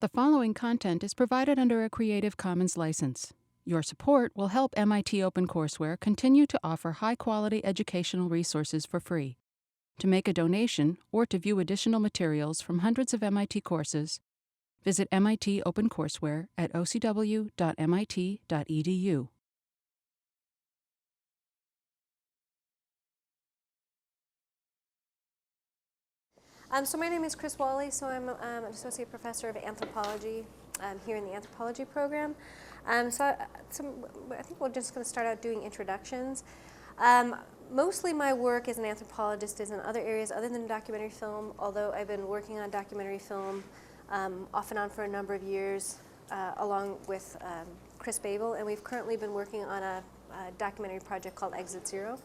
The following content is provided under a Creative Commons license. Your support will help MIT OpenCourseware continue to offer high-quality educational resources for free. To make a donation or to view additional materials from hundreds of MIT courses, visit MIT OpenCourseware at ocw.mit.edu. So my name is Chris Walley, so I'm an associate professor of anthropology here in the anthropology program. I think we're just going to start out doing introductions. Mostly my work as an anthropologist is in other areas other than documentary film, although I've been working on documentary film off and on for a number of years along with Chris Boebel, and we've currently been working on a documentary project called Exit Zero.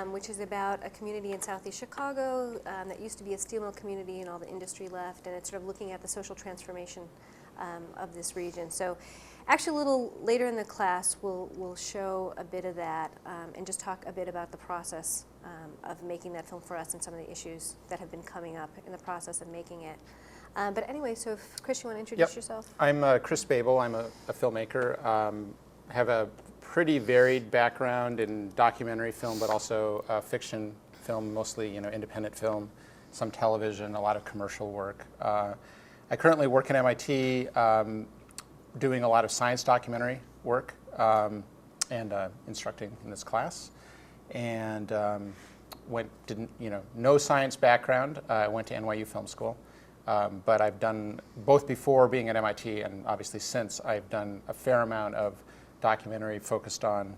Which is about a community in southeast Chicago that used to be a steel mill community and all the industry left, and it's sort of looking at the social transformation of this region. So actually a little later in the class we'll show a bit of that and just talk a bit about the process of making that film for us and some of the issues that have been coming up in the process of making it. But anyway, so if, Chris, you want to introduce yourself? I'm Chris Boebel. I'm a filmmaker. Have a pretty varied background in documentary film, but also fiction film, mostly independent film, some television, a lot of commercial work. I currently work at MIT doing a lot of science documentary work and instructing in this class. And no science background. I went to NYU Film School. But I've done, both before being at MIT and obviously since, I've done a fair amount of documentary focused on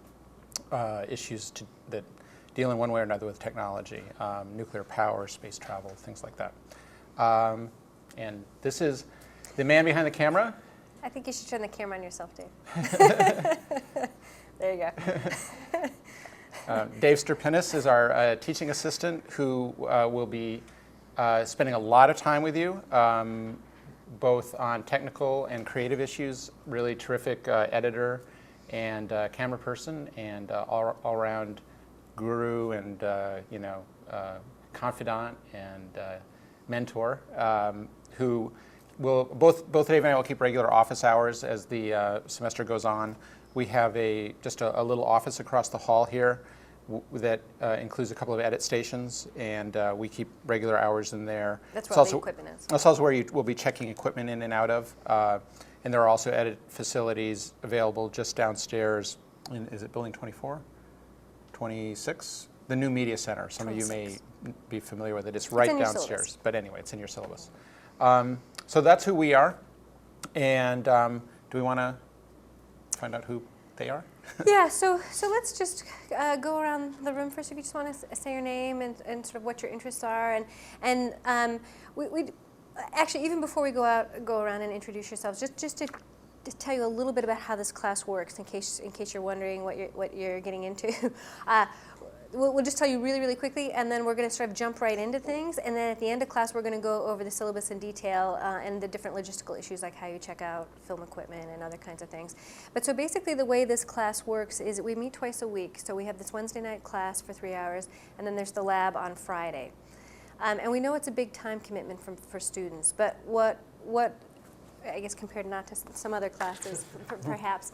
issues that deal in one way or another with technology, nuclear power, space travel, things like that. And this is the man behind the camera. I think you should turn the camera on yourself, Dave. There you go. Dave Sterpinis is our teaching assistant who will be spending a lot of time with you, both on technical and creative issues. Really terrific editor and camera person, and all-around guru and confidant and mentor, who will both Dave and I will keep regular office hours as the semester goes on. We have just a little office across the hall here that includes a couple of edit stations, and we keep regular hours in there. That's where all the equipment is. That's also where you will be checking equipment in and out of. And there are also edit facilities available just downstairs in, is it building 24? 26? The new media center. Some 26. Of you may be familiar with it. It's right downstairs. But anyway, it's in your syllabus. So that's who we are. And do we want to find out who they are? Yeah, so let's just go around the room first. If you just want to say your name and sort of what your interests are. And we actually, even before we go around and introduce yourselves, just to tell you a little bit about how this class works, in case you're wondering what you're getting into. We'll just tell you really, really quickly, and then we're going to sort of jump right into things. And then at the end of class, we're going to go over the syllabus in detail and the different logistical issues, like how you check out film equipment and other kinds of things. But so basically, the way this class works is we meet twice a week. So we have this Wednesday night class for 3 hours, and then there's the lab on Friday. And we know it's a big time commitment for students, but what I guess compared not to some other classes, perhaps.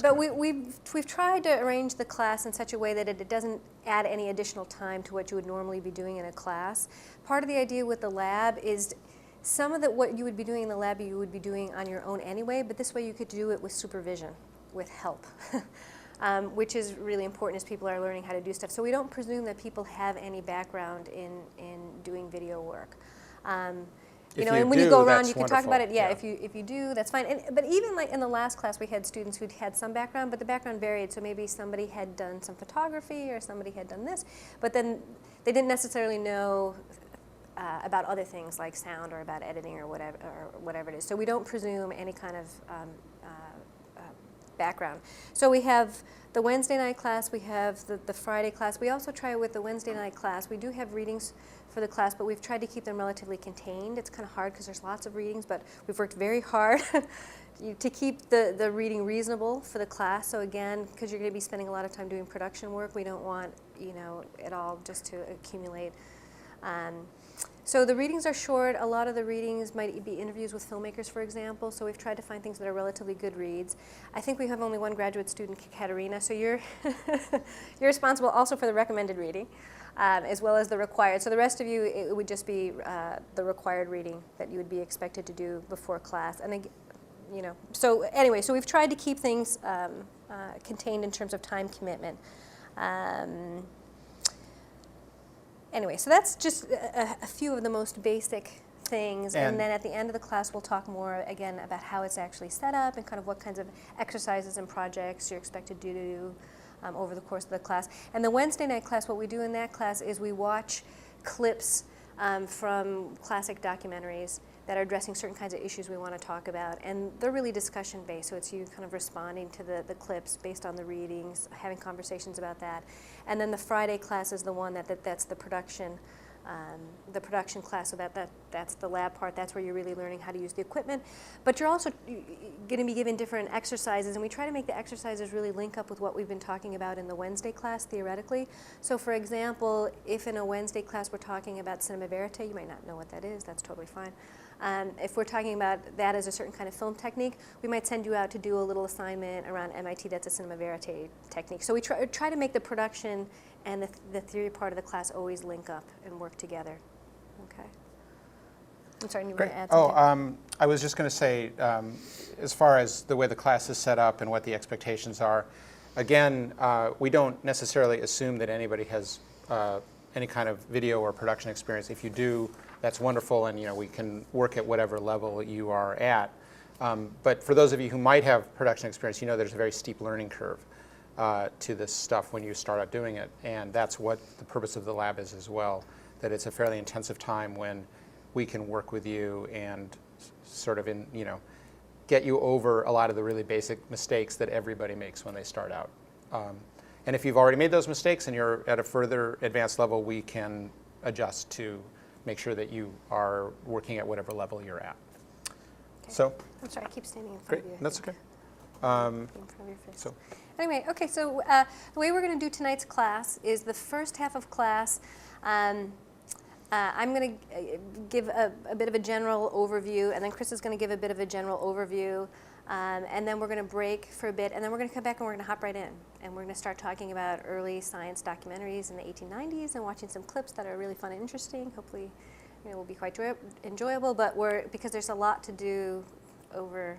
But we've tried to arrange the class in such a way that it doesn't add any additional time to what you would normally be doing in a class. Part of the idea with the lab is some of what you would be doing in the lab you would be doing on your own anyway, but this way you could do it with supervision, with help. Which is really important as people are learning how to do stuff. So we don't presume that people have any background in doing video work. And when you go around, you can talk about it. Yeah, yeah. If you do, that's fine. But even like in the last class, we had students who'd had some background, but the background varied. So maybe somebody had done some photography, or somebody had done this, but then they didn't necessarily know about other things like sound or about editing or whatever it is. So we don't presume any kind of background. So we have the Wednesday night class, we have the Friday class. We also try with the Wednesday night class. We do have readings for the class, but we've tried to keep them relatively contained. It's kind of hard because there's lots of readings, but we've worked very hard to keep the reading reasonable for the class. So again, because you're going to be spending a lot of time doing production work, we don't want it all just to accumulate. So the readings are short. A lot of the readings might be interviews with filmmakers, for example. So we've tried to find things that are relatively good reads. I think we have only one graduate student, Katerina. So you're you're responsible also for the recommended reading, as well as the required. So the rest of you, it would just be the required reading that you would be expected to do before class. And you know, so anyway, so we've tried to keep things contained in terms of time commitment. Anyway, so that's just a few of the most basic things, and then at the end of the class we'll talk more again about how it's actually set up and kind of what kinds of exercises and projects you're expected to do over the course of the class. And the Wednesday night class, what we do in that class is we watch clips from classic documentaries that are addressing certain kinds of issues we want to talk about, and they're really discussion based, so it's you kind of responding to the clips based on the readings, having conversations about that. And then the Friday class is the one that's the production class, so that's the lab part. That's where you're really learning how to use the equipment, but you're also going to be given different exercises, and we try to make the exercises really link up with what we've been talking about in the Wednesday class theoretically. So for example, if in a Wednesday class we're talking about cinema verite, you might not know what that is, that's totally fine. If we're talking about that as a certain kind of film technique, we might send you out to do a little assignment around MIT that's a cinema verite technique. So we try to make the production and the theory part of the class always link up and work together. Okay. I'm sorry, you were going to add something? I was just going to say, as far as the way the class is set up and what the expectations are, again, we don't necessarily assume that anybody has any kind of video or production experience. If you do, that's wonderful, and we can work at whatever level you are at. But for those of you who might have production experience, there's a very steep learning curve to this stuff when you start out doing it, and that's what the purpose of the lab is as well, that it's a fairly intensive time when we can work with you and sort of get you over a lot of the really basic mistakes that everybody makes when they start out. And if you've already made those mistakes and you're at a further advanced level, we can adjust to make sure that you are working at whatever level you're at. Okay. So, I'm sorry, I keep standing in front of you. That's okay. In front of your face. Anyway, okay, so the way we're going to do tonight's class is the first half of class. I'm going to give a bit of a general overview, and then Chris is going to give a bit of a general overview, and then we're going to break for a bit, and then we're going to come back and we're going to hop right in. And we're going to start talking about early science documentaries in the 1890s and watching some clips that are really fun and interesting. Hopefully, will be quite enjoyable, but because there's a lot to do over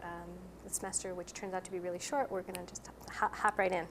the semester, which turns out to be really short, we're going to just hop right in.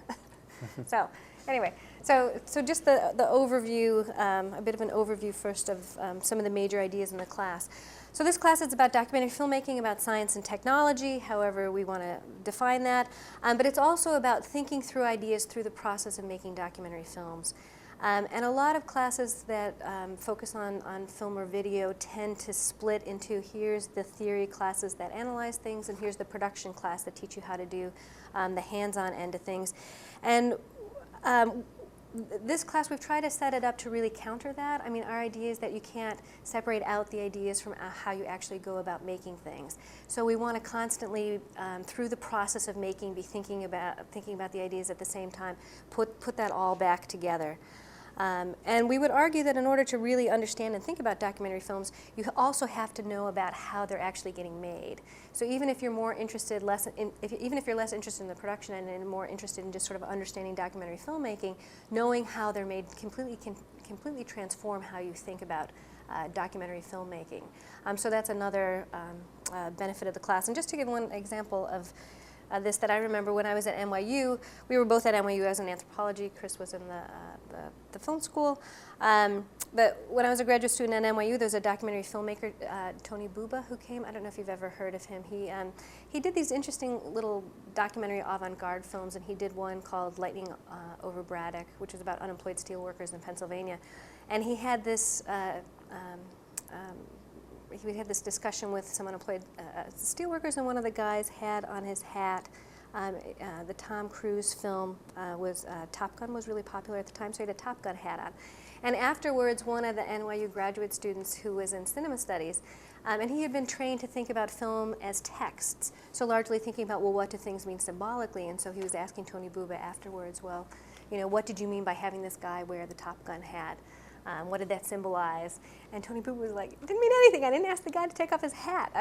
So anyway, so just the overview, a bit of an overview first of some of the major ideas in the class. So this class is about documentary filmmaking, about science and technology, however we want to define that. But it's also about thinking through ideas through the process of making documentary films. And a lot of classes that focus on film or video tend to split into here's the theory classes that analyze things, and here's the production class that teach you how to do the hands-on end of things. And this class, we've tried to set it up to really counter that. I mean, our idea is that you can't separate out the ideas from how you actually go about making things. So we want to constantly, through the process of making, be thinking about the ideas at the same time, put that all back together. And we would argue that in order to really understand and think about documentary films, you also have to know about how they're actually getting made. So even if you're more interested, even if you're less interested in the production and more interested in just sort of understanding documentary filmmaking, knowing how they're made can completely transform how you think about documentary filmmaking. So that's another benefit of the class. And just to give one example of this that I remember when I was at NYU. We were both at NYU as in anthropology. Chris was in the film school. But when I was a graduate student at NYU, there was a documentary filmmaker, Tony Buba, who came. I don't know if you've ever heard of him. He did these interesting little documentary avant-garde films, and he did one called Lightning over Braddock, which was about unemployed steelworkers in Pennsylvania. And he had this discussion with some unemployed steelworkers, and one of the guys had on his hat the Tom Cruise film was Top Gun was really popular at the time, so he had a Top Gun hat on. And afterwards, one of the NYU graduate students who was in cinema studies, and he had been trained to think about film as texts, so largely thinking about, well, what do things mean symbolically? And so he was asking Tony Buba afterwards, well, what did you mean by having this guy wear the Top Gun hat? What did that symbolize? And Tony Boebel was like, it didn't mean anything. I didn't ask the guy to take off his hat.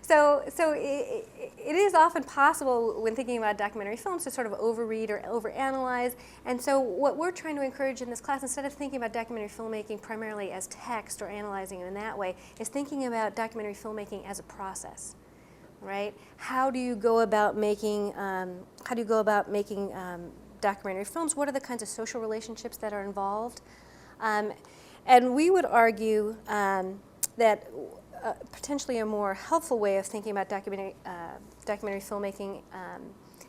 So it is often possible when thinking about documentary films to sort of overread or overanalyze. And so what we're trying to encourage in this class, instead of thinking about documentary filmmaking primarily as text or analyzing it in that way, is thinking about documentary filmmaking as a process, right? How do you go about making documentary films? What are the kinds of social relationships that are involved? And we would argue that potentially a more helpful way of thinking about documentary filmmaking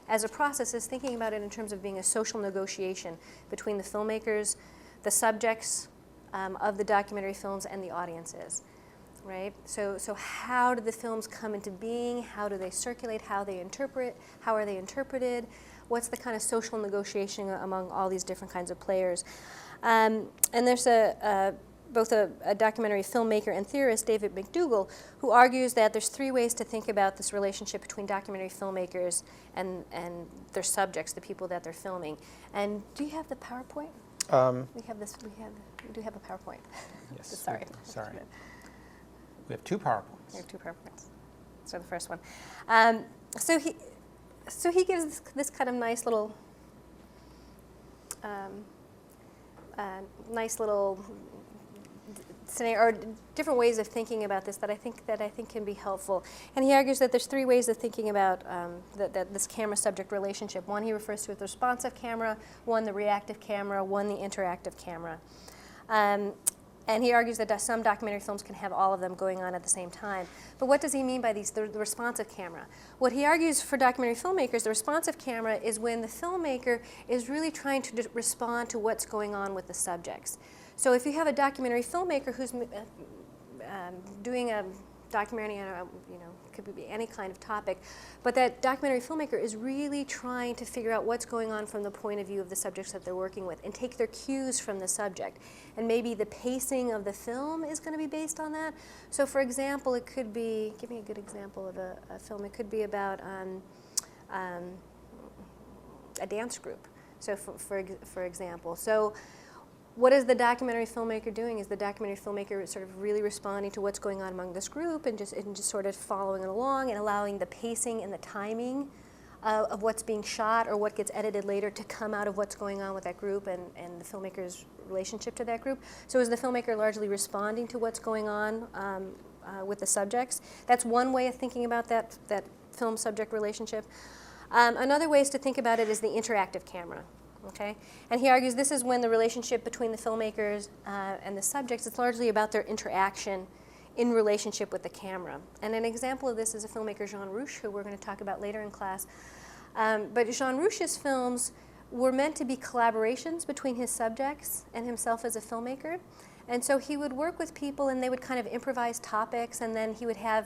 as a process is thinking about it in terms of being a social negotiation between the filmmakers, the subjects of the documentary films, and the audiences. Right? So how do the films come into being? How do they circulate? How are they interpreted? What's the kind of social negotiation among all these different kinds of players? And there's both a documentary filmmaker and theorist, David McDougall, who argues that there's three ways to think about this relationship between documentary filmmakers and their subjects, the people that they're filming. And do you have the PowerPoint? We do have a PowerPoint. Yes. Sorry. We have two PowerPoints. We have two PowerPoints. So the first one. So he gives this kind of nice little scenario, or different ways of thinking about this that I think can be helpful. And he argues that there's three ways of thinking about that this camera-subject relationship. One he refers to as the responsive camera, one the reactive camera, one the interactive camera. And he argues that some documentary films can have all of them going on at the same time. But what does he mean by the responsive camera? What he argues for documentary filmmakers, the responsive camera is when the filmmaker is really trying to respond to what's going on with the subjects. So if you have a documentary filmmaker who's doing a documentary on could be any kind of topic, but that documentary filmmaker is really trying to figure out what's going on from the point of view of the subjects that they're working with and take their cues from the subject. And maybe the pacing of the film is going to be based on that. So for example, it could be, give me a good example of a film, it could be about a dance group, so for example. So what is the documentary filmmaker doing? Is the documentary filmmaker sort of really responding to what's going on among this group and just sort of following it along and allowing the pacing and the timing of what's being shot or what gets edited later to come out of what's going on with that group and the filmmaker's relationship to that group? So is the filmmaker largely responding to what's going on with the subjects? That's one way of thinking about that film-subject relationship. Another way is to think about it is the interactive camera. Okay? And he argues this is when the relationship between the filmmakers and the subjects, it's largely about their interaction in relationship with the camera. And an example of this is a filmmaker, Jean Rouch, who we're going to talk about later in class. But Jean Rouch's films were meant to be collaborations between his subjects and himself as a filmmaker. And so he would work with people and they would kind of improvise topics, and then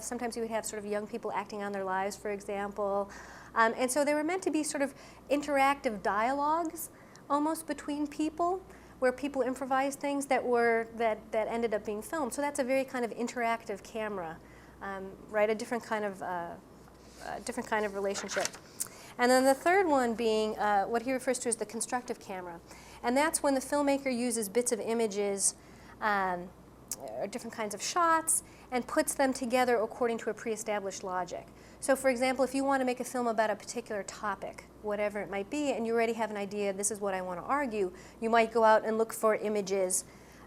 sometimes he would have sort of young people acting on their lives, for example. And so they were meant to be sort of interactive dialogues almost between people, where people improvised things that ended up being filmed. So that's a very kind of interactive camera, right? A different kind of relationship. And then the third one being what he refers to as the constructive camera. And that's when the filmmaker uses bits of images or different kinds of shots and puts them together according to a pre-established logic. So for example, if you want to make a film about a particular topic, whatever it might be, and you already have an idea, this is what I want to argue, you might go out and look for images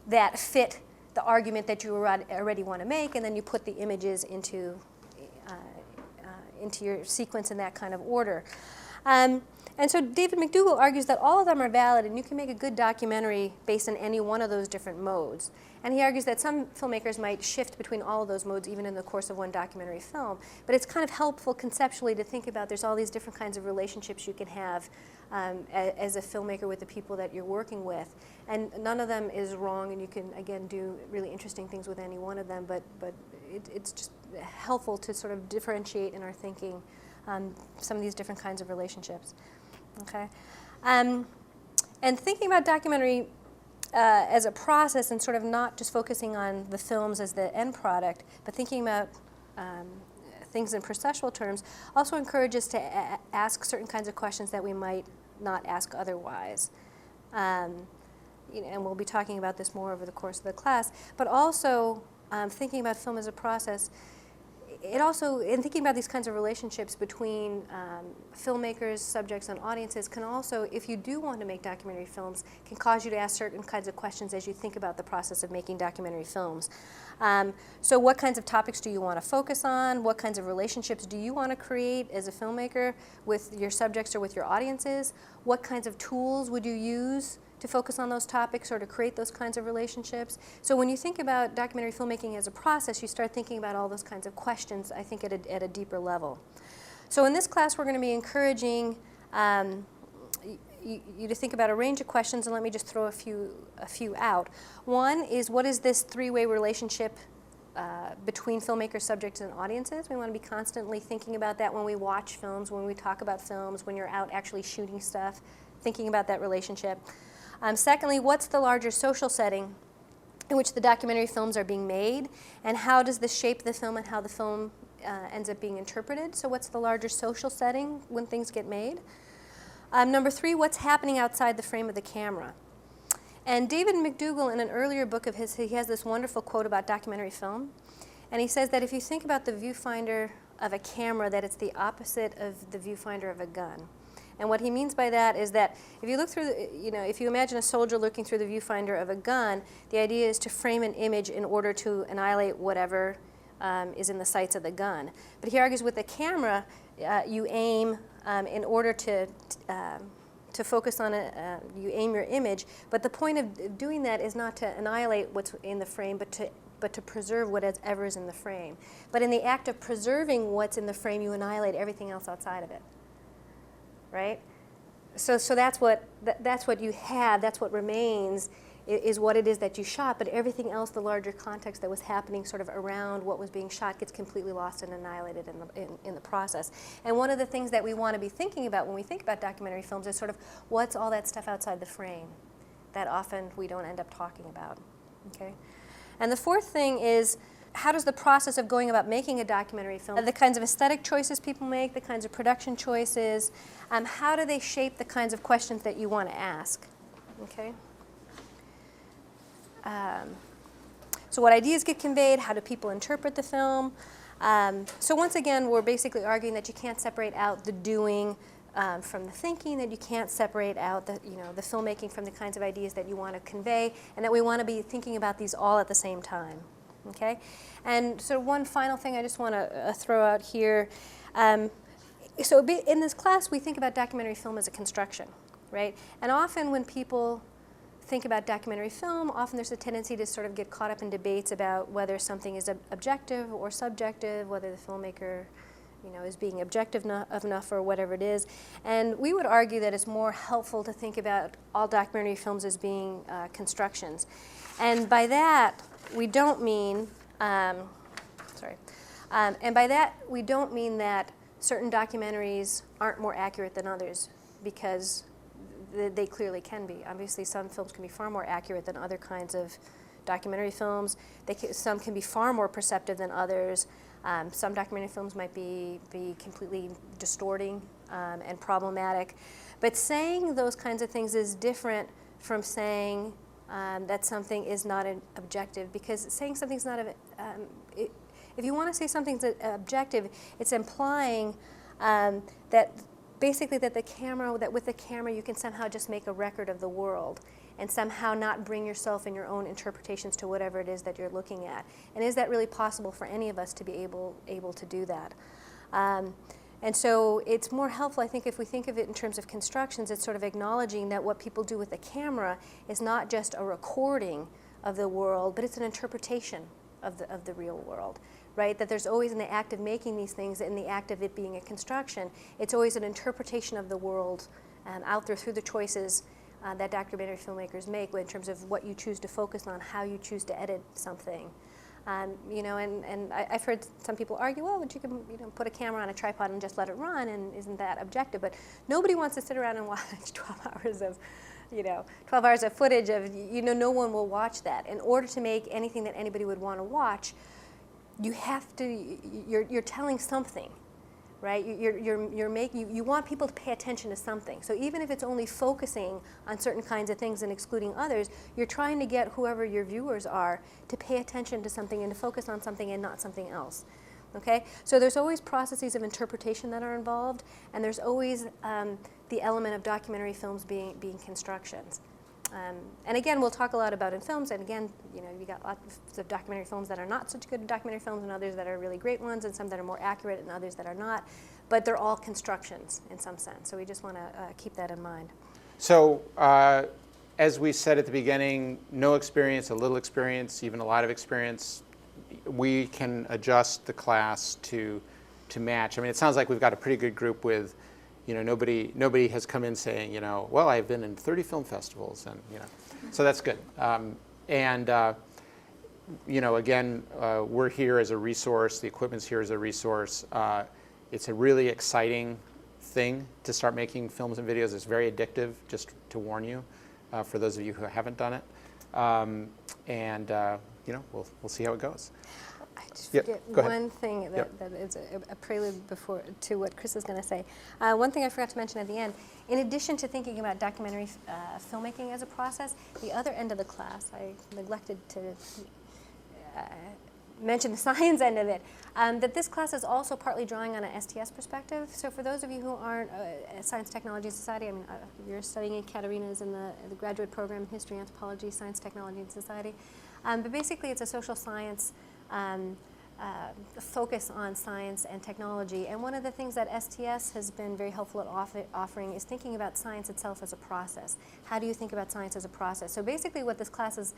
that fit the argument that you already want to make, and then you put the images into your sequence in that kind of order. And so David McDougall argues that all of them are valid, and you can make a good documentary based on any one of those different modes. And he argues that some filmmakers might shift between all of those modes even in the course of one documentary film. But it's kind of helpful conceptually to think about there's all these different kinds of relationships you can have as a filmmaker with the people that you're working with. And none of them is wrong, and you can, again, do really interesting things with any one of them. But it's just helpful to sort of differentiate in our thinking some of these different kinds of relationships. Okay, and thinking about documentary as a process and sort of not just focusing on the films as the end product, but thinking about things in processual terms also encourages to ask certain kinds of questions that we might not ask otherwise. And we'll be talking about this more over the course of the class, but also thinking about film as a process. It also, in thinking about these kinds of relationships between filmmakers, subjects, and audiences, can also, if you do want to make documentary films, can cause you to ask certain kinds of questions as you think about the process of making documentary films. So what kinds of topics do you want to focus on? What kinds of relationships do you want to create as a filmmaker with your subjects or with your audiences? What kinds of tools would you use to focus on those topics or to create those kinds of relationships? So when you think about documentary filmmaking as a process, you start thinking about all those kinds of questions, I think, at a deeper level. So in this class, we're going to be encouraging you to think about a range of questions, and let me just throw a few out. One is, what is this three-way relationship between filmmakers, subjects, and audiences? We want to be constantly thinking about that when we watch films, when we talk about films, when you're out actually shooting stuff, thinking about that relationship. Secondly, what's the larger social setting in which the documentary films are being made, and how does this shape the film and how the film ends up being interpreted? So what's the larger social setting when things get made? Number three, what's happening outside the frame of the camera? And David McDougall, in an earlier book of his, he has this wonderful quote about documentary film, and he says that if you think about the viewfinder of a camera, that it's the opposite of the viewfinder of a gun. And what he means by that is that if you look through, if you imagine a soldier looking through the viewfinder of a gun, the idea is to frame an image in order to annihilate whatever is in the sights of the gun. But he argues with the camera, you aim in order to focus on you aim your image. But the point of doing that is not to annihilate what's in the frame, but to preserve whatever is in the frame. But in the act of preserving what's in the frame, you annihilate everything else outside of it. Right? So that's what you have, that's what remains, is what it is that you shot, but everything else, the larger context that was happening sort of around what was being shot, gets completely lost and annihilated in the process. And one of the things that we want to be thinking about when we think about documentary films is sort of what's all that stuff outside the frame that often we don't end up talking about. Okay? And the fourth thing is, how does the process of going about making a documentary film, the kinds of aesthetic choices people make, the kinds of production choices, how do they shape the kinds of questions that you want to ask? Okay. So what ideas get conveyed? How do people interpret the film? So once again, we're basically arguing that you can't separate out the doing from the thinking, that you can't separate out the filmmaking from the kinds of ideas that you want to convey, and that we want to be thinking about these all at the same time. Okay, and so one final thing I just want to throw out here. So in this class, we think about documentary film as a construction, right? And often when people think about documentary film, often there's a tendency to sort of get caught up in debates about whether something is objective or subjective, whether the filmmaker is being objective enough or whatever it is. And we would argue that it's more helpful to think about all documentary films as being constructions. And by that, we don't mean, and by that we don't mean that certain documentaries aren't more accurate than others, because they clearly can be. Obviously, some films can be far more accurate than other kinds of documentary films. Some can be far more perceptive than others. Some documentary films might be completely distorting and problematic. But saying those kinds of things is different from saying that something is not an objective, because saying something's not if you want to say something's objective, it's implying that basically that with the camera you can somehow just make a record of the world and somehow not bring yourself and your own interpretations to whatever it is that you're looking at. And is that really possible for any of us to be able to do that? And so it's more helpful, I think, if we think of it in terms of constructions. It's sort of acknowledging that what people do with the camera is not just a recording of the world, but it's an interpretation of the real world, right? That there's always, in the act of making these things, in the act of it being a construction, it's always an interpretation of the world out there through the choices that documentary filmmakers make in terms of what you choose to focus on, how you choose to edit something. And I've heard some people argue, well, but you can put a camera on a tripod and just let it run, and isn't that objective? But nobody wants to sit around and watch 12 hours of 12 hours of footage of, no one will watch that. In order to make anything that anybody would want to watch, you have to, you're telling something, right? You want people to pay attention to something. So even if it's only focusing on certain kinds of things and excluding others, you're trying to get whoever your viewers are to pay attention to something and to focus on something and not something else. Okay? So there's always processes of interpretation that are involved, and there's always the element of documentary films being constructions. And again, we'll talk a lot about in films, and again, you got lots of documentary films that are not such good documentary films, and others that are really great ones, and some that are more accurate, and others that are not. But they're all constructions in some sense, so we just want to keep that in mind. So, as we said at the beginning, no experience, a little experience, even a lot of experience, we can adjust the class to match. I mean, it sounds like we've got a pretty good group with, nobody has come in saying, well, I've been in 30 film festivals, and so that's good. Again, we're here as a resource. The equipment's here as a resource. It's a really exciting thing to start making films and videos. It's very addictive, just to warn you, for those of you who haven't done it. We'll see how it goes. I just Yep, forget go ahead. one thing that is a prelude to what Chris is going to say. One thing I forgot to mention at the end, in addition to thinking about documentary filmmaking as a process, the other end of the class, I neglected to mention the science end of it, that this class is also partly drawing on an STS perspective. So for those of you who aren't Science Technology Society, I mean, you're studying in Katerina's in the graduate program, History, Anthropology, Science, Technology, and Society. But basically, it's a social science focus on science and technology. And one of the things that STS has been very helpful at offering is thinking about science itself as a process. How do you think about science as a process? So basically what this class is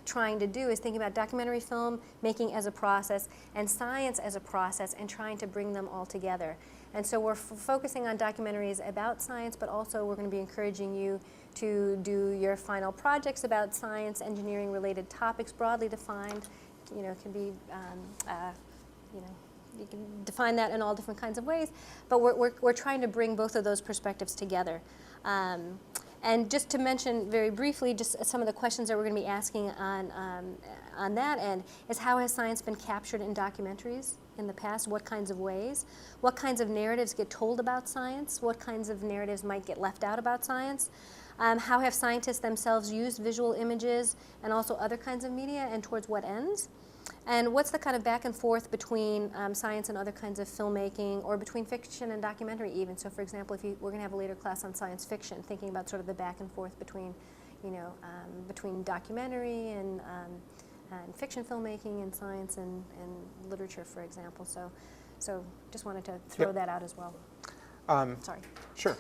trying to do is think about documentary film making as a process and science as a process and trying to bring them all together. And so we're focusing on documentaries about science, but also we're going to be encouraging you to do your final projects about science, engineering related topics broadly defined. It can be, you can define that in all different kinds of ways, but we're trying to bring both of those perspectives together. And just to mention very briefly, just some of the questions that we're going to be asking on that end is, how has science been captured in documentaries in the past? What kinds of ways? What kinds of narratives get told about science? What kinds of narratives might get left out about science? How have scientists themselves used visual images and also other kinds of media, and towards what ends? And what's the kind of back and forth between science and other kinds of filmmaking, or between fiction and documentary even? So for example, we're going to have a later class on science fiction, thinking about sort of the back and forth between, between documentary and fiction filmmaking and science and literature, for example. So just wanted to throw that out as well. Sorry. Sure.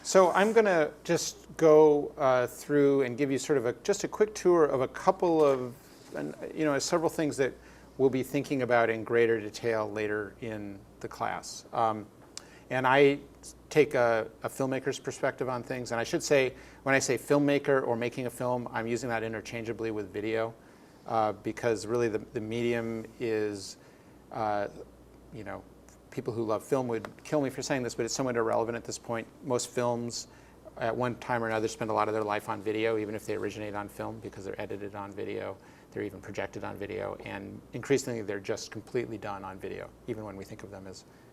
So I'm going to just go through and give you sort of just a quick tour of a couple of, several things that we'll be thinking about in greater detail later in the class. And I take a filmmaker's perspective on things. And I should say, when I say filmmaker or making a film, I'm using that interchangeably with video, because really the medium is, people who love film would kill me for saying this, but it's somewhat irrelevant at this point. Most films, at one time or another, spend a lot of their life on video, even if they originate on film, because they're edited on video, they're even projected on video, and increasingly they're just completely done on video, even when we think of them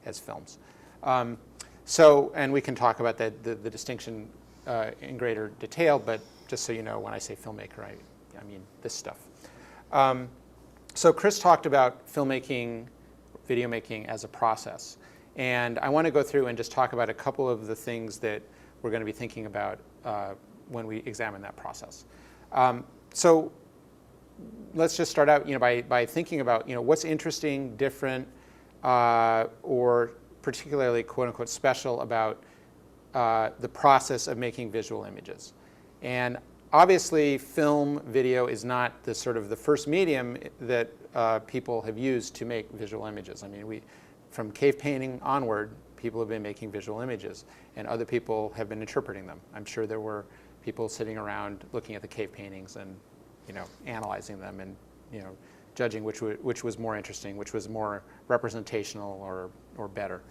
as films. And we can talk about the distinction in greater detail, but just so you know, when I say filmmaker, I mean this stuff. So Chris talked about filmmaking, video making as a process. And I want to go through and just talk about a couple of the things that we're going to be thinking about when we examine that process. So let's just start out by thinking about what's interesting, different, or particularly quote-unquote special about the process of making visual images. And obviously, film, video is not the sort of the first medium that people have used to make visual images. I mean, from cave painting onward, people have been making visual images, and other people have been interpreting them. I'm sure there were people sitting around looking at the cave paintings and analyzing them and judging which was more interesting, which was more representational or better.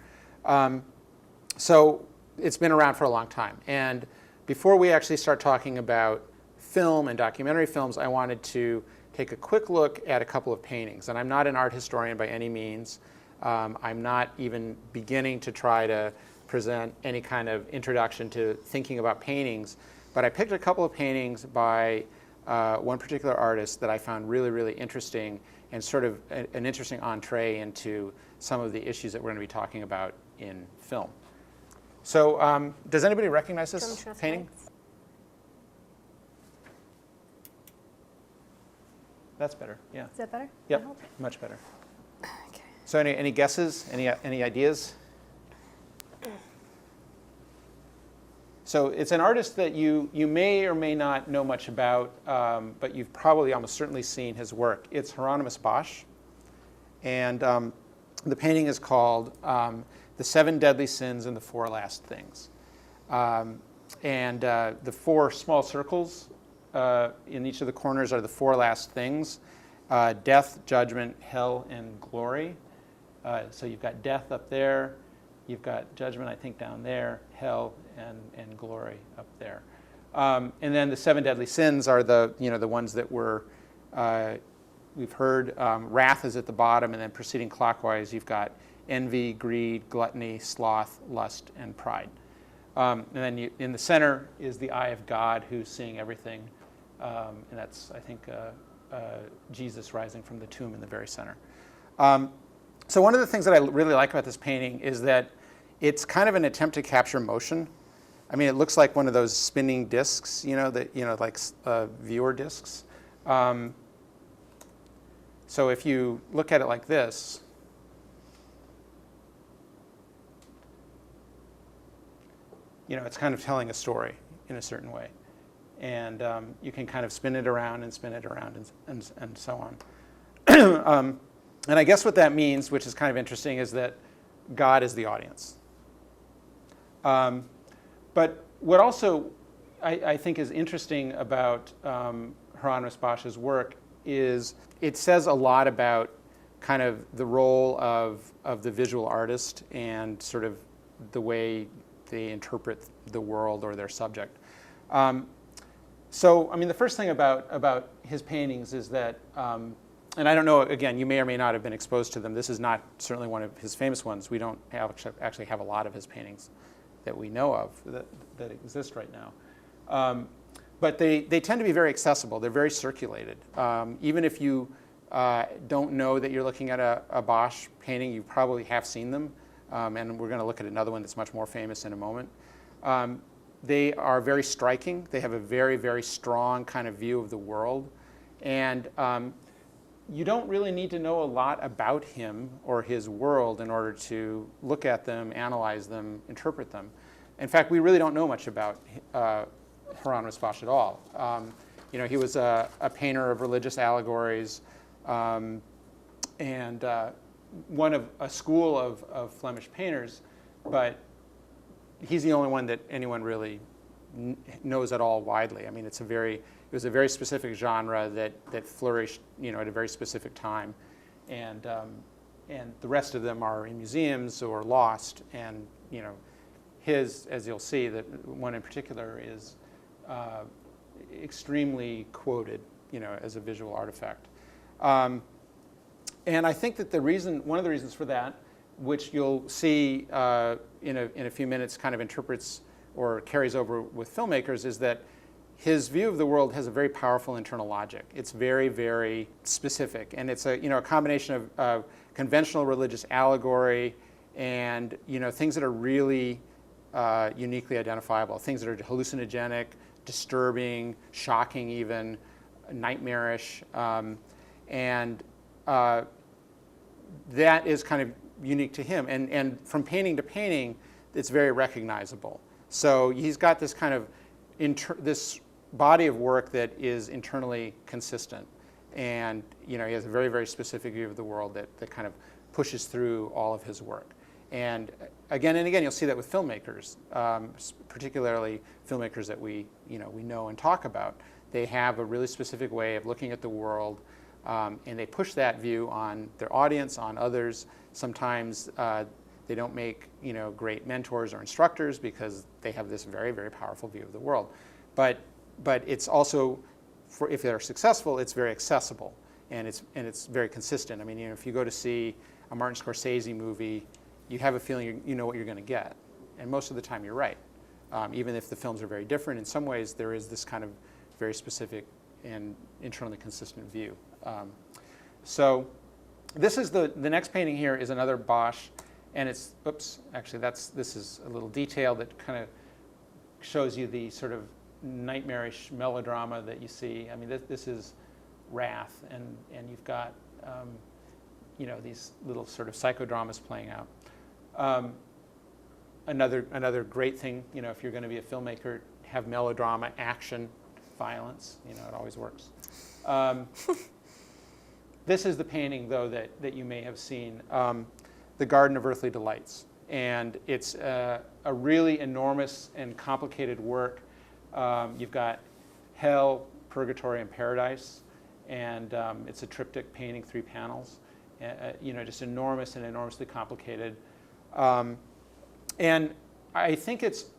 So it's been around for a long time. And before we actually start talking about film and documentary films, I wanted to take a quick look at a couple of paintings. And I'm not an art historian by any means. I'm not even beginning to try to present any kind of introduction to thinking about paintings, but I picked a couple of paintings by one particular artist that I found really, really interesting and sort of an interesting entree into some of the issues that we're going to be talking about in film. So does anybody recognize this painting? That's better, yeah. Is that better? Yep, much better. Okay. So any guesses, any ideas? So it's an artist that you may or may not know much about, but you've probably almost certainly seen his work. It's Hieronymus Bosch, and the painting is called The Seven Deadly Sins and the Four Last Things. The four small circles in each of the corners are the four last things: death, judgment, hell, and glory. So you've got death up there, you've got judgment, I think, down there, hell, and glory up there. And then the seven deadly sins are the ones that we've heard. Wrath is at the bottom, and then proceeding clockwise, you've got envy, greed, gluttony, sloth, lust, and pride. And then in the center is the eye of God, who's seeing everything. And that's, I think, Jesus rising from the tomb in the very center. So one of the things that I really like about this painting is that it's kind of an attempt to capture motion. I mean, it looks like one of those spinning discs, like viewer discs. So if you look at it like this, it's kind of telling a story in a certain way. And you can kind of spin it around and spin it around and so on. And I guess what that means, which is kind of interesting, is that God is the audience. But what also I think is interesting about Hieronymus Bosch's work is it says a lot about kind of the role of the visual artist and sort of the way they interpret the world or their subject. So, I mean, the first thing about his paintings is that, and I don't know, again, you may or may not have been exposed to them. This is not certainly one of his famous ones. We don't actually have a lot of his paintings that we know of that exist right now. But they tend to be very accessible. They're very circulated. Even if you don't know that you're looking at a Bosch painting, you probably have seen them. And we're going to look at another one that's much more famous in a moment. They are very striking. They have a very, very strong kind of view of the world. And you don't really need to know a lot about him or his world in order to look at them, analyze them, interpret them. In fact, we really don't know much about Hieronymus Bosch at all. He was a painter of religious allegories and one of a school of Flemish painters, but he's the only one that anyone really knows at all widely. I mean, it was a very specific genre that flourished, at a very specific time, and the rest of them are in museums or lost. And his, as you'll see, that one in particular is extremely quoted, as a visual artifact. And I think that one of the reasons for that, which you'll see in a few minutes, kind of interprets or carries over with filmmakers, is that his view of the world has a very powerful internal logic. It's very, very specific, and it's a combination of conventional religious allegory and things that are really uniquely identifiable, things that are hallucinogenic, disturbing, shocking, even nightmarish, and that is kind of unique to him. And from painting to painting, it's very recognizable. So he's got this kind of this body of work that is internally consistent, and he has a very, very specific view of the world that kind of pushes through all of his work. And again and again, you'll see that with filmmakers, particularly filmmakers that we know and talk about. They have a really specific way of looking at the world, and they push that view on their audience, on others. Sometimes they don't make great mentors or instructors because they have this very, very powerful view of the world. But it's also, if they're successful, it's very accessible. and it's very consistent. I mean, if you go to see a Martin Scorsese movie, you have a feeling you know what you're going to get, and most of the time you're right. Even if the films are very different, in some ways there is this kind of very specific and internally consistent view. So this is the next painting here is another Bosch, and it's, actually this is a little detail that kind of shows you the sort of nightmarish melodrama that you see. I mean, this is Wrath, and you've got these little sort of psychodramas playing out. Another great thing, if you're going to be a filmmaker, have melodrama, action, violence. It always works. This is the painting, though, that you may have seen, The Garden of Earthly Delights. And it's a really enormous and complicated work. You've got hell, purgatory, and paradise. And it's a triptych painting, 3 panels. Just enormous and enormously complicated. And I think it's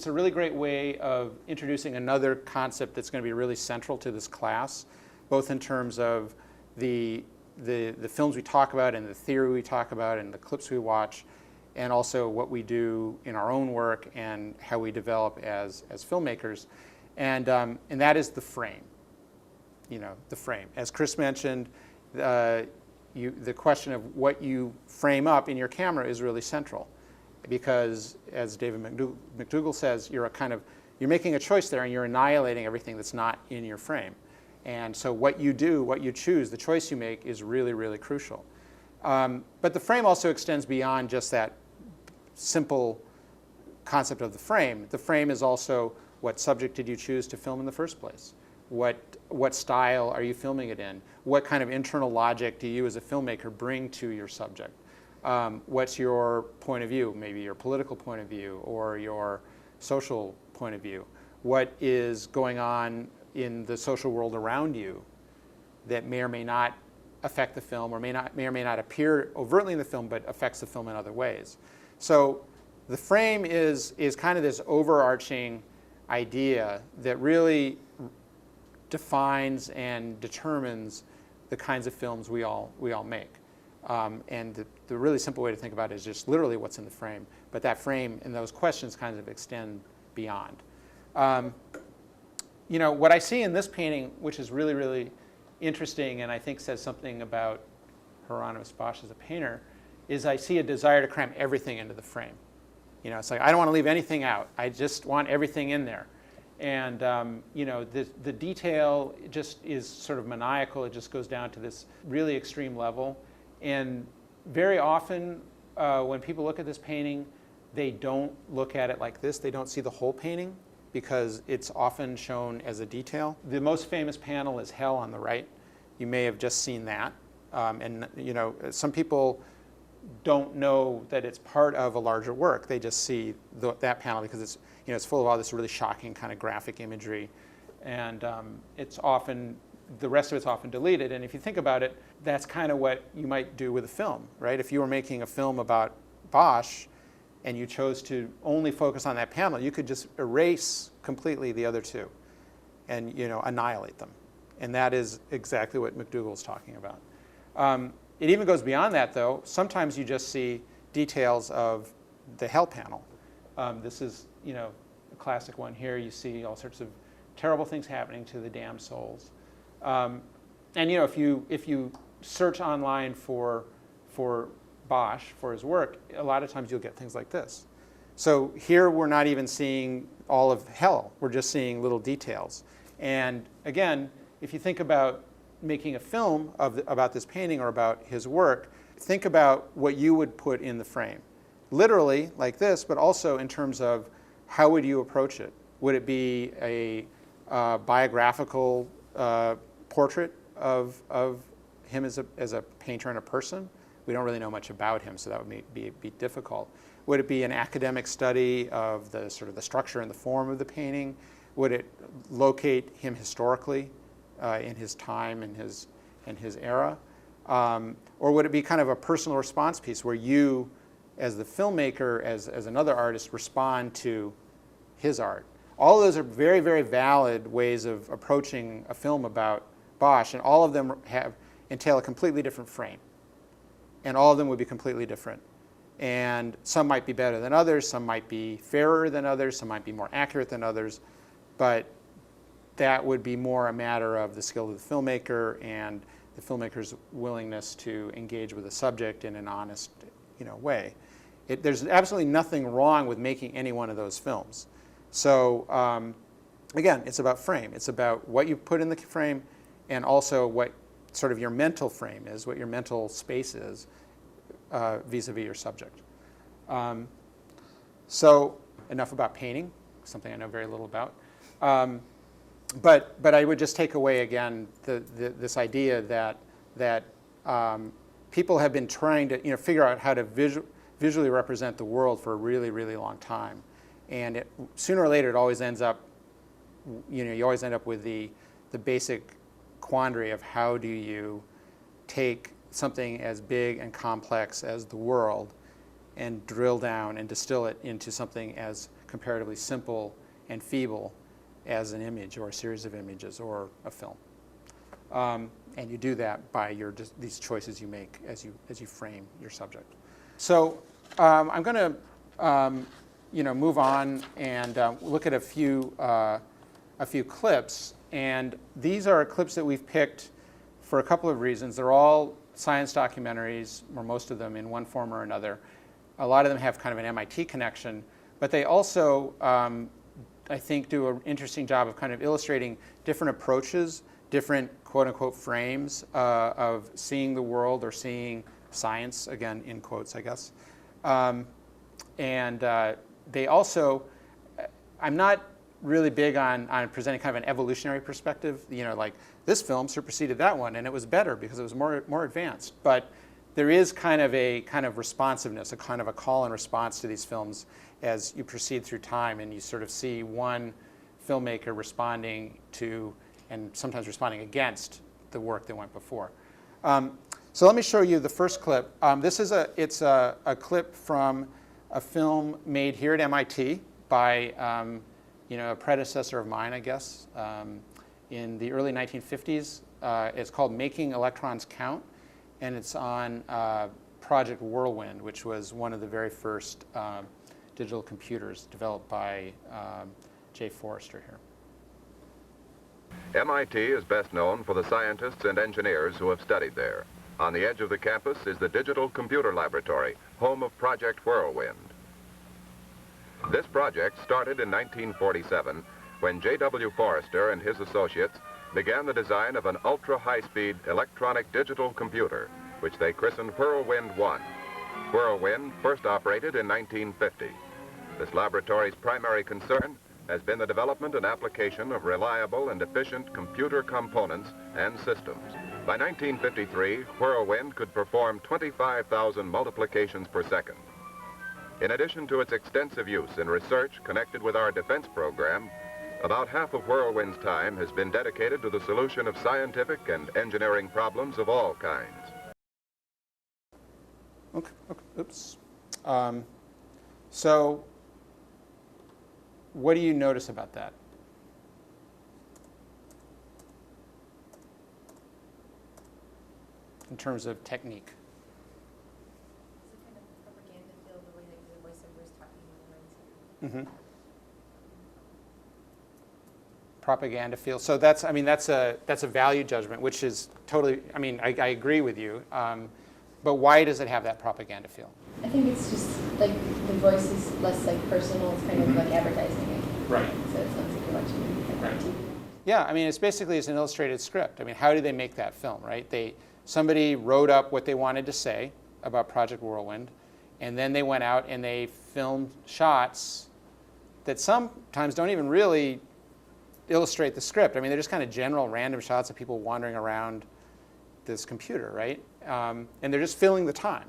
a really great way of introducing another concept that's going to be really central to this class, both in terms of the films we talk about and the theory we talk about and the clips we watch, and also what we do in our own work and how we develop as filmmakers. And that is the frame. The frame. As Chris mentioned, the question of what you frame up in your camera is really central, because as David McDougall says, you're making a choice there, and you're annihilating everything that's not in your frame. And so what you do, what you choose, the choice you make is really, really crucial. But the frame also extends beyond just that simple concept of the frame. The frame is also, what subject did you choose to film in the first place? What style are you filming it in? What kind of internal logic do you as a filmmaker bring to your subject? What's your point of view? Maybe your political point of view or your social point of view. What is going on in the social world around you that may or may not affect the film, or may or may not appear overtly in the film, but affects the film in other ways. So the frame is kind of this overarching idea that really defines and determines the kinds of films we all make. And the really simple way to think about it is just literally what's in the frame. But that frame and those questions kind of extend beyond. What I see in this painting, which is really, really interesting and I think says something about Hieronymus Bosch as a painter, is I see a desire to cram everything into the frame. It's like, I don't want to leave anything out. I just want everything in there. And the detail just is sort of maniacal. It just goes down to this really extreme level. And very often when people look at this painting, they don't look at it like this. They don't see the whole painting because it's often shown as a detail. The most famous panel is Hell on the right. You may have just seen that. Some people don't know that it's part of a larger work. They just see that panel because it's full of all this really shocking kind of graphic imagery, and the rest of it's often deleted. And if you think about it, that's kind of what you might do with a film, right? If you were making a film about Bosch and you chose to only focus on that panel, you could just erase completely the other two and annihilate them. And that is exactly what McDougall's talking about. It even goes beyond that, though. Sometimes you just see details of the Hell panel. This is a classic one here. You see all sorts of terrible things happening to the damned souls. And if you search online for Bosch, for his work, a lot of times you'll get things like this. So here we're not even seeing all of Hell. We're just seeing little details. And again, if you think about making a film about this painting or about his work, think about what you would put in the frame. Literally like this, but also in terms of how would you approach it? Would it be a biographical portrait of him as a painter and a person? We don't really know much about him, so that would be difficult. Would it be an academic study of the sort of the structure and the form of the painting? Would it locate him historically in his time and his era? Or would it be kind of a personal response piece where you, as the filmmaker, as another artist, respond to his art? All of those are very, very valid ways of approaching a film about Bosch, and all of them entail a completely different frame. And all of them would be completely different. And some might be better than others, some might be fairer than others, some might be more accurate than others, but that would be more a matter of the skill of the filmmaker and the filmmaker's willingness to engage with the subject in an honest, way. There's absolutely nothing wrong with making any one of those films. So again, it's about frame. It's about what you put in the frame and also what sort of your mental frame is, what your mental space is vis-a-vis your subject. So enough about painting, something I know very little about. But I would just take away again this idea that people have been trying to figure out how to visually represent the world for a really, really long time, and sooner or later it always ends up, you always end up with the basic quandary of how do you take something as big and complex as the world and drill down and distill it into something as comparatively simple and feeble as an image or a series of images or a film. And you do that by these choices you make as you frame your subject. So I'm going to move on and look at a few clips. And these are clips that we've picked for a couple of reasons. They're all science documentaries, or most of them in one form or another. A lot of them have kind of an MIT connection, but they also I think do an interesting job of kind of illustrating different approaches, different quote-unquote frames of seeing the world or seeing science, again in quotes I guess. And they also, I'm not really big on presenting kind of an evolutionary perspective, like this film superseded that one and it was better because it was more advanced. But there is kind of a responsiveness, a kind of a call and response to these films as you proceed through time, and you sort of see one filmmaker responding to and sometimes responding against the work that went before. So let me show you the first clip. This is it's a clip from a film made here at MIT by a predecessor of mine, I guess, in the early 1950s. It's called Making Electrons Count, and it's on Project Whirlwind, which was one of the very first digital computers developed by Jay Forrester here. MIT is best known for the scientists and engineers who have studied there. On the edge of the campus is the Digital Computer Laboratory, home of Project Whirlwind. This project started in 1947 when J.W. Forrester and his associates began the design of an ultra-high-speed electronic digital computer, which they christened Whirlwind 1. Whirlwind first operated in 1950. This laboratory's primary concern has been the development and application of reliable and efficient computer components and systems. By 1953, Whirlwind could perform 25,000 multiplications per second. In addition to its extensive use in research connected with our defense program, about half of Whirlwind's time has been dedicated to the solution of scientific and engineering problems of all kinds. Okay, oops. So what do you notice about that? In terms of technique? It's a kind of propaganda feel, the way that the voiceover is talking in the Propaganda feel. So that's a value judgment, which is totally, I agree with you. But why does it have that propaganda feel? I think it's just like the voice is less like personal. It's kind of like advertising it. Right. So it's not like you're watching like TV. Yeah, it's an illustrated script. How did they make that film, right? Somebody wrote up what they wanted to say about Project Whirlwind, and then they went out and they filmed shots that sometimes don't even really illustrate the script. They're just kind of general random shots of people wandering around this computer, right? And they're just filling the time.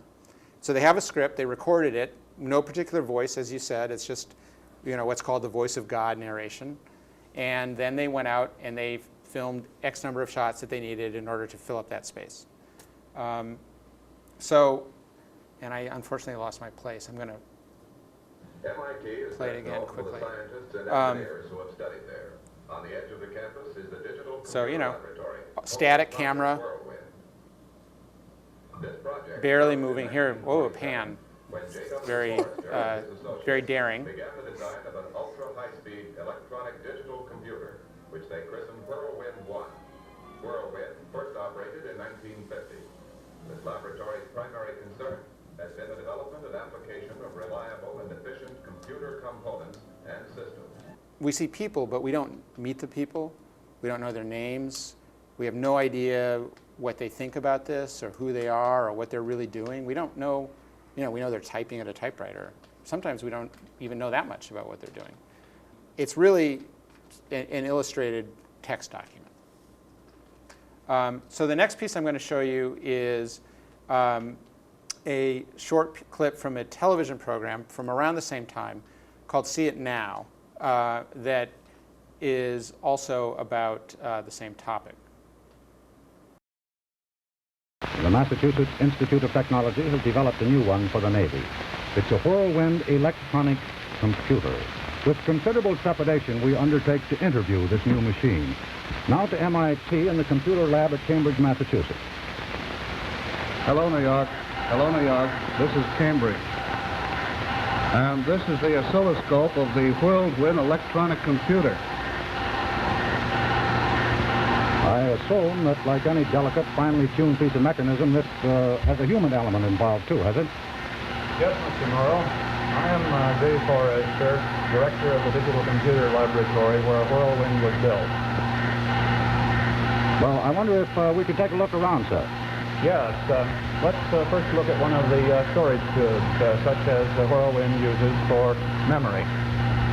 So they have a script, they recorded it, no particular voice, as you said. It's just what's called the voice of God narration. And then they went out and they filmed X number of shots that they needed in order to fill up that space. And I unfortunately lost my place. I'm going to MIT is play it again known for quickly. the scientists and engineers who have studied there. On the edge of the campus is the digital So, you know, laboratory, static home of camera, Project Whirlwind. This project barely moving here. Whoa, pan. when J.W. Very, Forrester and his associates very daring. began the design of an ultra-high-speed electronic digital computer, which they christened Whirlwind 1. Whirlwind first operated in 1950. This laboratory's primary concern has been the development and application of reliable and efficient computer components and systems. We see people, but we don't meet the people. We don't know their names. We have no idea what they think about this or who they are or what they're really doing. We don't know, we know they're typing at a typewriter. Sometimes we don't even know that much about what they're doing. It's really an illustrated text document. So the next piece I'm going to show you is a short clip from a television program from around the same time called See It Now that is also about the same topic. The Massachusetts Institute of Technology has developed a new one for the Navy. It's a Whirlwind electronic computer. With considerable trepidation, we undertake to interview this new machine. Now to MIT and the computer lab at Cambridge, Massachusetts. Hello, New York. Hello, New York. This is Cambridge. And this is the oscilloscope of the Whirlwind electronic computer. I assume that, like any delicate, finely tuned piece of mechanism, this has a human element involved, too, has it? Yes, Mr. Morrow. I am Dave Forrester, director of the Digital Computer Laboratory where a Whirlwind was built. Well, I wonder if we could take a look around, sir. Yes, let's first look at one of the storage tubes, such as the Whirlwind uses for memory.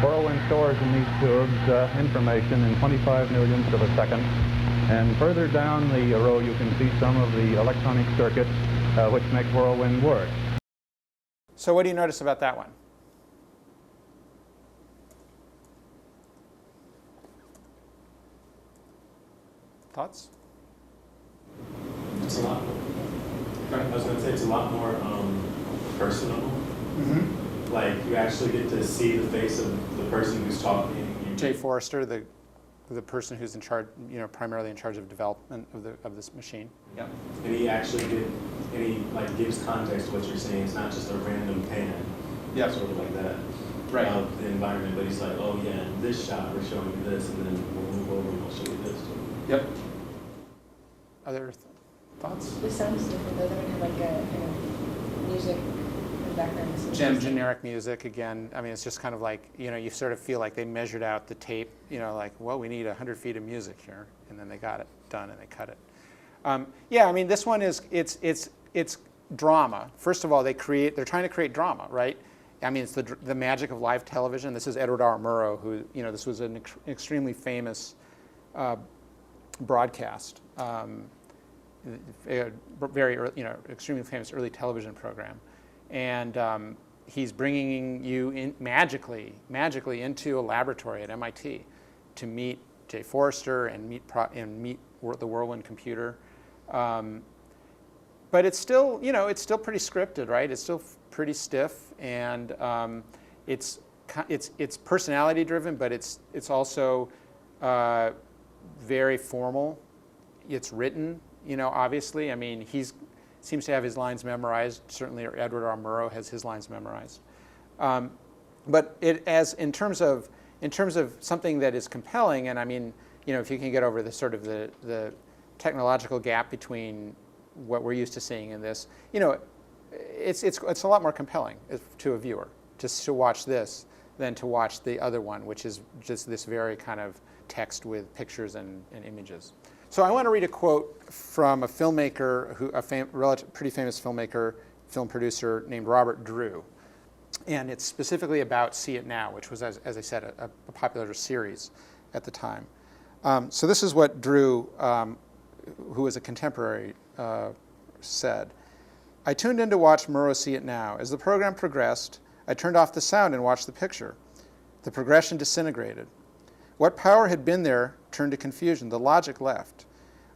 Whirlwind stores in these tubes information in 25 millionths of a second. And further down the row, you can see some of the electronic circuits which make Whirlwind work. So what do you notice about that one? Thoughts? It's a lot. I was going to say it's a lot more personal. Mm-hmm. Like you actually get to see the face of the person who's talking. Jay Forrester, the person who's in charge, primarily in charge of development of this machine. Yep. And he actually gives context to what you're saying. It's not just a random pan. Yep. Sort of like that. Right. Of the environment, but he's like, oh yeah, in this shot we're showing you this, and then we'll move over and we'll show you this too. Yep. Other thoughts? This sounds different. Doesn't it have like a kind of music in the background? Generic music again. I mean, it's just kind of like, you sort of feel like they measured out the tape, like, well, we need 100 feet of music here, and then they got it done and they cut it. Yeah, I mean, this one is, it's drama. First of all, they're trying to create drama, right? I mean, it's the magic of live television. This is Edward R. Murrow, who, this was an extremely famous broadcast, very early, extremely famous early television program, and he's bringing you in magically into a laboratory at MIT to meet Jay Forrester and meet the Whirlwind computer. But it's still, it's still pretty scripted, right? It's still pretty stiff, and it's personality driven, but it's also very formal. It's written, obviously. I mean, seems to have his lines memorized. Certainly, Edward R. Murrow has his lines memorized. But in terms of something that is compelling, and I mean, if you can get over the sort of the technological gap between what we're used to seeing in this, it's a lot more compelling to a viewer just to watch this than to watch the other one, which is just this very kind of text with pictures and images. So I want to read a quote from a filmmaker, pretty famous filmmaker, film producer named Robert Drew. And it's specifically about See It Now, which was, as I said, a popular series at the time. So this is what Drew, who was a contemporary, said. I tuned in to watch Murrow See It Now. As the program progressed, I turned off the sound and watched the picture. The progression disintegrated. What power had been there turned to confusion. The logic left.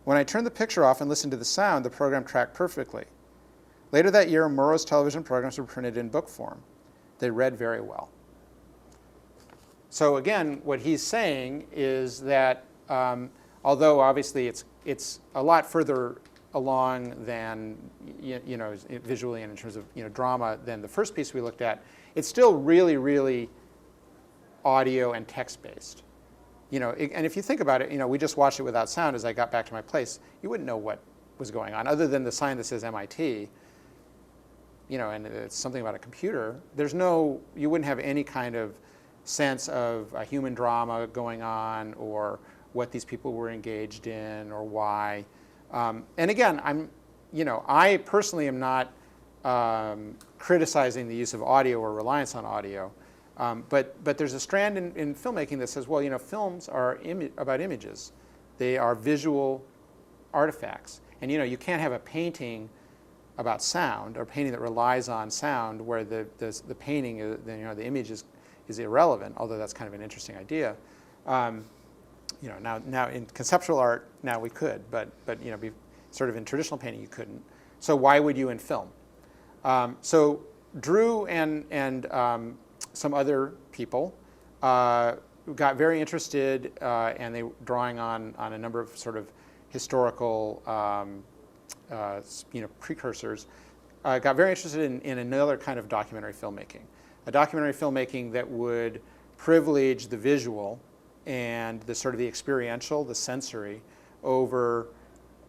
When I turned the picture off and listened to the sound, the program tracked perfectly. Later that year, Murrow's television programs were printed in book form. They read very well. So again, what he's saying is that although obviously it's a lot further along than visually and in terms of drama than the first piece we looked at, it's still really, really audio and text based. And if you think about it, we just watched it without sound. As I got back to my place, you wouldn't know what was going on other than the sign that says MIT. And it's something about a computer. You wouldn't have any kind of sense of a human drama going on or what these people were engaged in or why. And again, I personally am not criticizing the use of audio or reliance on audio, but there's a strand in filmmaking that says, well, films are about images. They are visual artifacts. And you can't have a painting about sound or a painting that relies on sound where the painting, the image is irrelevant, although that's kind of an interesting idea. Now in conceptual art, now we could, but sort of in traditional painting you couldn't. So why would you in film? So Drew and some other people got very interested, and they were drawing on a number of sort of historical precursors, got very interested in another kind of documentary filmmaking. A documentary filmmaking that would privilege the visual and the sort of the experiential, the sensory, over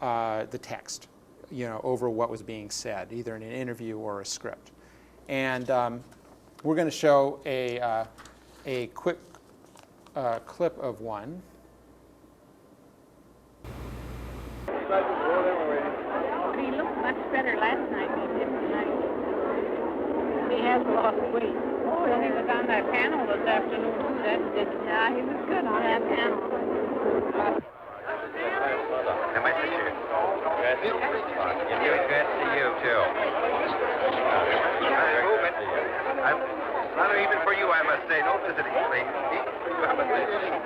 the text, over what was being said, either in an interview or a script. And we're going to show a quick clip of one. He looked much better last night than he did tonight. He has lost weight. Oh, and he was on that panel this afternoon. Yeah, he was good on that panel. Am I see you? Good. You're doing good. See you too. Not even for you, I must say. No visiting, please. He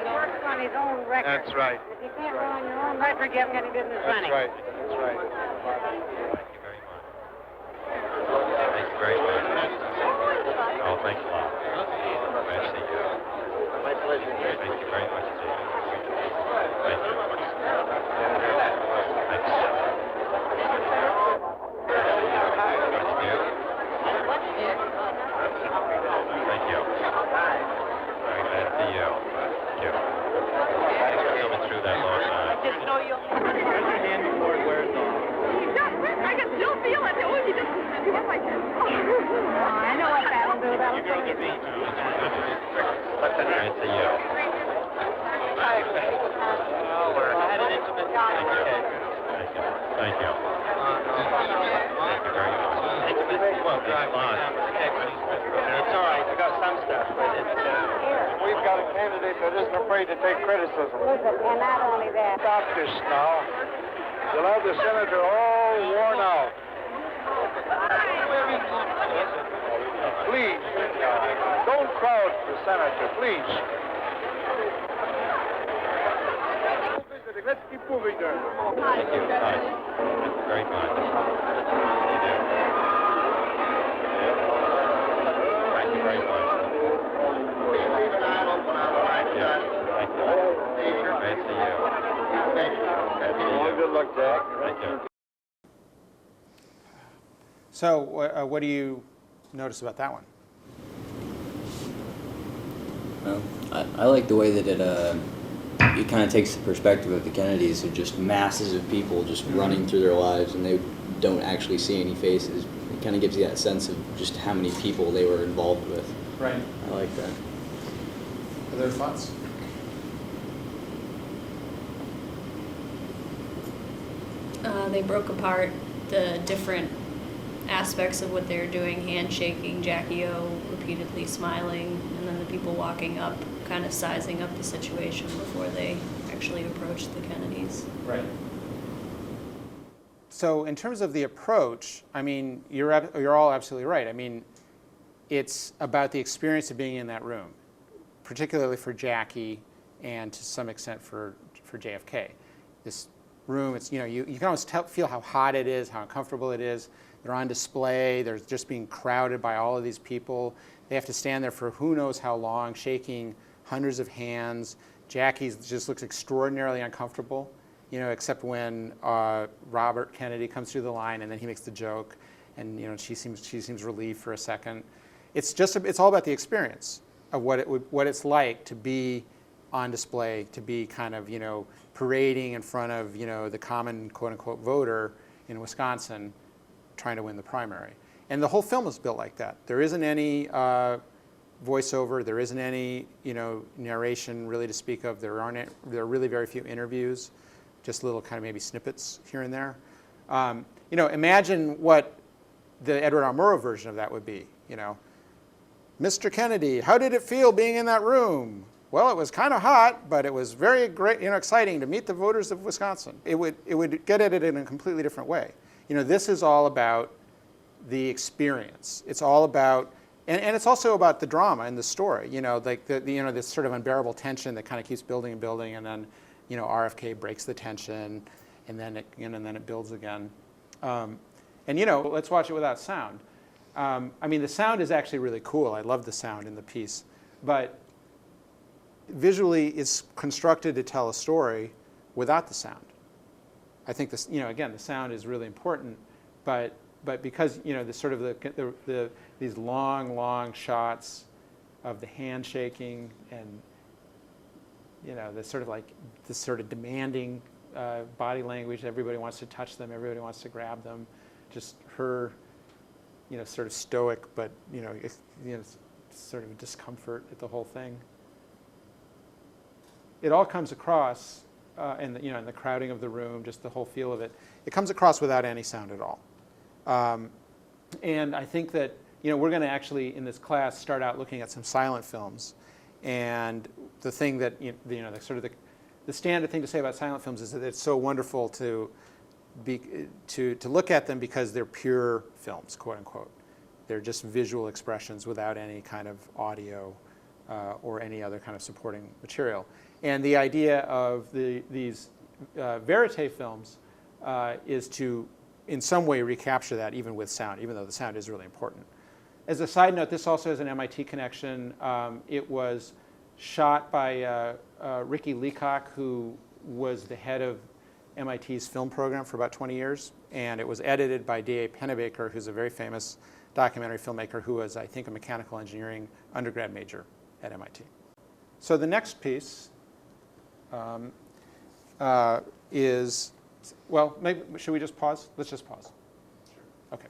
works on his own record. That's right. If you can't run on your own record, you haven't got any business running. That's right. That's right. Thank you very much. Oh, thanks a lot. Nice to see you. My pleasure. Thank you very much, Steve. Thank you. Thanks. Thank you. Very glad to see you. Thank you. Thanks for coming through that long time. I just know you'll... Raise your hand before it wears off. I can still feel it. Oh, you just do it like this. I know what that'll do. That'll do it. Nice to see you. Oh, we're had an intimate Thank you. Thank you. Thank you. Thank you very much. Well, drive on. It's all right. We got some stuff, but it's. We've got a candidate that isn't afraid to take criticism. And not only that. Stop this now. You'll have the senator all worn out. Please, don't crowd the senator, please. Let's keep moving there. Thank you. Bye. Thank you very much. Thank you very much. Yeah. Thank you. Nice to see you. Nice to see you. Good luck, Jack. Thank you. So what do you notice about that one? I like the way that it kind of takes the perspective of the Kennedys, of just masses of people just running through their lives, and they don't actually see any faces. It kind of gives you that sense of just how many people they were involved with. Right. I like that. Other thoughts? They broke apart the different aspects of what they were doing, handshaking, Jackie O repeatedly smiling, and then the people walking up, kind of sizing up the situation before they actually approached the Kennedys. Right. So in terms of the approach, I mean, you're all absolutely right. I mean, it's about the experience of being in that room, particularly for Jackie and to some extent for JFK. This room, it's, you can almost feel how hot it is, how uncomfortable it is. They're on display. They're just being crowded by all of these people. They have to stand there for who knows how long, shaking hundreds of hands. Jackie just looks extraordinarily uncomfortable, except when Robert Kennedy comes through the line and then he makes the joke, and she seems relieved for a second. It's all about the experience of what it's like to be on display, to be kind of parading in front of the common quote unquote voter in Wisconsin, trying to win the primary. And the whole film is built like that. There isn't any voiceover. There isn't any narration really to speak of. There are really very few interviews, just little kind of maybe snippets here and there. Imagine what the Edward R. Murrow version of that would be. Mr. Kennedy, how did it feel being in that room? Well, it was kind of hot, but it was very great, exciting to meet the voters of Wisconsin. It would get at it in a completely different way. This is all about the experience. It's all about, and it's also about the drama and the story. Like this sort of unbearable tension that kind of keeps building and building, and then RFK breaks the tension, and then it builds again. Let's watch it without sound. The sound is actually really cool. I love the sound in the piece, but visually it's constructed to tell a story without the sound. I think this, again, the sound is really important, but because the sort of these long shots of the handshaking and the sort of like this sort of demanding body language. Everybody wants to touch them. Everybody wants to grab them. Just her, sort of stoic, but sort of discomfort at the whole thing. It all comes across in the crowding of the room, just the whole feel of it. It comes across without any sound at all. And I think that we're going to actually in this class start out looking at some silent films, and the thing that the standard thing to say about silent films is that it's so wonderful to look at them because they're pure films, quote unquote. They're just visual expressions without any kind of audio or any other kind of supporting material. And the idea of these verite films is to, in some way, recapture that even with sound, even though the sound is really important. As a side note, this also has an MIT connection. It was shot by Ricky Leacock, who was the head of MIT's film program for about 20 years. And it was edited by D.A. Pennebaker, who's a very famous documentary filmmaker who was, I think, a mechanical engineering undergrad major at MIT. So the next piece is, well, maybe, should we just pause? Let's just pause. Sure. Okay.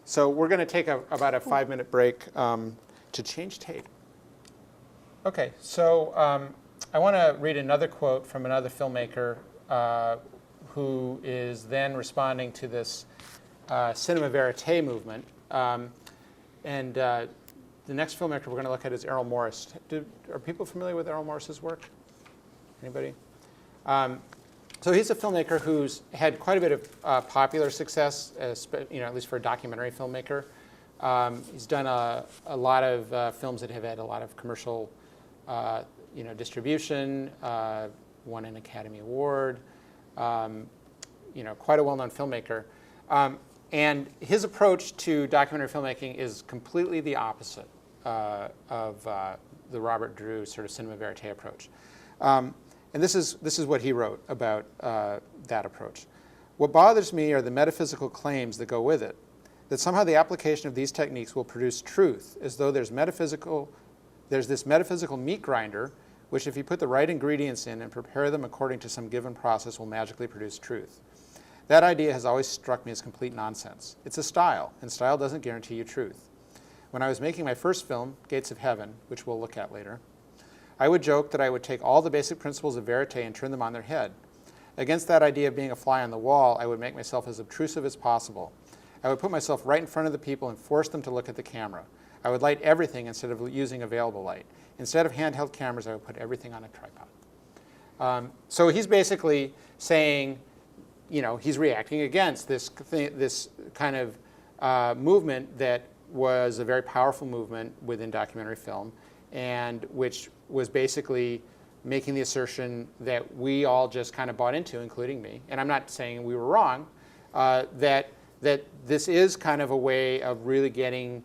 So we're going to take about a 5-minute break to change tape. Okay, so I want to read another quote from another filmmaker who is then responding to this cinema verite movement. The next filmmaker we're going to look at is Errol Morris. Are people familiar with Errol Morris's work? Anybody? So he's a filmmaker who's had quite a bit of popular success, at least for a documentary filmmaker. He's done a lot of films that have had a lot of commercial, distribution. Won an Academy Award. Quite a well-known filmmaker. And his approach to documentary filmmaking is completely the opposite of the Robert Drew sort of cinema verite approach. And this is what he wrote about that approach. What bothers me are the metaphysical claims that go with it, that somehow the application of these techniques will produce truth, as though there's this metaphysical meat grinder, which if you put the right ingredients in and prepare them according to some given process will magically produce truth. That idea has always struck me as complete nonsense. It's a style, and style doesn't guarantee you truth. When I was making my first film, Gates of Heaven, which we'll look at later, I would joke that I would take all the basic principles of verite and turn them on their head. Against that idea of being a fly on the wall, I would make myself as obtrusive as possible. I would put myself right in front of the people and force them to look at the camera. I would light everything instead of using available light. Instead of handheld cameras, I would put everything on a tripod. So he's basically saying, he's reacting against this kind of movement that was a very powerful movement within documentary film, and which was basically making the assertion that we all just kind of bought into, including me, and I'm not saying we were wrong, that this is kind of a way of really getting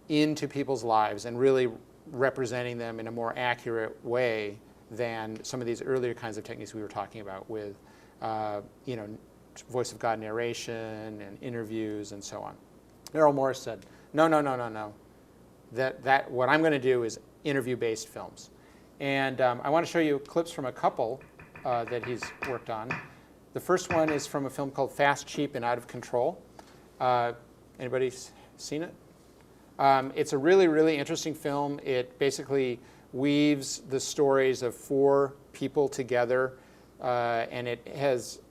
into people's lives and really representing them in a more accurate way than some of these earlier kinds of techniques we were talking about with, voice of God narration and interviews and so on. Errol Morris said, no. That what I'm going to do is interview-based films. And I want to show you clips from a couple that he's worked on. The first one is from a film called Fast, Cheap, and Out of Control. Anybody seen it? It's a really, really interesting film. It basically weaves the stories of 4 people together, and it has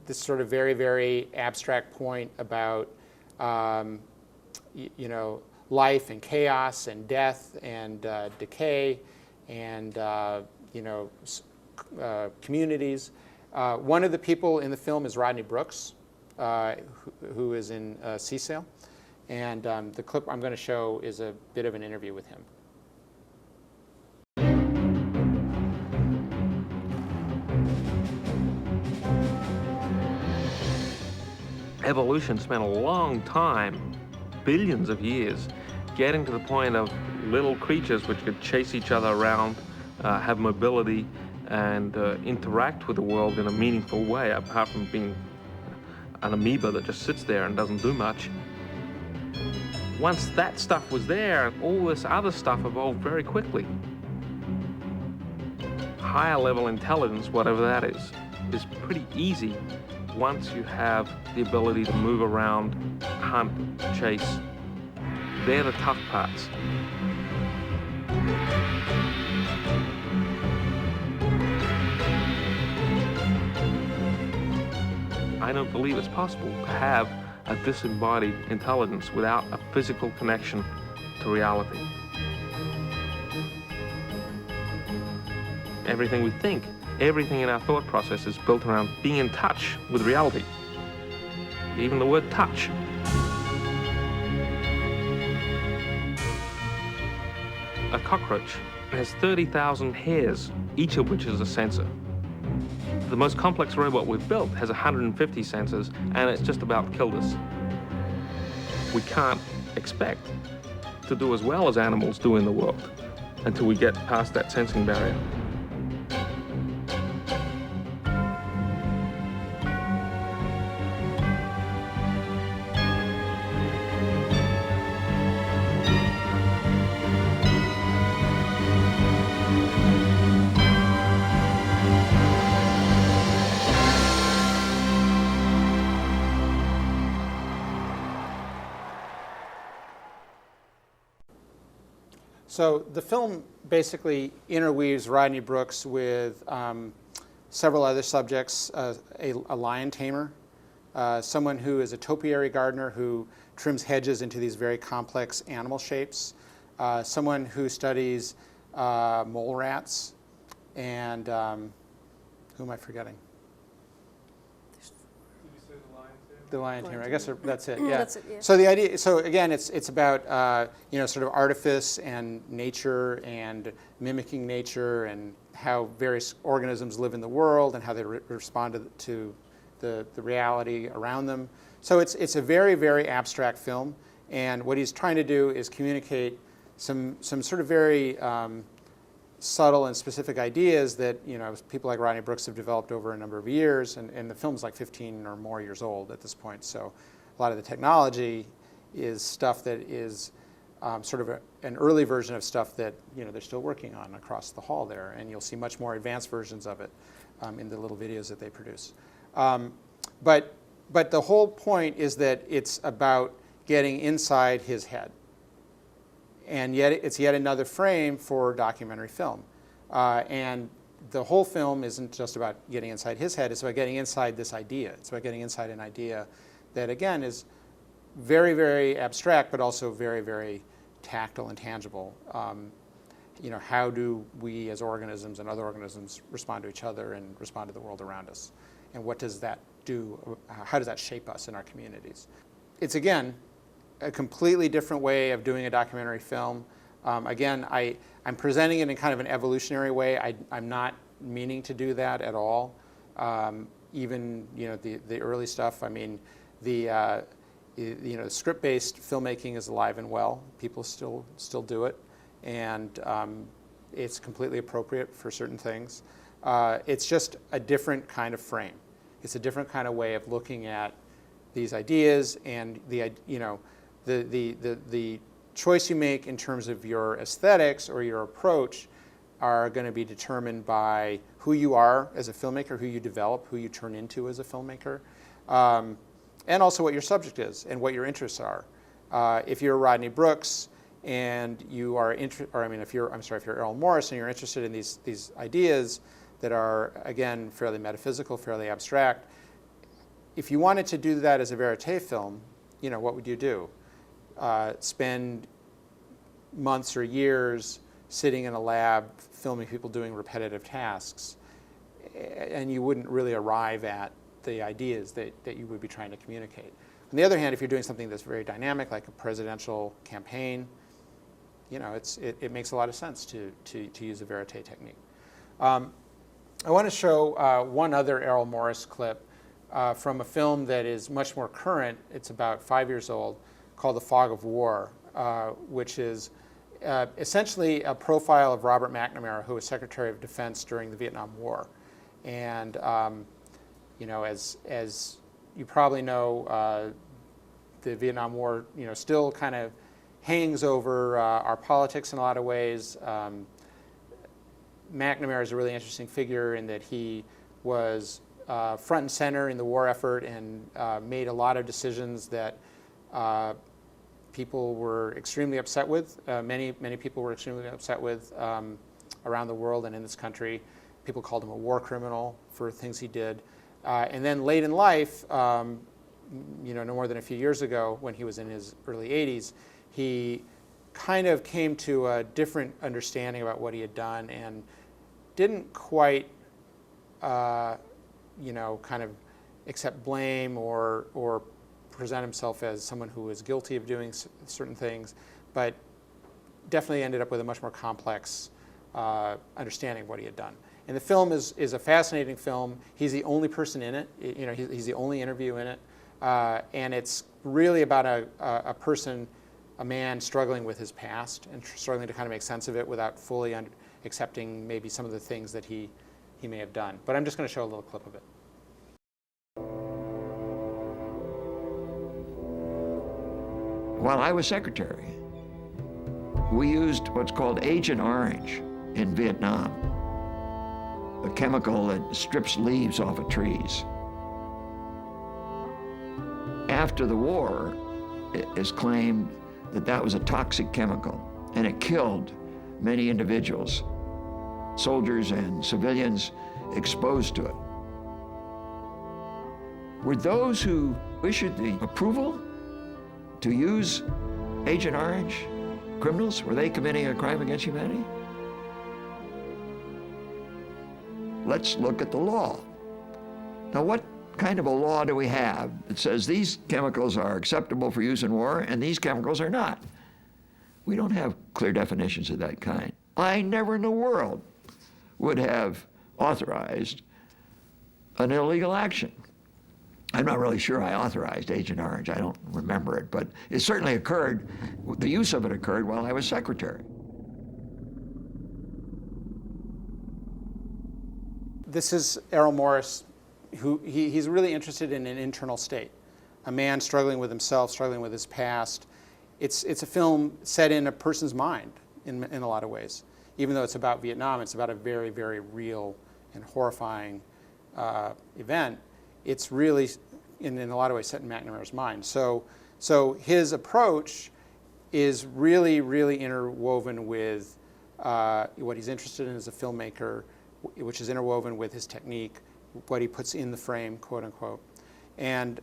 this sort of very, very abstract point about, life and chaos and death and decay and, communities. One of the people in the film is Rodney Brooks, who is in Sea Sail. And the clip I'm going to show is a bit of an interview with him. Evolution spent a long time, billions of years, getting to the point of little creatures which could chase each other around, have mobility, and interact with the world in a meaningful way, apart from being an amoeba that just sits there and doesn't do much. Once that stuff was there, all this other stuff evolved very quickly. Higher level intelligence, whatever that is pretty easy once you have the ability to move around, hunt, chase. They're the tough parts. I don't believe it's possible to have a disembodied intelligence without a physical connection to reality. Everything we think, everything in our thought process is built around being in touch with reality. Even the word touch. A cockroach has 30,000 hairs, each of which is a sensor. The most complex robot we've built has 150 sensors, and it's just about killed us. We can't expect to do as well as animals do in the world until we get past that sensing barrier. So the film basically interweaves Rodney Brooks with several other subjects, a lion tamer, someone who is a topiary gardener who trims hedges into these very complex animal shapes, someone who studies mole rats, and who am I forgetting? The lion tamer. I guess that's it. Yeah. That's it, yeah. So the idea. So again, it's about sort of artifice and nature and mimicking nature and how various organisms live in the world and how they respond to the reality around them. So it's a very, very abstract film, and what he's trying to do is communicate some sort of very subtle and specific ideas that people like Rodney Brooks have developed over a number of years, and the film's like 15 or more years old at this point. So a lot of the technology is stuff that is sort of an early version of stuff that they're still working on across the hall there, and you'll see much more advanced versions of it in the little videos that they produce. But the whole point is that it's about getting inside his head. And yet it's yet another frame for documentary film. And the whole film isn't just about getting inside his head, it's about getting inside this idea. It's about getting inside an idea that, again, is very, very abstract, but also very, very tactile and tangible. How do we as organisms and other organisms respond to each other and respond to the world around us? And what does that do? How does that shape us in our communities? It's, again, a completely different way of doing a documentary film. Again, I'm presenting it in kind of an evolutionary way. I'm not meaning to do that at all. Even the early stuff. I mean, the script-based filmmaking is alive and well. People still do it, and it's completely appropriate for certain things. It's just a different kind of frame. It's a different kind of way of looking at these ideas, and the choice you make in terms of your aesthetics or your approach are going to be determined by who you are as a filmmaker, who you develop, who you turn into as a filmmaker, and also what your subject is and what your interests are. If you're Rodney Brooks and you are if you're Errol Morris and you're interested in these ideas that are, again, fairly metaphysical, fairly abstract, if you wanted to do that as a verite film, what would you do? Spend months or years sitting in a lab filming people doing repetitive tasks, and you wouldn't really arrive at the ideas that you would be trying to communicate. On the other hand, if you're doing something that's very dynamic, like a presidential campaign, it makes a lot of sense to use a verite technique. I want to show one other Errol Morris clip from a film that is much more current. It's about 5 years old, called The Fog of War, which is essentially a profile of Robert McNamara, who was Secretary of Defense during the Vietnam War. And as you probably know, the Vietnam War still kind of hangs over our politics in a lot of ways. McNamara is a really interesting figure in that he was front and center in the war effort and made a lot of decisions that people were extremely upset with. Many people were extremely upset with around the world and in this country. People called him a war criminal for things he did. And then late in life, no more than a few years ago, when he was in his early 80s, he kind of came to a different understanding about what he had done and didn't quite, kind of accept blame or present himself as someone who was guilty of doing certain things, but definitely ended up with a much more complex understanding of what he had done. And the film is a fascinating film. He's the only person in it. He's the only interview in it. And it's really about a person, a man struggling with his past and struggling to kind of make sense of it without fully accepting maybe some of the things that he may have done. But I'm just going to show a little clip of it. While I was secretary, we used what's called Agent Orange in Vietnam, a chemical that strips leaves off of trees. After the war, it is claimed that that was a toxic chemical, and it killed many individuals, soldiers and civilians exposed to it. Were those who issued the approval to use Agent Orange criminals? Were they committing a crime against humanity? Let's look at the law. Now, what kind of a law do we have that says these chemicals are acceptable for use in war and these chemicals are not? We don't have clear definitions of that kind. I never in the world would have authorized an illegal action. I'm not really sure I authorized Agent Orange. I don't remember it, but it certainly occurred, the use of it occurred while I was secretary. This is Errol Morris, who he's really interested in an internal state, a man struggling with himself, struggling with his past. It's a film set in a person's mind in a lot of ways. Even though it's about Vietnam, it's about a very, very real and horrifying event. It's really, in a lot of ways, set in McNamara's mind. So his approach is really, really interwoven with what he's interested in as a filmmaker, which is interwoven with his technique, what he puts in the frame, quote unquote. And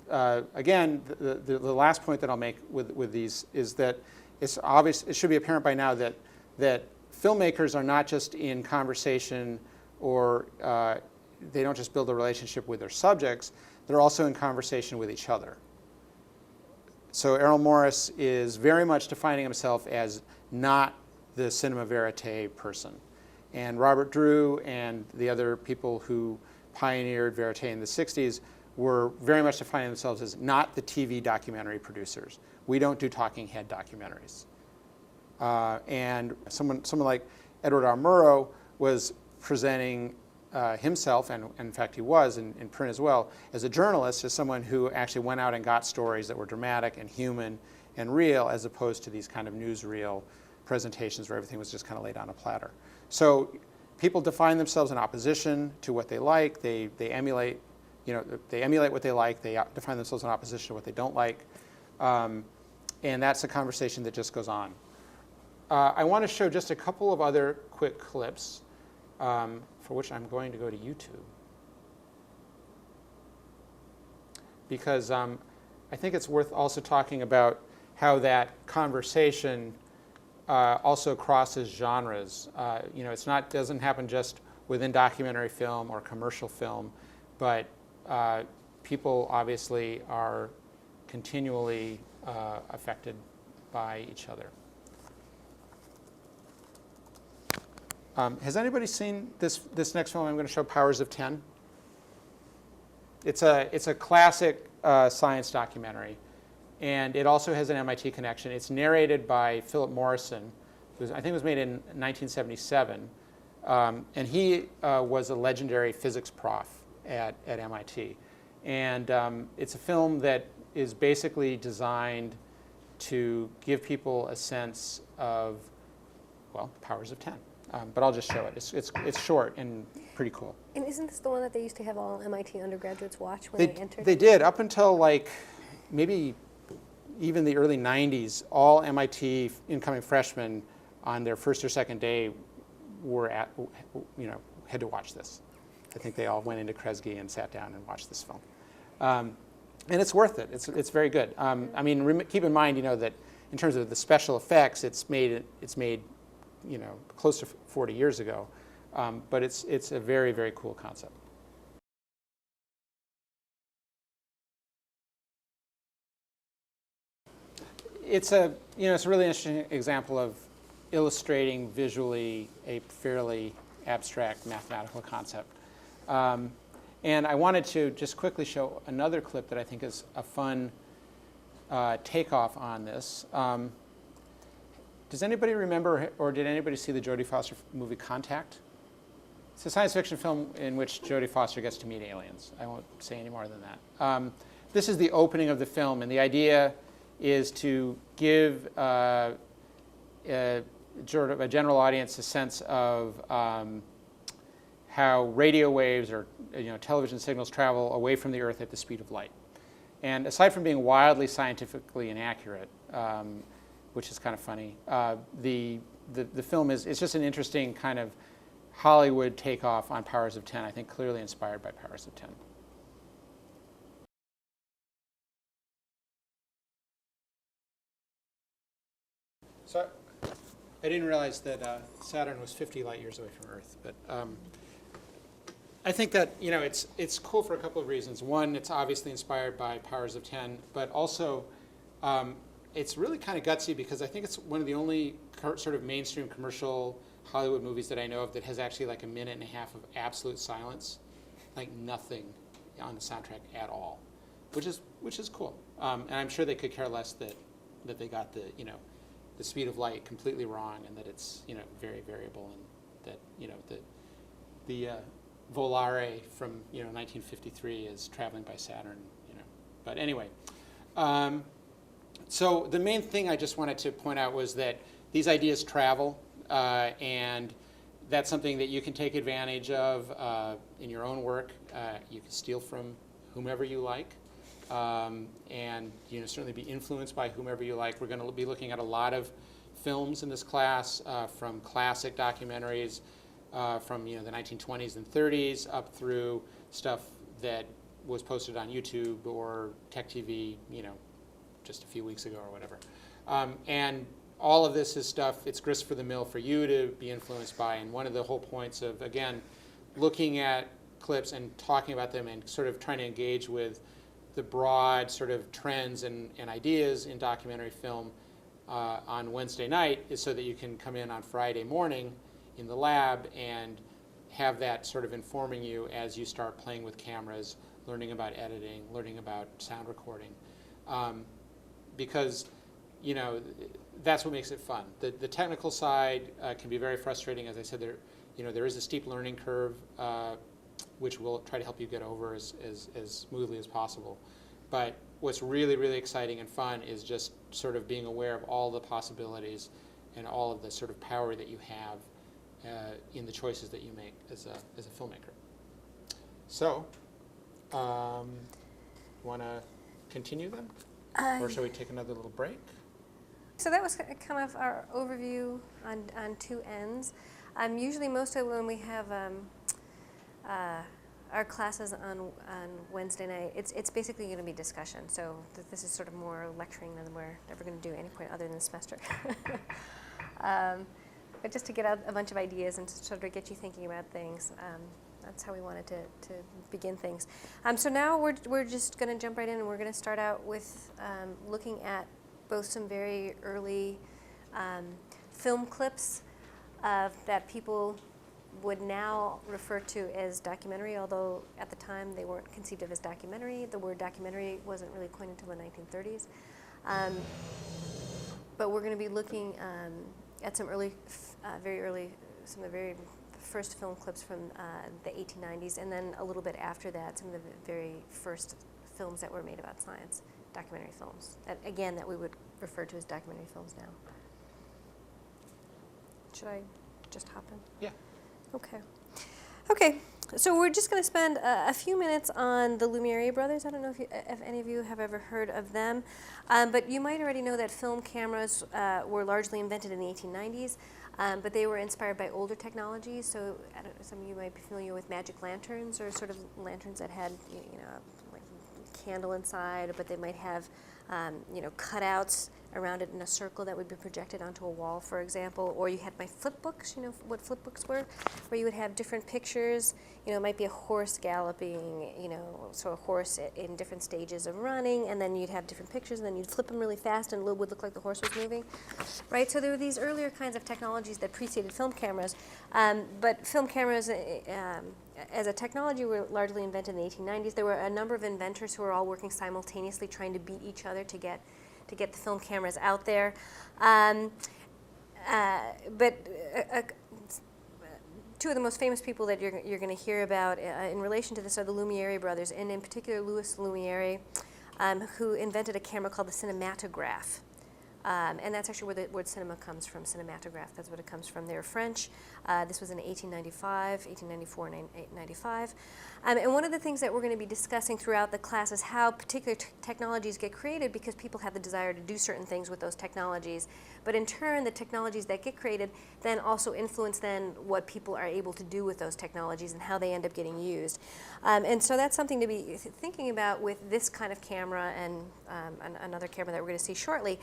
again, the last point that I'll make with these is that it's obvious, it should be apparent by now that filmmakers are not just in conversation or they don't just build a relationship with their subjects, they're also in conversation with each other. So Errol Morris is very much defining himself as not the cinema verite person. And Robert Drew and the other people who pioneered verite in the 60s were very much defining themselves as not the TV documentary producers. We don't do talking head documentaries. And someone like Edward R. Murrow was presenting himself, and in fact he was in print as well, as a journalist, as someone who actually went out and got stories that were dramatic and human and real, as opposed to these kind of newsreel presentations where everything was just kind of laid on a platter. So people define themselves in opposition to what they like. They emulate, they emulate what they like. They define themselves in opposition to what they don't like. And that's a conversation that just goes on. I want to show just a couple of other quick clips, for which I'm going to go to YouTube. Because I think it's worth also talking about how that conversation also crosses genres. Doesn't happen just within documentary film or commercial film, but people obviously are continually affected by each other. Has anybody seen this next film I'm going to show, Powers of 10? It's a classic science documentary, and it also has an MIT connection. It's narrated by Philip Morrison. I think it was made in 1977, and he was a legendary physics prof at MIT. And it's a film that is basically designed to give people a sense of, well, Powers of 10. But I'll just show it. It's short and pretty cool. And isn't this the one that they used to have all MIT undergraduates watch when they entered? They did, up until like maybe even the early 90s. All MIT incoming freshmen on their first or second day had to watch this. I think they all went into Kresge and sat down and watched this film. And it's worth it. It's very good. I mean, keep in mind, that in terms of the special effects, it's made close to 40 years ago, but it's a very, very cool concept. It's a really interesting example of illustrating visually a fairly abstract mathematical concept. And I wanted to just quickly show another clip that I think is a fun takeoff on this. Does anybody remember, or did anybody see the Jodie Foster movie Contact? It's a science fiction film in which Jodie Foster gets to meet aliens. I won't say any more than that. This is the opening of the film, and the idea is to give a general audience a sense of how radio waves or television signals travel away from the Earth at the speed of light. And aside from being wildly scientifically inaccurate, which is kind of funny, the film is just an interesting kind of Hollywood takeoff on Powers of 10, I think clearly inspired by Powers of 10. So I didn't realize that Saturn was 50 light years away from Earth, but I think that it's cool for a couple of reasons. One, it's obviously inspired by Powers of 10, but also it's really kind of gutsy because I think it's one of the only sort of mainstream commercial Hollywood movies that I know of that has actually like a minute and a half of absolute silence, like nothing on the soundtrack at all, which is cool. And I'm sure they could care less that they got the speed of light completely wrong, and that it's very variable, and that the Volare from 1953 is traveling by Saturn. But anyway. So the main thing I just wanted to point out was that these ideas travel, and that's something that you can take advantage of in your own work. You can steal from whomever you like, and certainly be influenced by whomever you like. We're going to be looking at a lot of films in this class, from classic documentaries from the 1920s and 30s up through stuff that was posted on YouTube or Tech TV, just a few weeks ago or whatever. And all of this is stuff, it's grist for the mill for you to be influenced by. And one of the whole points of, again, looking at clips and talking about them and sort of trying to engage with the broad sort of trends and ideas in documentary film on Wednesday night is so that you can come in on Friday morning in the lab and have that sort of informing you as you start playing with cameras, learning about editing, learning about sound recording. Because you know, that's what makes it fun. The technical side can be very frustrating. As I said, there is a steep learning curve, which we'll try to help you get over as smoothly as possible. But what's really, really exciting and fun is just sort of being aware of all the possibilities and all of the sort of power that you have in the choices that you make as a filmmaker. So, want to continue then? Or shall we take another little break? So that was kind of our overview on two ends. Usually most of when we have our classes on Wednesday night, it's basically going to be discussion. So this is sort of more lecturing than we're ever going to do any point other than the semester. But just to get out a bunch of ideas and to sort of get you thinking about things. That's how we wanted to begin things. So now we're just going to jump right in, and we're going to start out with looking at both some very early film clips that people would now refer to as documentary, although at the time they weren't conceived of as documentary. The word documentary wasn't really coined until the 1930s. But we're going to be looking at some early, very early, some of the very first film clips from the 1890s, and then a little bit after that, some of the very first films that were made about science, documentary films. That we would refer to as documentary films now. Should I just hop in? Yeah. Okay. Okay, so we're just going to spend a few minutes on the Lumiere brothers. I don't know if any of you have ever heard of them, but you might already know that film cameras were largely invented in the 1890s, but they were inspired by older technologies. So I don't know, some of you might be familiar with magic lanterns, or sort of lanterns that had like a candle inside, but they might have cutouts around it in a circle that would be projected onto a wall, for example. Or you had my flip books, you know what flip books were, where you would have different pictures. It might be a horse galloping, so a horse in different stages of running, and then you'd have different pictures, and then you'd flip them really fast, and it would look like the horse was moving, right? So there were these earlier kinds of technologies that preceded film cameras, but film cameras as a technology were largely invented in the 1890s. There were a number of inventors who were all working simultaneously, trying to beat each other to get the film cameras out there. Two of the most famous people that you're going to hear about in relation to this are the Lumiere brothers, and in particular Louis Lumiere, who invented a camera called the cinematograph. And that's actually where the word cinema comes from, cinematograph. That's what it comes from. They're French. This was in 1895, 1894, and 1895. And one of the things that we're going to be discussing throughout the class is how particular technologies get created, because people have the desire to do certain things with those technologies. But in turn, the technologies that get created then also influence then what people are able to do with those technologies and how they end up getting used. And so that's something to be thinking about with this kind of camera and another camera that we're going to see shortly.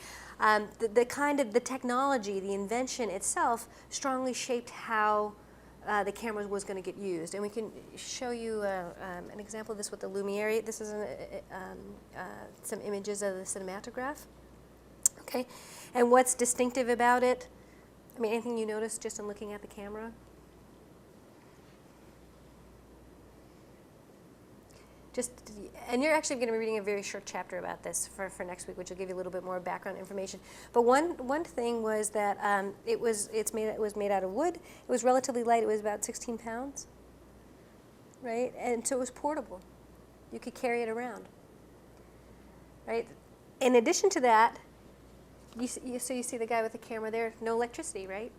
The technology, the invention itself, strongly shaped how the camera was going to get used. And we can show you an example of this with the Lumiere. This is some images of the cinematograph. Okay, and what's distinctive about it? I mean, anything you notice just in looking at the camera? And you're actually going to be reading a very short chapter about this for next week, which will give you a little bit more background information. But one thing was that it was made out of wood. It was relatively light. It was about 16 pounds, right? And so it was portable. You could carry it around, right? In addition to that, you see the guy with the camera there. No electricity, right?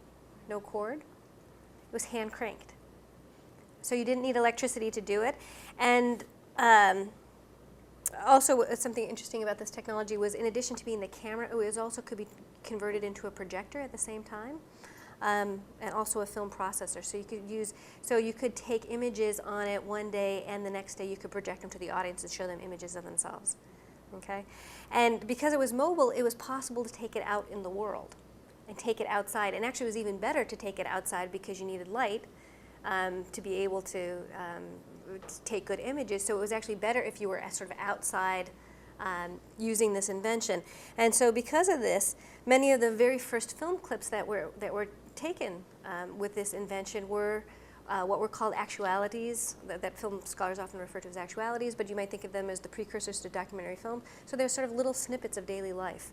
No cord. It was hand cranked. So you didn't need electricity to do it, and also, something interesting about this technology was, in addition to being the camera, it also could be converted into a projector at the same time, and also a film processor. So you could take images on it one day, and the next day you could project them to the audience and show them images of themselves. Okay, and because it was mobile, it was possible to take it out in the world and take it outside. And actually, it was even better to take it outside because you needed light to be able to take good images. So it was actually better if you were sort of outside using this invention. And so because of this, many of the very first film clips that were taken with this invention were what were called actualities, that film scholars often refer to as actualities, but you might think of them as the precursors to documentary film. So they're sort of little snippets of daily life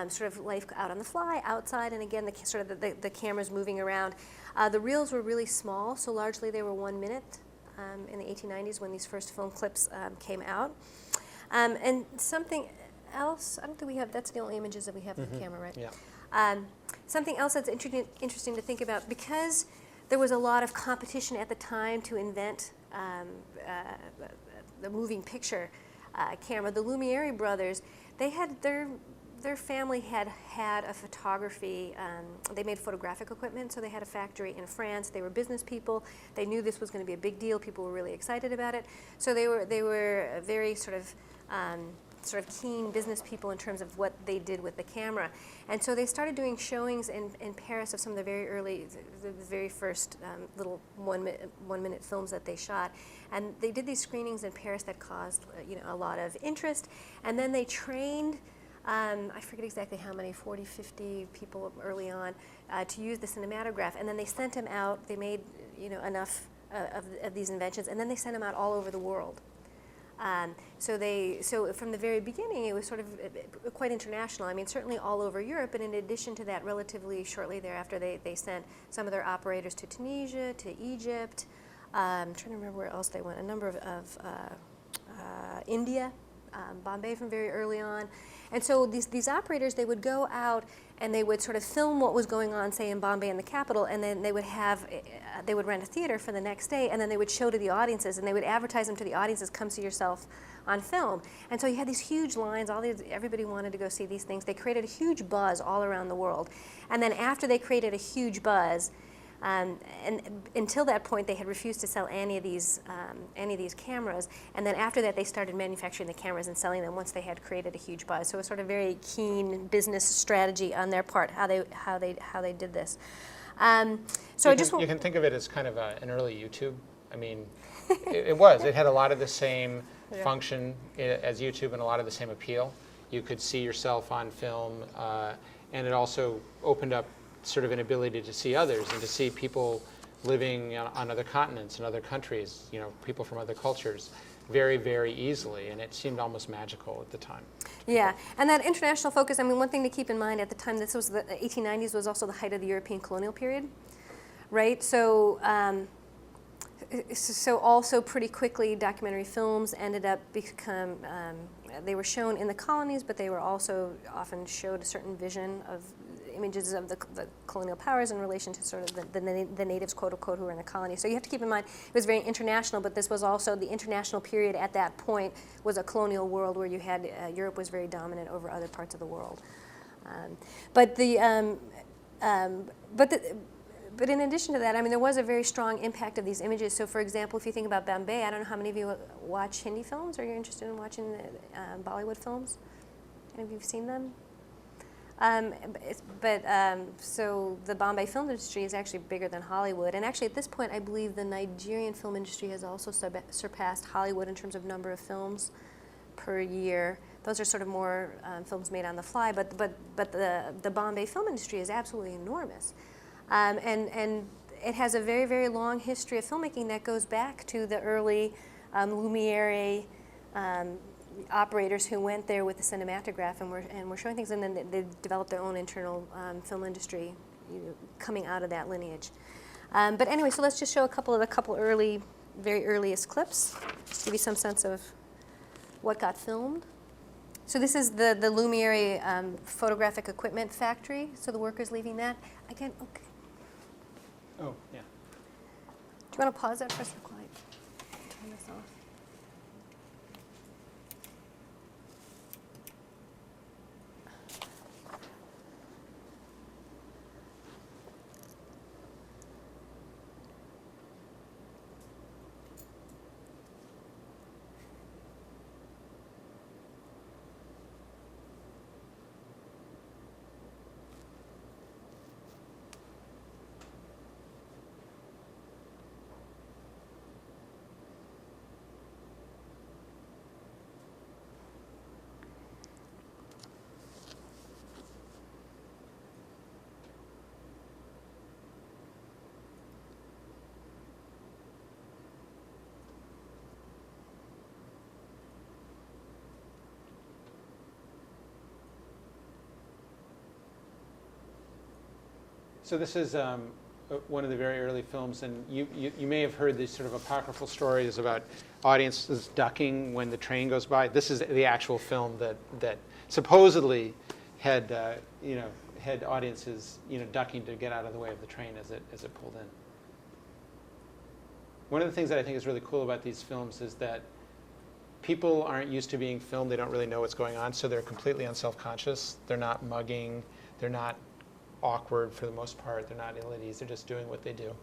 sort of life out on the fly, outside, and again, sort of the cameras moving around. The reels were really small, so largely they were 1 minute in the 1890s when these first film clips came out. And something else, I don't think we have, that's the only images that we have of the camera, right? Yeah. Something else that's interesting to think about, because there was a lot of competition at the time to invent the moving picture camera. The Lumiere brothers, they had their family had a photography. They made photographic equipment, so they had a factory in France. They were business people. They knew this was going to be a big deal. People were really excited about it. So they were very sort of keen business people in terms of what they did with the camera. And so they started doing showings in Paris of some of the very early, the very first little one minute films that they shot. And they did these screenings in Paris that caused a lot of interest. And then they trained, I forget exactly how many, 40, 50 people early on, to use the cinematograph. And then they sent them out. They made enough of these inventions, and then they sent them out all over the world. So from the very beginning, it was sort of quite international. I mean, certainly all over Europe, and in addition to that, relatively shortly thereafter, they sent some of their operators to Tunisia, to Egypt. I'm trying to remember where else they went. A number of India, Bombay from very early on. And so these operators, they would go out and they would sort of film what was going on, say, in Bombay in the capital, and then they would rent a theater for the next day, and then they would show to the audiences, and they would advertise them to the audiences, come see yourself on film. And so you had these huge lines, everybody wanted to go see these things. They created a huge buzz all around the world. And then after they created a huge buzz, and until that point, they had refused to sell any of these cameras. And then after that, they started manufacturing the cameras and selling them once they had created a huge buzz. So it was sort of very keen business strategy on their part how they did this. So you can think of it as kind of an early YouTube. I mean, it was. It had a lot of the same function as YouTube and a lot of the same appeal. You could see yourself on film, and it also opened up sort of an ability to see others and to see people living on other continents and other countries, people from other cultures, very, very easily, and it seemed almost magical at the time. Yeah, and that international focus, I mean, one thing to keep in mind at the time, this was the 1890s, was also the height of the European colonial period, right? So also pretty quickly, documentary films ended up they were shown in the colonies, but they were also often showed a certain vision of images of the colonial powers in relation to sort of the natives, quote unquote, who were in the colony. So you have to keep in mind it was very international, but this was also the international period at that point was a colonial world where you had Europe was very dominant over other parts of the world. But in addition to that, I mean, there was a very strong impact of these images. So, for example, if you think about Bombay, I don't know how many of you watch Hindi films, or you're interested in watching the Bollywood films. Any of you have seen them? So the Bombay film industry is actually bigger than Hollywood. And actually, at this point, I believe the Nigerian film industry has also surpassed Hollywood in terms of number of films per year. Those are sort of more films made on the fly, but the Bombay film industry is absolutely enormous. And it has a very, very long history of filmmaking that goes back to the early Lumiere operators who went there with the cinematograph and were showing things, and then they developed their own internal film industry coming out of that lineage. But anyway, so let's just show a couple very earliest clips, just to give you some sense of what got filmed. So this is the Lumiere photographic equipment factory, so the workers leaving that. Again, okay. Oh, yeah. Do you want to pause that for a second? Turn this off. So this is one of the very early films, and you may have heard these sort of apocryphal stories about audiences ducking when the train goes by. This is the actual film that supposedly had had audiences ducking to get out of the way of the train as it pulled in. One of the things that I think is really cool about these films is that people aren't used to being filmed. They don't really know what's going on, so they're completely unself-conscious. They're not mugging. They're not awkward for the most part. They're not ill at ease. They're just doing what they do.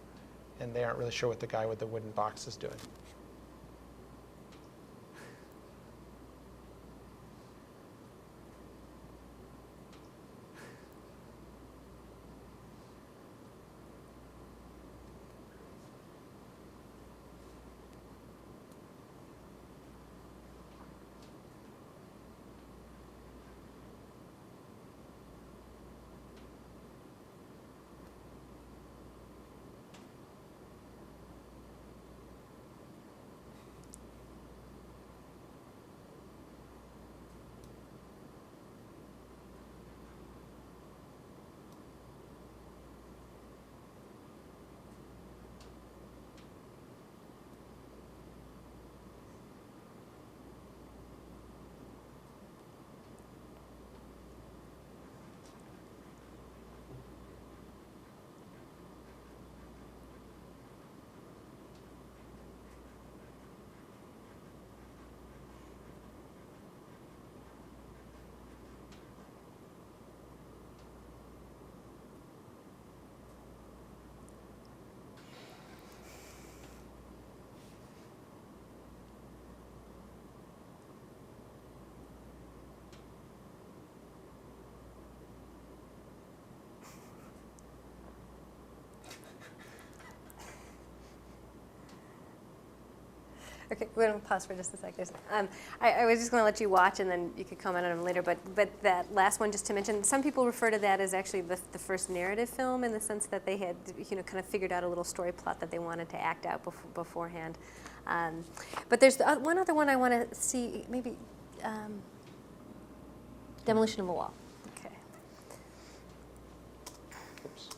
And they aren't really sure what the guy with the wooden box is doing. Okay, we're going to pause for just a second. I was just going to let you watch, and then you could comment on them later. But that last one, just to mention, some people refer to that as actually the first narrative film, in the sense that they had kind of figured out a little story plot that they wanted to act out beforehand. But there's one other one I want to see, maybe Demolition of a Wall. Okay. Oops.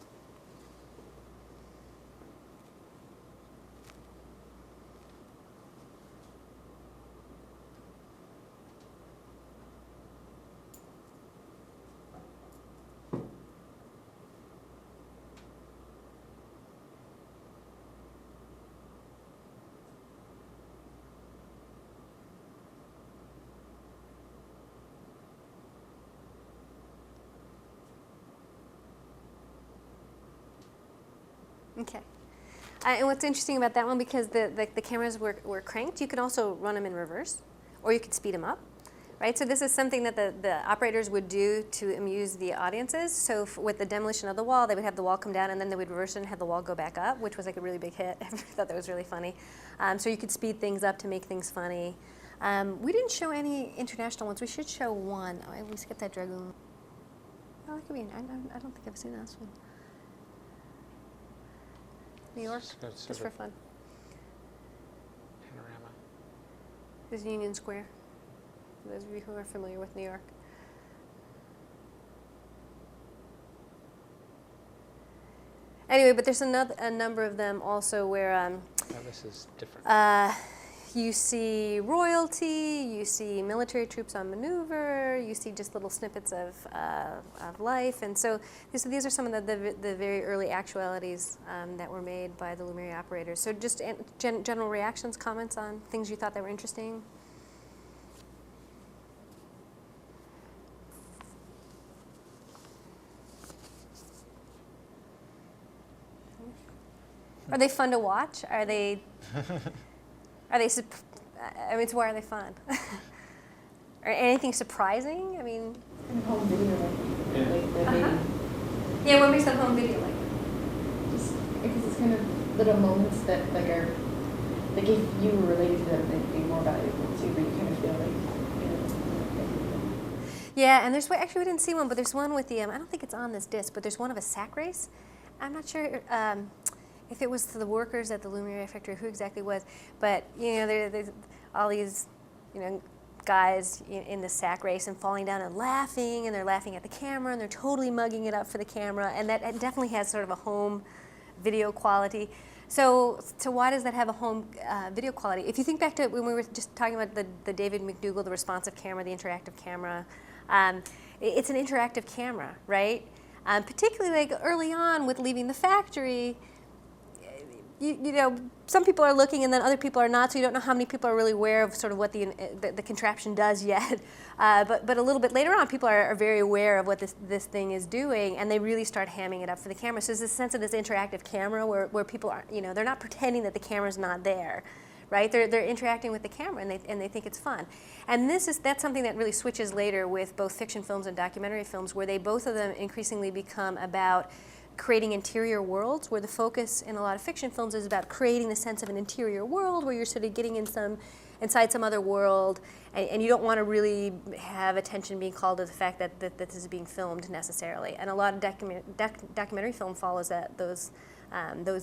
Okay. And what's interesting about that one, because the cameras were cranked, you could also run them in reverse, or you could speed them up, right? So this is something that the operators would do to amuse the audiences. So with the Demolition of the Wall, they would have the wall come down, and then they would reverse it and have the wall go back up, which was like a really big hit. I thought that was really funny. So you could speed things up to make things funny. We didn't show any international ones. We should show one. Oh, we skipped that Dragoon. Oh, that could be. I don't think I've seen this one. New York, just for fun. Panorama. This is Union Square, for those of you who are familiar with New York. Anyway, but there's a number of them also where This is different. you see royalty, you see military troops on maneuver, you see just little snippets of life, and so these are some of the very early actualities that were made by the Lumiere operators. So just general reactions, comments on things you thought that were interesting? Are they fun to watch? Are they? I mean, so why are they fun? Or anything surprising? I mean, home video, yeah. What makes a home video like? Just because it's kind of little moments that are if you were related to them, they'd be more valuable too. But you kind of feel like. Yeah, and there's actually we didn't see one, but there's one with the I don't think it's on this disc, but there's one of a sack race. I'm not sure. If it was to the workers at the Lumiere factory, who exactly was, but there's all these, guys in the sack race and falling down and they're laughing at the camera, and they're totally mugging it up for the camera, and that it definitely has sort of a home video quality. So why does that have a home video quality? If you think back to when we were just talking about the David McDougall, the responsive camera, the interactive camera, it's an interactive camera, right? Particularly like early on with leaving the factory, you know, some people are looking and then other people are not, so you don't know how many people are really aware of sort of what the contraption does yet. But a little bit later on, people are very aware of what this thing is doing, and they really start hamming it up for the camera. So there's this sense of this interactive camera where people are, you know, they're not pretending that the camera's not there, right? They're interacting with the camera, and they think it's fun. And that's something that really switches later with both fiction films and documentary films, where both of them increasingly become about creating interior worlds, where the focus in a lot of fiction films is about creating the sense of an interior world where you're sort of getting inside some other world, and you don't want to really have attention being called to the fact that this is being filmed necessarily. And a lot of documentary film follows those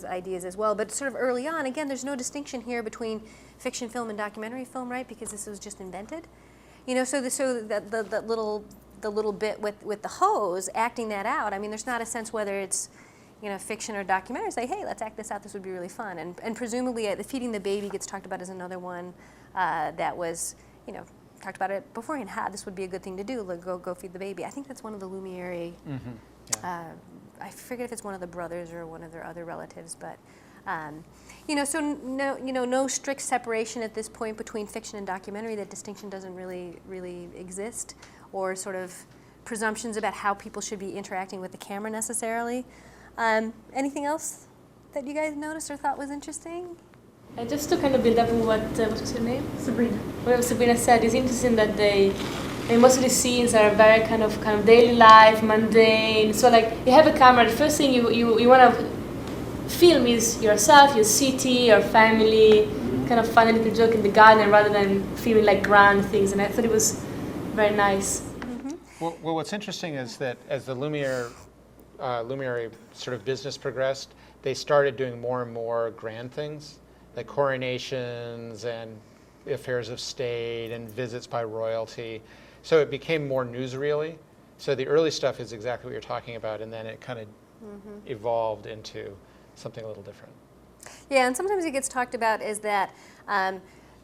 ideas as well. But sort of early on, again, there's no distinction here between fiction film and documentary film, right? Because this was just invented. You know, so the little bit with the hose, acting that out, I mean, there's not a sense whether it's, you know, fiction or documentary. Say, hey, let's act this out, this would be really fun. And presumably the feeding the baby gets talked about as another one that was, you know, talked about it beforehand. This would be a good thing to do, like, go feed the baby. I think that's one of the Lumiere, I forget if it's one of the brothers or one of their other relatives, but you know, so no strict separation at this point between fiction and documentary. That distinction doesn't really exist, or sort of presumptions about how people should be interacting with the camera necessarily. Anything else that you guys noticed or thought was interesting? Just to kind of build up on what was her name? Sabrina. What Sabrina said, it's interesting that most of the scenes are very kind of daily life, mundane. So like you have a camera, the first thing you want to film is yourself, your city, your family, kind of find a little joke in the garden rather than filming like grand things. And I thought it was very nice. Well, what's interesting is that as the Lumiere sort of business progressed, they started doing more and more grand things, like coronations and affairs of state and visits by royalty. So it became more newsreely. So the early stuff is exactly what you're talking about, and then it kind of evolved into something a little different. Yeah, and sometimes it gets talked about is that,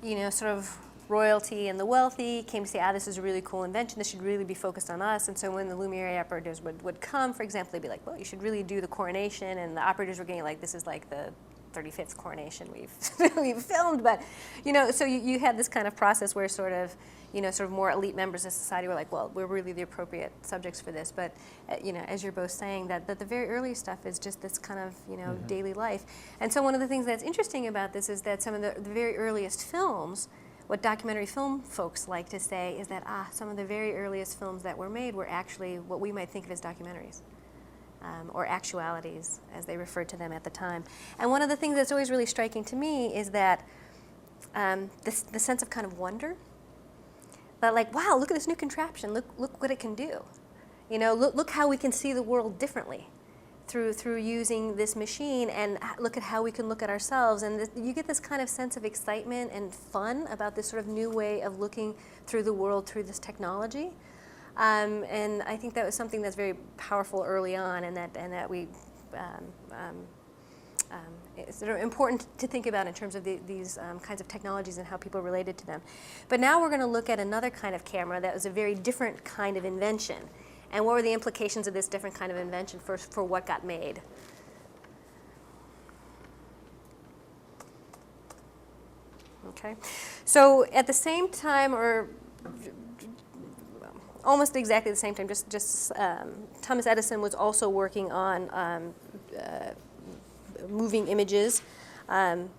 you know, sort of royalty and the wealthy came to say, this is a really cool invention, this should really be focused on us. And so when the Lumiere operators would come, for example, they'd be like, well, you should really do the coronation, and the operators were getting like, this is like the 35th coronation we've filmed. But, you know, so you had this kind of process where sort of more elite members of society were like, well, we're really the appropriate subjects for this. But, you know, as you're both saying, that the very early stuff is just this kind of, you know, daily life. And so one of the things that's interesting about this is that some of the very earliest films, what documentary film folks like to say is that, some of the very earliest films that were made were actually what we might think of as documentaries. Or actualities, as they referred to them at the time. And one of the things that's always really striking to me is that the sense of kind of wonder. But like, wow, look at this new contraption. Look what it can do. You know, look how we can see the world differently through using this machine, and look at how we can look at ourselves. And you get this kind of sense of excitement and fun about this sort of new way of looking through the world through this technology. And I think that was something that's very powerful early on, and that we it's sort of important to think about in terms of these kinds of technologies and how people related to them. But now we're going to look at another kind of camera that was a very different kind of invention, and what were the implications of this different kind of invention for what got made. Okay, so at the same time, or almost exactly the same time, just Thomas Edison was also working on moving images, and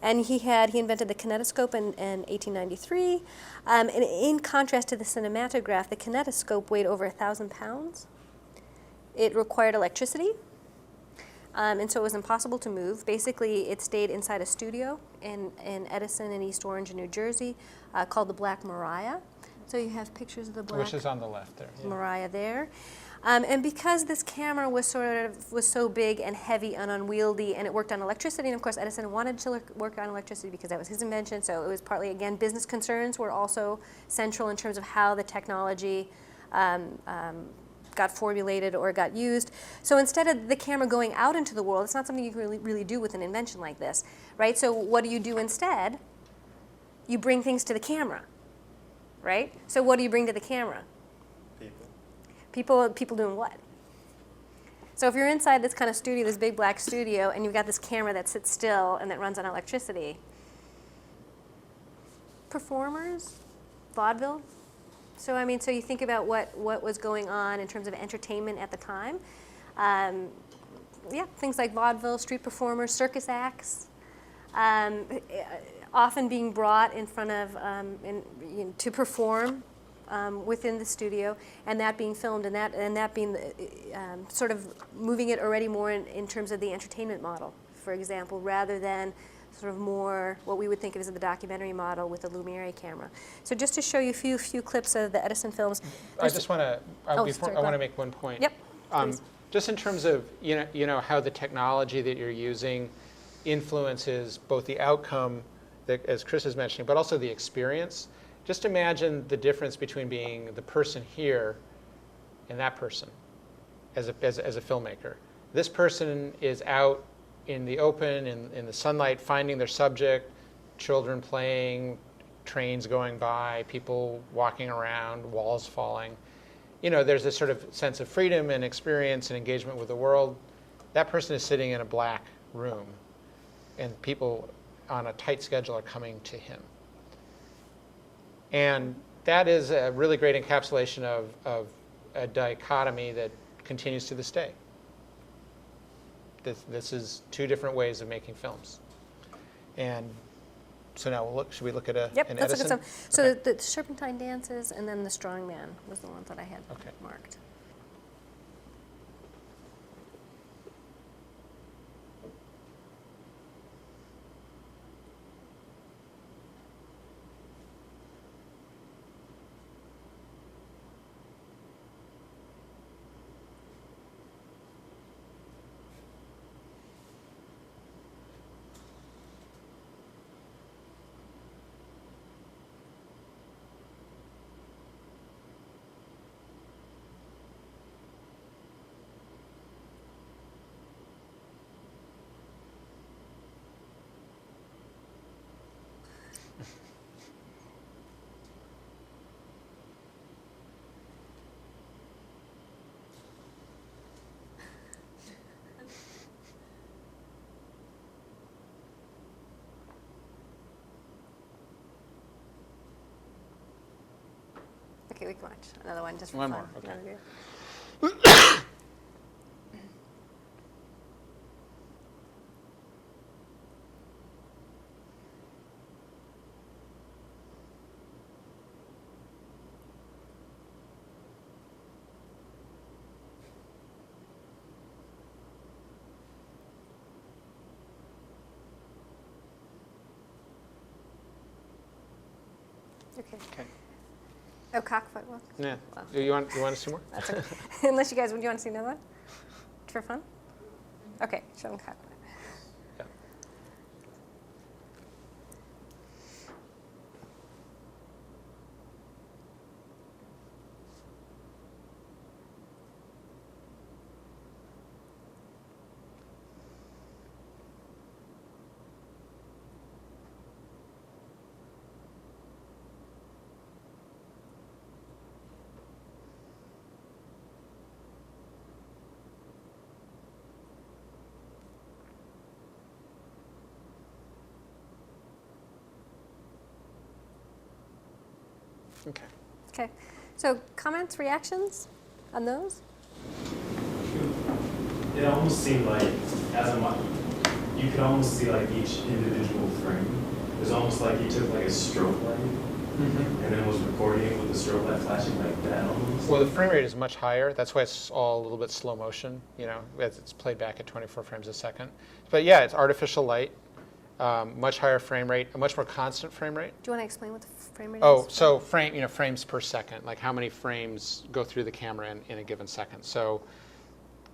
he invented the kinetoscope in 1893. And in contrast to the cinematograph, the kinetoscope weighed over 1,000 pounds. It required electricity, and so it was impossible to move. Basically, it stayed inside a studio in Edison in East Orange, New Jersey, called the Black Maria. So you have pictures of the Black Which is on the left there. Yeah. Maria there. And because this camera was so big and heavy and unwieldy, and it worked on electricity, and of course Edison wanted to work on electricity because that was his invention, so it was partly, again, business concerns were also central in terms of how the technology got formulated or got used. So instead of the camera going out into the world, it's not something you can really do with an invention like this, right? So what do you do instead? You bring things to the camera, right? So what do you bring to the camera? People doing what? So if you're inside this kind of studio, this big black studio, and you've got this camera that sits still and that runs on electricity, performers, vaudeville. So I mean, so you think about what was going on in terms of entertainment at the time. Yeah, things like vaudeville, street performers, circus acts, often being brought in front of to perform. Within the studio, and that being filmed, and that being sort of moving it already more in terms of the entertainment model, for example, rather than sort of more what we would think of as the documentary model with the Lumiere camera. So just to show you a few clips of the Edison films. I just want to I want to make one point. Yep. Just in terms of you know how the technology that you're using influences both the outcome, that, as Chris is mentioning, but also the experience. Just imagine the difference between being the person here and that person as a filmmaker. This person is out in the open, in the sunlight, finding their subject, children playing, trains going by, people walking around, walls falling. You know, there's this sort of sense of freedom and experience and engagement with the world. That person is sitting in a black room, and people on a tight schedule are coming to him. And that is a really great encapsulation of a dichotomy that continues to this day. This is two different ways of making films. And so now should we look at an Edison? Let's look at some. So the Serpentine Dances and then the Strong Man was the one that I had marked. Okay, we can watch another one just for one fun. more, okay. Okay. Oh, cockfoot. Well, yeah. Well. You want to see more? That's okay. Unless you guys, do you want to see another one? For fun? Okay, show them cockfoot. Yeah. Okay. Okay. So comments, reactions on those? It almost seemed like, you could almost see like each individual frame. It was almost like you took like a strobe light and then was recording it with the strobe light flashing like that almost. Well, the frame rate is much higher. That's why it's all a little bit slow motion, you know, as it's played back at 24 frames a second. But yeah, it's artificial light. much higher frame rate, a much more constant frame rate. Do you want to explain what the frame rate Oh, is? so frames per second, like how many frames go through the camera in a given second. So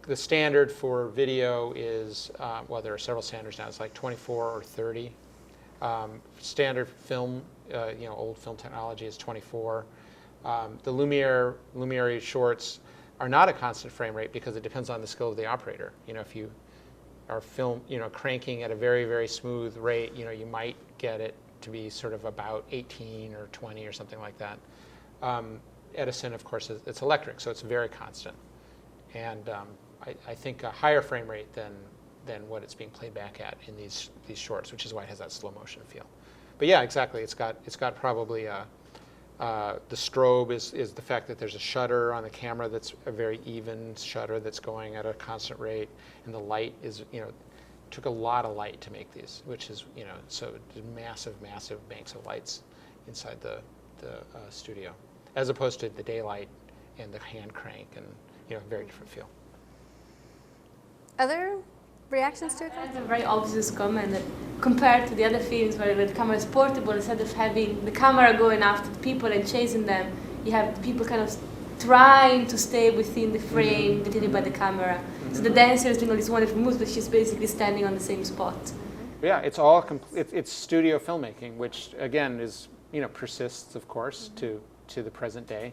the standard for video is, well, there are several standards now. It's like 24 or 30. Standard film, old film technology is 24. The Lumiere shorts are not a constant frame rate because it depends on the skill of the operator. If you are cranking at a very, very smooth rate, you might get it to be sort of about 18 or 20 or something like that. Edison, of course, it's electric, so it's very constant. And I think a higher frame rate than what it's being played back at in these shorts, which is why it has that slow motion feel. But yeah, exactly. It's got probably the strobe is the fact that there's a shutter on the camera that's a very even shutter that's going at a constant rate, and the light is took a lot of light to make these, which is so massive banks of lights inside the studio, as opposed to the daylight and the hand crank and very different feel. Other reactions to it? That's a very obvious comment that compared to the other films where the camera is portable, instead of having the camera going after people and chasing them, you have people kind of trying to stay within the frame dictated by the camera. So the dancer is doing all these wonderful moves, but she's basically standing on the same spot. Yeah, it's all it's studio filmmaking, which again is persists, of course, to the present day,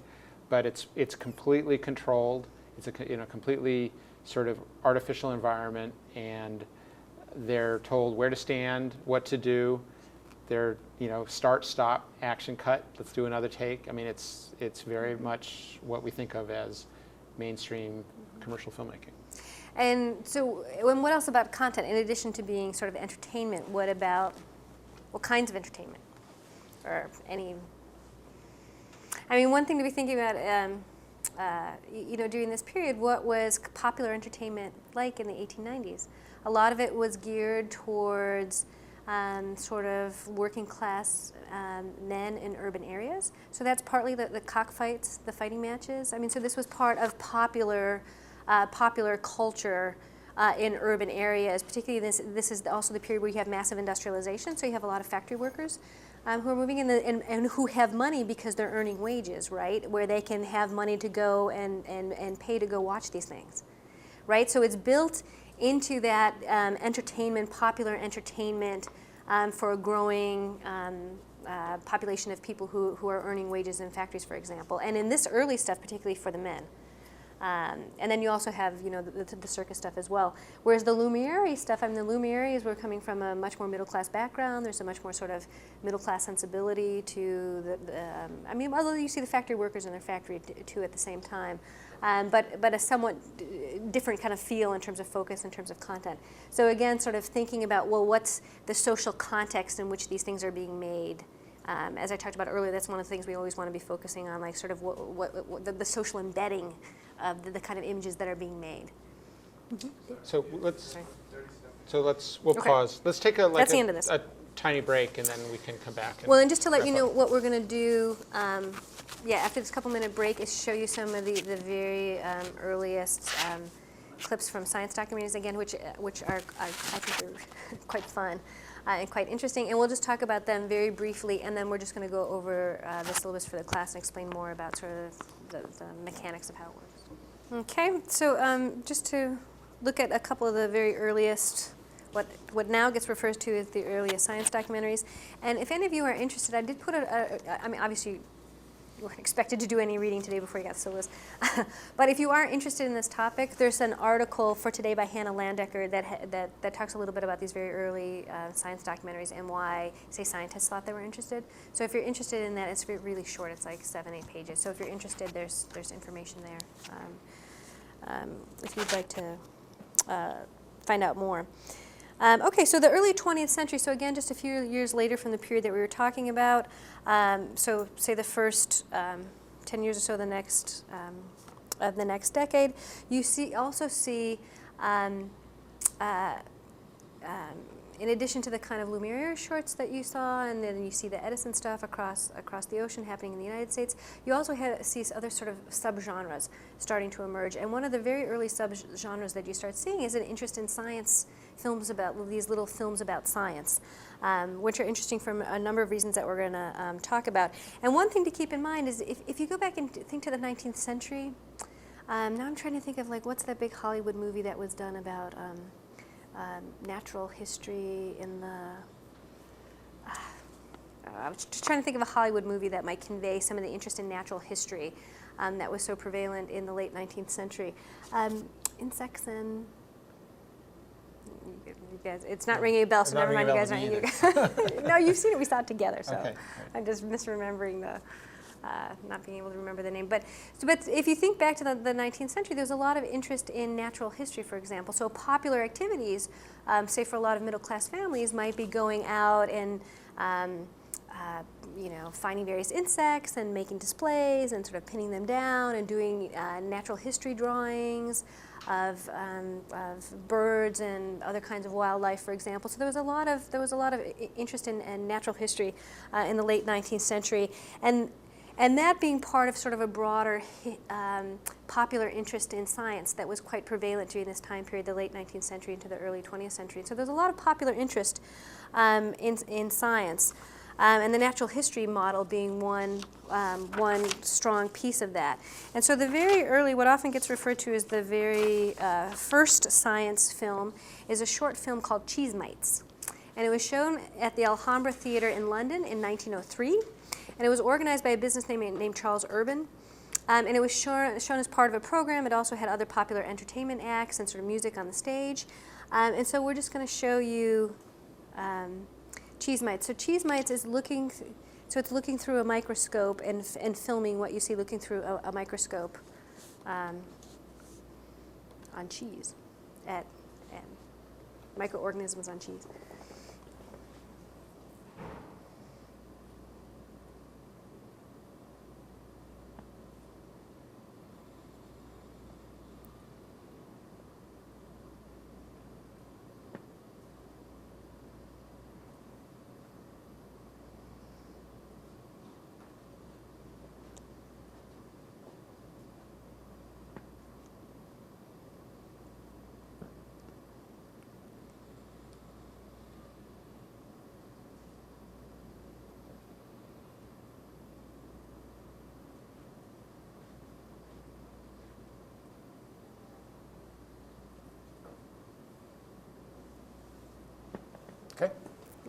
but it's completely controlled. It's a completely sort of artificial environment, and they're told where to stand, what to do. They're start, stop, action, cut. Let's do another take. I mean, it's very much what we think of as mainstream commercial filmmaking. And so, what else about content? In addition to being sort of entertainment, what kinds of entertainment, or any? I mean, one thing to be thinking about. During this period, what was popular entertainment like in the 1890s? A lot of it was geared towards sort of working class men in urban areas. So that's partly the cockfights, the fighting matches. I mean, so this was part of popular culture in urban areas. Particularly, this is also the period where you have massive industrialization. So you have a lot of factory workers who are moving in and who have money because they're earning wages, right? Where they can have money to go and pay to go watch these things, right? So it's built into that popular entertainment for a growing population of people who are earning wages in factories, for example. And in this early stuff, particularly for the men. And then you also have, the circus stuff as well. Whereas the Lumiere stuff, I mean, the Lumieres were coming from a much more middle-class background. There's a much more sort of middle-class sensibility to I mean, although you see the factory workers in their factory too at the same time, but a somewhat different kind of feel in terms of focus, in terms of content. So again, sort of thinking about, well, what's the social context in which these things are being made? As I talked about earlier, that's one of the things we always want to be focusing on, like sort of what the social embedding of the kind of images that are being made. So we'll pause. Let's take a tiny break, and then we can come back. Well, and just to let you know what we're going to do, after this couple-minute break, is show you some of the very earliest clips from science documentaries, again, which are I think are quite fun. And quite interesting, and we'll just talk about them very briefly, and then we're just going to go over the syllabus for the class and explain more about sort of the mechanics of how it works. Okay, so just to look at a couple of the very earliest, what now gets referred to as the earliest science documentaries, and if any of you are interested, I did put I mean, obviously, you weren't expected to do any reading today before you got the syllabus. But if you are interested in this topic, there's an article for today by Hannah Landecker that talks a little bit about these very early science documentaries and why, say, scientists thought they were interested. So if you're interested in that, it's really short. It's like 7-8 pages. So if you're interested, there's information there if you'd like to find out more. Okay, so the early 20th century, so again, just a few years later from the period that we were talking about, so say the first 10 years or so of the next decade, you also see in addition to the kind of Lumiere shorts that you saw, and then you see the Edison stuff across the ocean happening in the United States, you also see other sort of subgenres starting to emerge. And one of the very early subgenres that you start seeing is an interest in science films, about these little films about science, which are interesting for a number of reasons that we're going to talk about. And one thing to keep in mind is if you go back and think to the 19th century, now I'm trying to think of like what's that big Hollywood movie that was done about natural history in the. I was just trying to think of a Hollywood movie that might convey some of the interest in natural history that was so prevalent in the late 19th century. Insects and. You guys, it's not ringing a bell, so never mind. You guys aren't. No, you've seen it. We saw it together, so okay. I'm just misremembering the. Not being able to remember the name. But if you think back to the 19th century, there was a lot of interest in natural history, for example. So popular activities, say for a lot of middle-class families, might be going out and finding various insects and making displays and sort of pinning them down and doing natural history drawings of birds and other kinds of wildlife, for example. So there was a lot of interest in natural history in the late 19th century, and that being part of sort of a broader popular interest in science that was quite prevalent during this time period, the late 19th century into the early 20th century. So there's a lot of popular interest in science, and the natural history model being one strong piece of that. And so the very early, what often gets referred to as the very first science film, is a short film called Cheese Mites. And it was shown at the Alhambra Theatre in London in 1903. And it was organized by a businessman named Charles Urban. And it was shown as part of a program. It also had other popular entertainment acts and sort of music on the stage. And so we're just going to show you Cheese Mites. So Cheese Mites is looking through a microscope and filming what you see looking through a microscope on cheese, at microorganisms on cheese.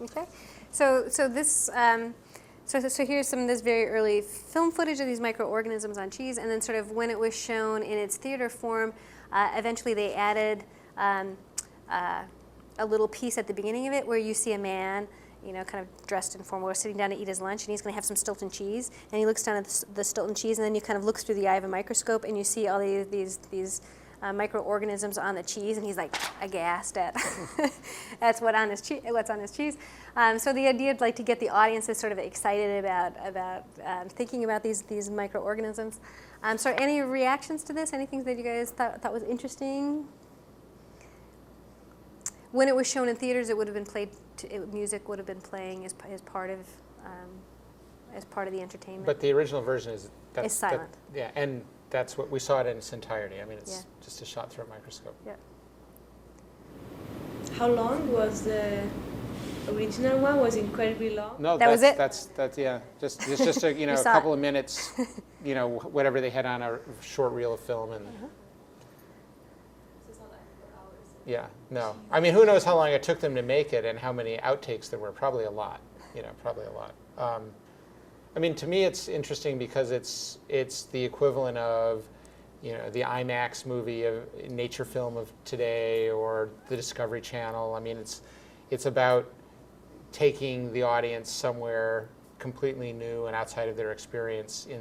Okay, so this so here's some of this very early film footage of these microorganisms on cheese, and then sort of when it was shown in its theater form, eventually they added a little piece at the beginning of it where you see a man, kind of dressed in formal, sitting down to eat his lunch, and he's going to have some Stilton cheese, and he looks down at the Stilton cheese, and then you kind of look through the eye of a microscope, and you see all these microorganisms on the cheese, and he's like aghast at that's what's on his cheese. So the idea like to get the audiences sort of excited about thinking about these microorganisms. So any reactions to this? Anything that you guys thought was interesting? When it was shown in theaters, it would have been played. Music would have been playing as part of the entertainment. But the original version is silent. And that's what we saw it in its entirety. I mean, it's just a shot through a microscope. Yeah. How long was the original one? Was incredibly long. No, was it. That's Just a a couple of minutes. Whatever they had on a short reel of film and. Yeah. No. I mean, who knows how long it took them to make it and how many outtakes there were? Probably a lot. Probably a lot. I mean, to me, it's interesting because it's the equivalent of, the IMAX movie of nature film of today or the Discovery Channel. I mean, it's about taking the audience somewhere completely new and outside of their experience in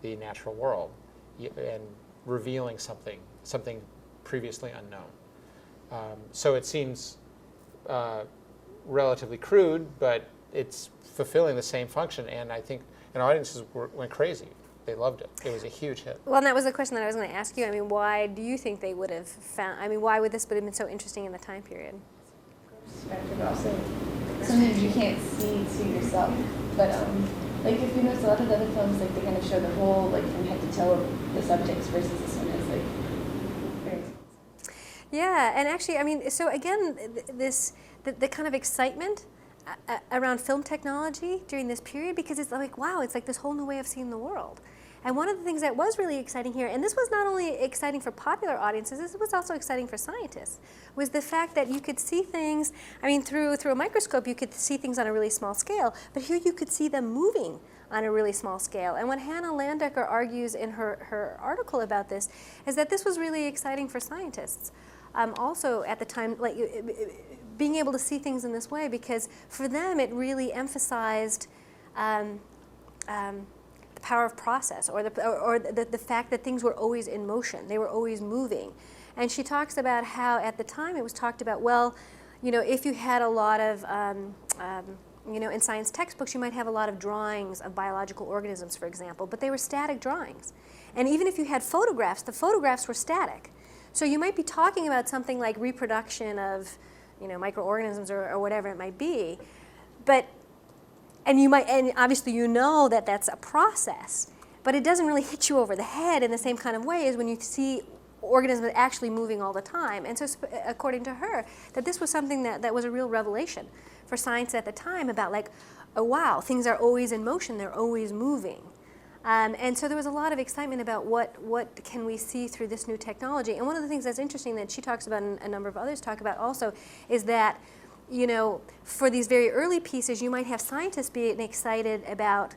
the natural world and revealing something previously unknown. So it seems relatively crude, but it's fulfilling the same function, and I think audiences went crazy. They loved it. It was a huge hit. Well, and that was the question that I was going to ask you. I mean, why do you think they would have found? I mean, why would this have been so interesting in the time period? Perspective, but also sometimes you can't see to yourself. But like if you notice a lot of the other films, like they kind of show the whole, like from head to toe of the subjects, versus this one is like very. Yeah, and actually, I mean, so again, the kind of excitement around film technology during this period, because it's like, wow, it's like this whole new way of seeing the world. And one of the things that was really exciting here, and this was not only exciting for popular audiences, this was also exciting for scientists, was the fact that you could see things, I mean, through a microscope, you could see things on a really small scale, but here you could see them moving on a really small scale. And what Hannah Landecker argues in her article about this is that this was really exciting for scientists. Also at the time, like being able to see things in this way, because for them it really emphasized the power of process, or the fact that things were always in motion, they were always moving. And she talks about how at the time it was talked about, well, you know, if you had a lot of, you know, in science textbooks you might have a lot of drawings of biological organisms, for example, but they were static drawings. And even if you had photographs, the photographs were static. So you might be talking about something like reproduction of, you know, microorganisms or whatever it might be, but and obviously you know that that's a process, but it doesn't really hit you over the head in the same kind of way as when you see organisms actually moving all the time. And so according to her, that this was something that was a real revelation for science at the time, about like, oh wow, things are always in motion, they're always moving. And so there was a lot of excitement about what can we see through this new technology. And one of the things that's interesting that she talks about and a number of others talk about also is that, you know, for these very early pieces, you might have scientists being excited about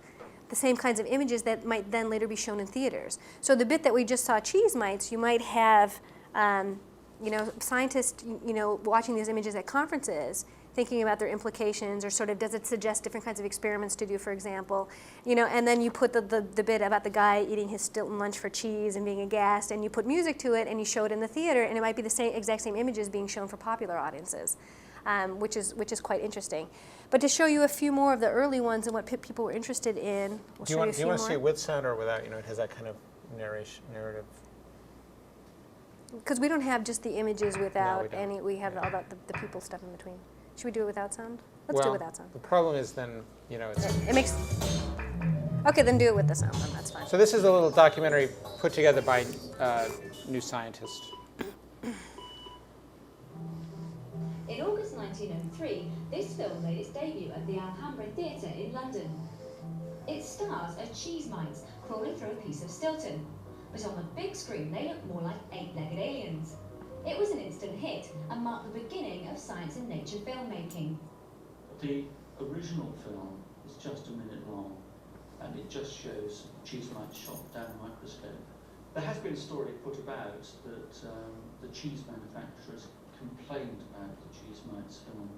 the same kinds of images that might then later be shown in theaters. So the bit that we just saw, cheese mites, you might have, you know, scientists, you know, watching these images at conferences, thinking about their implications, or sort of does it suggest different kinds of experiments to do, for example, you know, and then you put the bit about the guy eating his Stilton lunch for cheese and being aghast, and you put music to it and you show it in the theater, and it might be the exact same images being shown for popular audiences. Which is quite interesting. But to show you a few more of the early ones and what people were interested in, we'll show you a few more. Do you want to see it with sound or without? You know, it has that kind of narrative. Because we don't have just the images without No, any. We have all the people stuff in between. Should we do it without sound? Let's do it without sound. The problem is then, you know, it makes. Okay, then do it with the sound. Then that's fine. So this is a little documentary put together by New Scientist. In August 1903, this film made its debut at the Alhambra Theatre in London. It stars a cheese mites crawling through a piece of Stilton, but on the big screen they look more like eight-legged aliens. It was an instant hit and marked the beginning of science and nature filmmaking. The original film is just a minute long, and it just shows cheese mites shot down a microscope. There has been a story put about that the cheese manufacturers complained about the cheese mites film.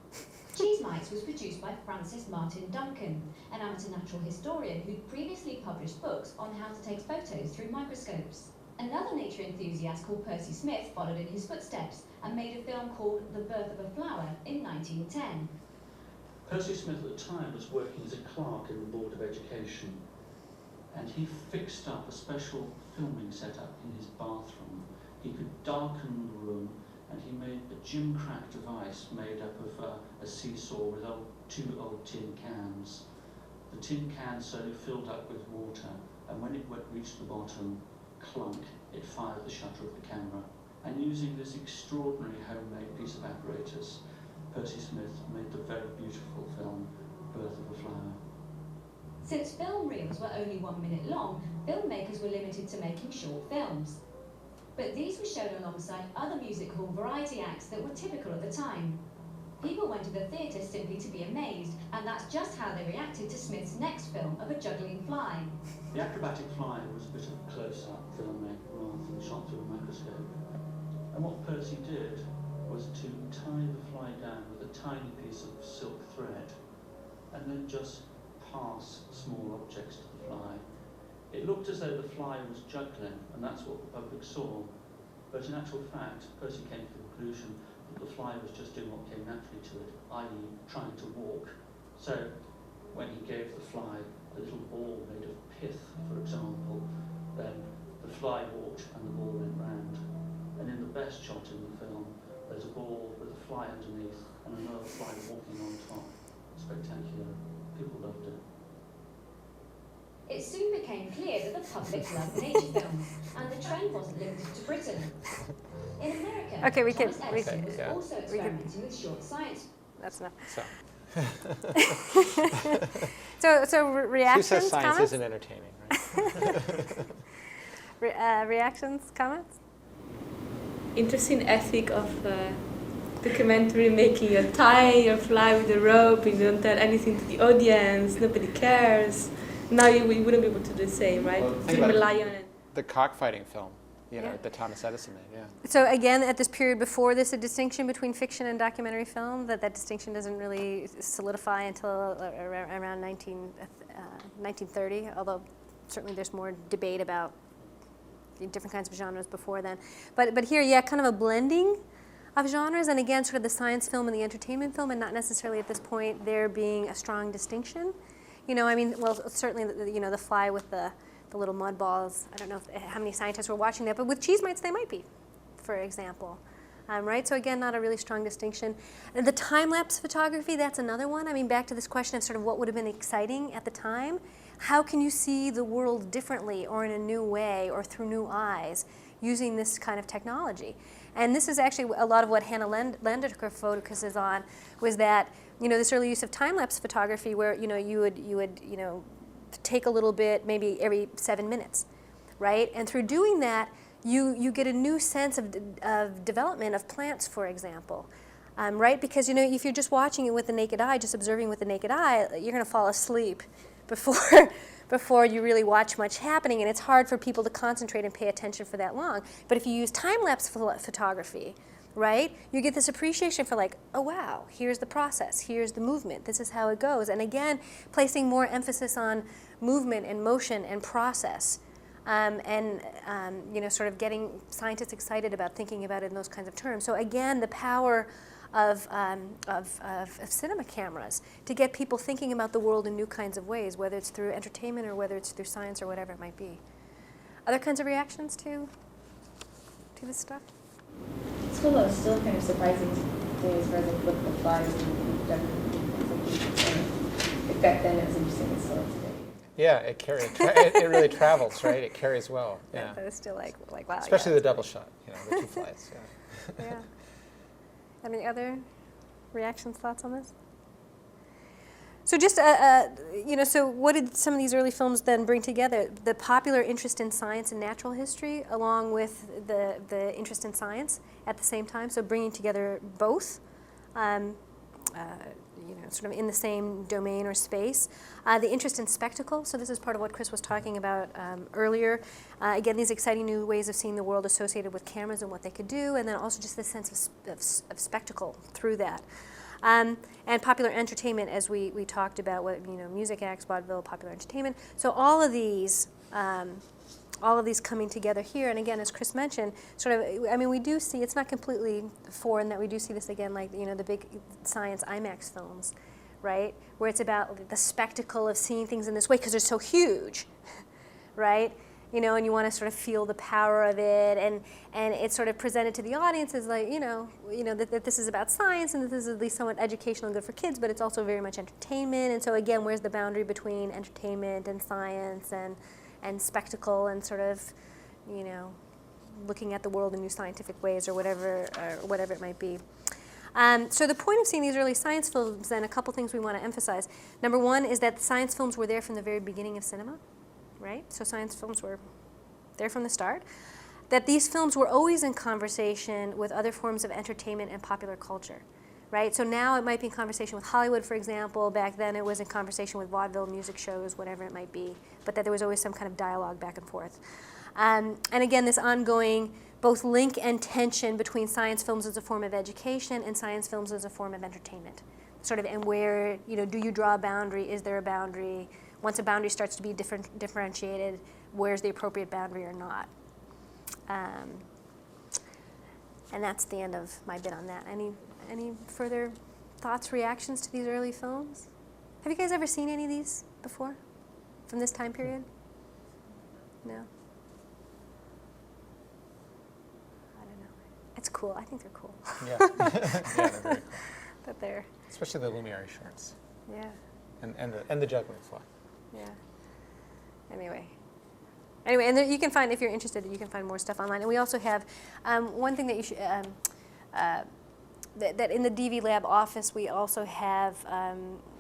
Cheese Mites was produced by Francis Martin Duncan, an amateur natural historian who'd previously published books on how to take photos through microscopes. Another nature enthusiast called Percy Smith followed in his footsteps and made a film called The Birth of a Flower in 1910. Percy Smith at the time was working as a clerk in the Board of Education, and he fixed up a special filming setup in his bathroom. He could darken the room, and he made a gimcrack device made up of a seesaw with two old tin cans. The tin cans slowly filled up with water, and when it reached the bottom, clunk, it fired the shutter of the camera. And using this extraordinary homemade piece of apparatus, Percy Smith made the very beautiful film, Birth of a Flower. Since film reels were only 1 minute long, filmmakers were limited to making short films. But these were shown alongside other music hall variety acts that were typical at the time. People went to the theatre simply to be amazed, and that's just how they reacted to Smith's next film of a juggling fly. The acrobatic fly was a bit of a close-up filming rather than shot through a microscope. And what Percy did was to tie the fly down with a tiny piece of silk thread, and then just pass small objects to the fly. It looked as though the fly was juggling, and that's what the public saw. But in actual fact, Percy came to the conclusion that the fly was just doing what came naturally to it, i.e. trying to walk. So when he gave the fly a little ball made of pith, for example, then the fly walked and the ball went round. And in the best shot in the film, there's a ball with a fly underneath and another fly walking on top. Spectacular. People loved it. It soon became clear that the public loved nature films, and the trend wasn't limited to Britain. In America, Okay, Thomas Edison was yeah. also experimenting with short science. That's enough. So. So reactions, Who says science comments? isn't entertaining, right? Reactions, comments? Interesting ethic of documentary making. You tie your fly with a rope and you don't tell anything to the audience. Nobody cares. Now we wouldn't be able to do the same, right? Think You about rely on it. the cockfighting film, Yeah. that Thomas Edison made, yeah. So again, at this period before this, a distinction between fiction and documentary film, that distinction doesn't really solidify until around 1930, although certainly there's more debate about different kinds of genres before then. But here, yeah, kind of a blending of genres, and again, sort of the science film and the entertainment film, and not necessarily at this point there being a strong distinction. I mean, well, certainly, the fly with the little mud balls. I don't know how many scientists were watching that, but with cheese mites, they might be, for example. Right? So again, not a really strong distinction. And the time-lapse photography, that's another one. I mean, back to this question of sort of what would have been exciting at the time. How can you see the world differently or in a new way or through new eyes using this kind of technology? And this is actually a lot of what Hannah Landecker focuses on, was that, this early use of time-lapse photography where, you would take a little bit maybe every 7 minutes, right? And through doing that, you get a new sense of development of plants, for example, right? Because if you're just watching it with the naked eye, just observing with the naked eye, you're going to fall asleep before you really watch much happening, and it's hard for people to concentrate and pay attention for that long. But if you use time-lapse photography, right, you get this appreciation for like, oh wow, here's the process, here's the movement, this is how it goes. And again, placing more emphasis on movement and motion and process. Sort of getting scientists excited about thinking about it in those kinds of terms. So again, the power of cinema cameras to get people thinking about the world in new kinds of ways, whether it's through entertainment or whether it's through science or whatever it might be. Other kinds of reactions to this stuff? It's cool though, it's still kind of surprising to me as far as like what the flies and like back then it was interesting, it's still today. Yeah, it really travels, right? It carries well. Yeah. But it's still like wow. Especially the double shot, the two flies. Yeah. Yeah. Any other reactions, thoughts on this? So just, so what did some of these early films then bring together? The popular interest in science and natural history, along with the interest in science at the same time. So bringing together both, sort of in the same domain or space. The interest in spectacle. So this is part of what Chris was talking about earlier. Again, these exciting new ways of seeing the world associated with cameras and what they could do, and then also just this sense of spectacle through that. And popular entertainment, as we talked about, music acts, vaudeville, popular entertainment. So all of these coming together here, and again, as Chris mentioned, we do see, it's not completely foreign that we do see this again, like, the big science IMAX films, right? Where it's about the spectacle of seeing things in this way because they're so huge, right? And you want to sort of feel the power of it, and it's sort of presented to the audience as like, that this is about science and that this is at least somewhat educational and good for kids, but it's also very much entertainment. And so again, where's the boundary between entertainment and science and spectacle and sort of, looking at the world in new scientific ways or whatever it might be. So the point of seeing these early science films, then, a couple things we want to emphasize. Number one is that science films were there from the very beginning of cinema. Right? So science films were there from the start. That these films were always in conversation with other forms of entertainment and popular culture. Right? So now it might be in conversation with Hollywood, for example. Back then it was in conversation with vaudeville, music shows, whatever it might be. But that there was always some kind of dialogue back and forth. And again, this ongoing both link and tension between science films as a form of education and science films as a form of entertainment. Sort of, and where, do you draw a boundary? Is there a boundary? Once a boundary starts to be differentiated, where's the appropriate boundary or not? And that's the end of my bit on that. Any further thoughts, reactions to these early films? Have you guys ever seen any of these before, from this time period? No? I don't know. It's cool. I think they're cool. Yeah. Yeah, they're very cool. That Especially the Lumiere shorts. Yeah. And the juggling fly. Yeah. Anyway, and there, you can find, if you're interested, you can find more stuff online. And we also have one thing that you should, that in the DV Lab office, we also have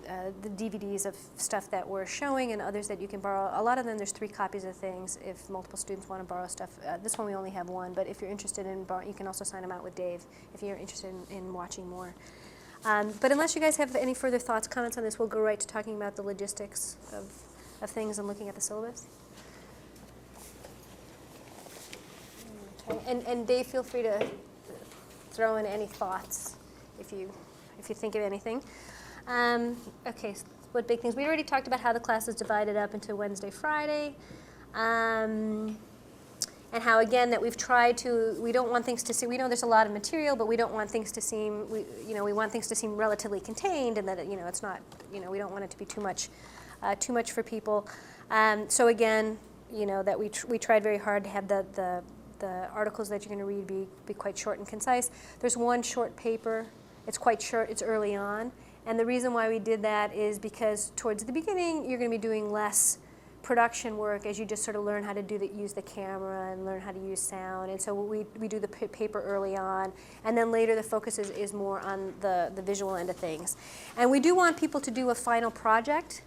the DVDs of stuff that we're showing and others that you can borrow. A lot of them, there's 3 copies of things if multiple students want to borrow stuff. This one we only have 1, but if you're interested in borrowing, you can also sign them out with Dave if you're interested in watching more. But unless you guys have any further thoughts, comments on this, we'll go right to talking about the logistics of things and looking at the syllabus. Okay. And Dave, feel free to throw in any thoughts if you think of anything. Okay, so what big things? We already talked about how the class is divided up into Wednesday, Friday. And how, again, that we've tried to, we don't want things to seem, we know there's a lot of material, but we don't want things to seem, we want things to seem relatively contained, and that, it's not, we don't want it to be too much for people. So again, that we tried very hard to have the articles that you're going to read be quite short and concise. There's one short paper. It's quite short. It's early on. And the reason why we did that is because towards the beginning, you're going to be doing less production work as you just sort of learn how to use the camera and learn how to use sound. And so we do the paper early on, and then later the focus is more on the visual end of things. And we do want people to do a final project.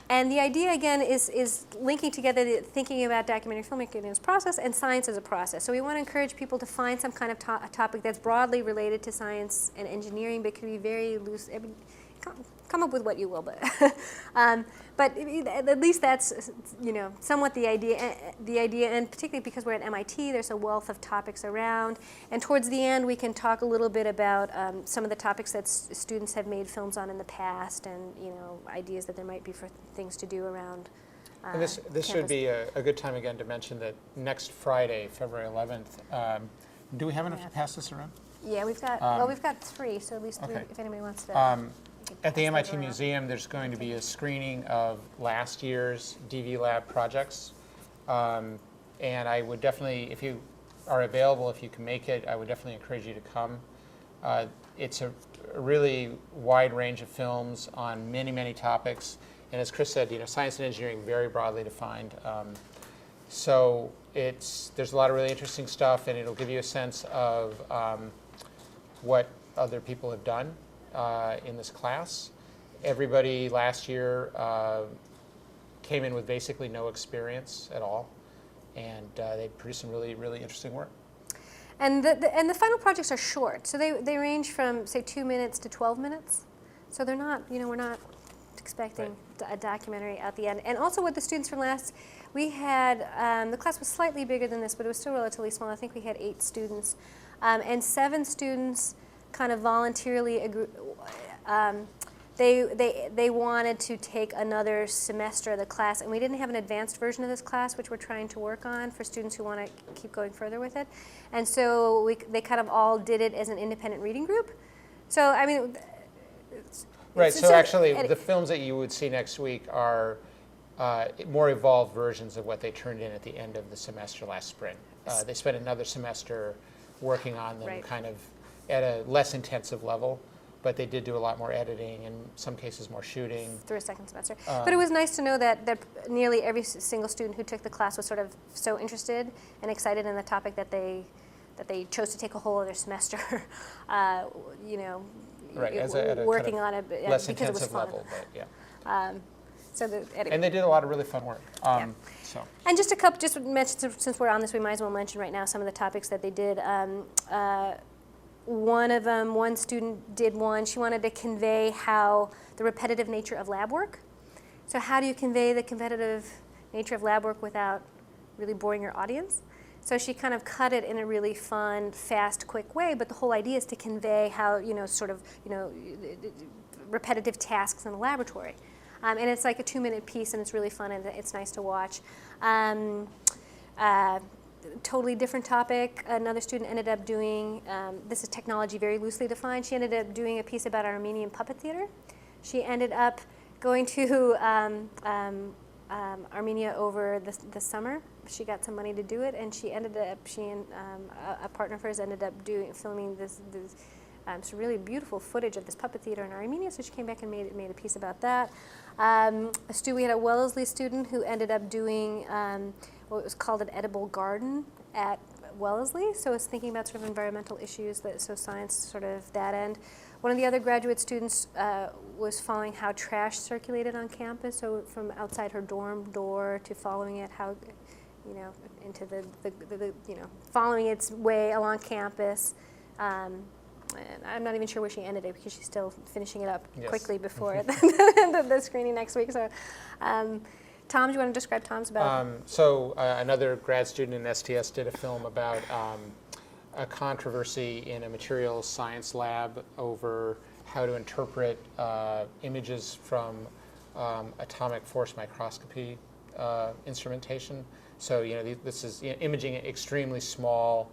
And the idea, again, is linking together thinking about documentary filmmaking as a process and science as a process. So we want to encourage people to find some kind of topic that's broadly related to science and engineering, but can be very loose. I mean, come up with what you will, but at least that's somewhat the idea, and particularly because we're at MIT, there's a wealth of topics around. And towards the end, we can talk a little bit about some of the topics that students have made films on in the past, and ideas that there might be for things to do around. And this should be a good time again to mention that next Friday, February 11th. Do we have enough to pass this around? Yeah, we've got we've got 3, so at least 3 if anybody wants to. At the MIT Museum, there's going to be a screening of last year's DV Lab projects. And I would definitely, if you are available, if you can make it, I would definitely encourage you to come. It's a really wide range of films on many, many topics. And as Chris said, science and engineering very broadly defined. So there's a lot of really interesting stuff, and it'll give you a sense of what other people have done in this class. Everybody last year came in with basically no experience at all, and they produced some really, really interesting work. And the final projects are short, so they range from, say, 2 minutes to 12 minutes. So they're not, we're not expecting a documentary at the end. And also with the students from last, we had, the class was slightly bigger than this, but it was still relatively small. I think we had 8 students, and 7 students kind of voluntarily they wanted to take another semester of the class, and we didn't have an advanced version of this class, which we're trying to work on for students who want to keep going further with it. And so they kind of all did it as an independent reading group. So I mean, right. So actually, the films that you would see next week are more evolved versions of what they turned in at the end of the semester last spring. They spent another semester working on them, kind of at a less intensive level, but they did do a lot more editing, in some cases more shooting. Through a second semester. But it was nice to know that nearly every single student who took the class was sort of so interested and excited in the topic that they chose to take a whole other semester, working on it less because it was fun. level, but yeah. Anyway. And they did a lot of really fun work. So. And just a couple, just mention, since we're on this, we might as well mention right now some of the topics that they did. One student did one. She wanted to convey how the repetitive nature of lab work. So how do you convey the competitive nature of lab work without really boring your audience? So she kind of cut it in a really fun, fast, quick way. But the whole idea is to convey how repetitive tasks in a laboratory. And it's like a 2-minute piece, and it's really fun, and it's nice to watch. Totally different topic. Another student ended up doing, this is technology very loosely defined, she ended up doing a piece about Armenian puppet theater. She ended up going to Armenia over the summer. She got some money to do it, and she and a partner of hers ended up filming this some really beautiful footage of this puppet theater in Armenia, so she came back and made a piece about that. We had a Wellesley student who ended up doing what was called an edible garden at Wellesley, so it's thinking about sort of environmental issues, so science sort of that end. One of the other graduate students was following how trash circulated on campus, so from outside her dorm door to following it, how, into the following its way along campus. And I'm not even sure where she ended it because she's still finishing it up quickly before the screening next week. So, Tom, do you want to describe Tom's about? Another grad student in STS did a film about a controversy in a materials science lab over how to interpret images from atomic force microscopy instrumentation. So, this is imaging extremely small,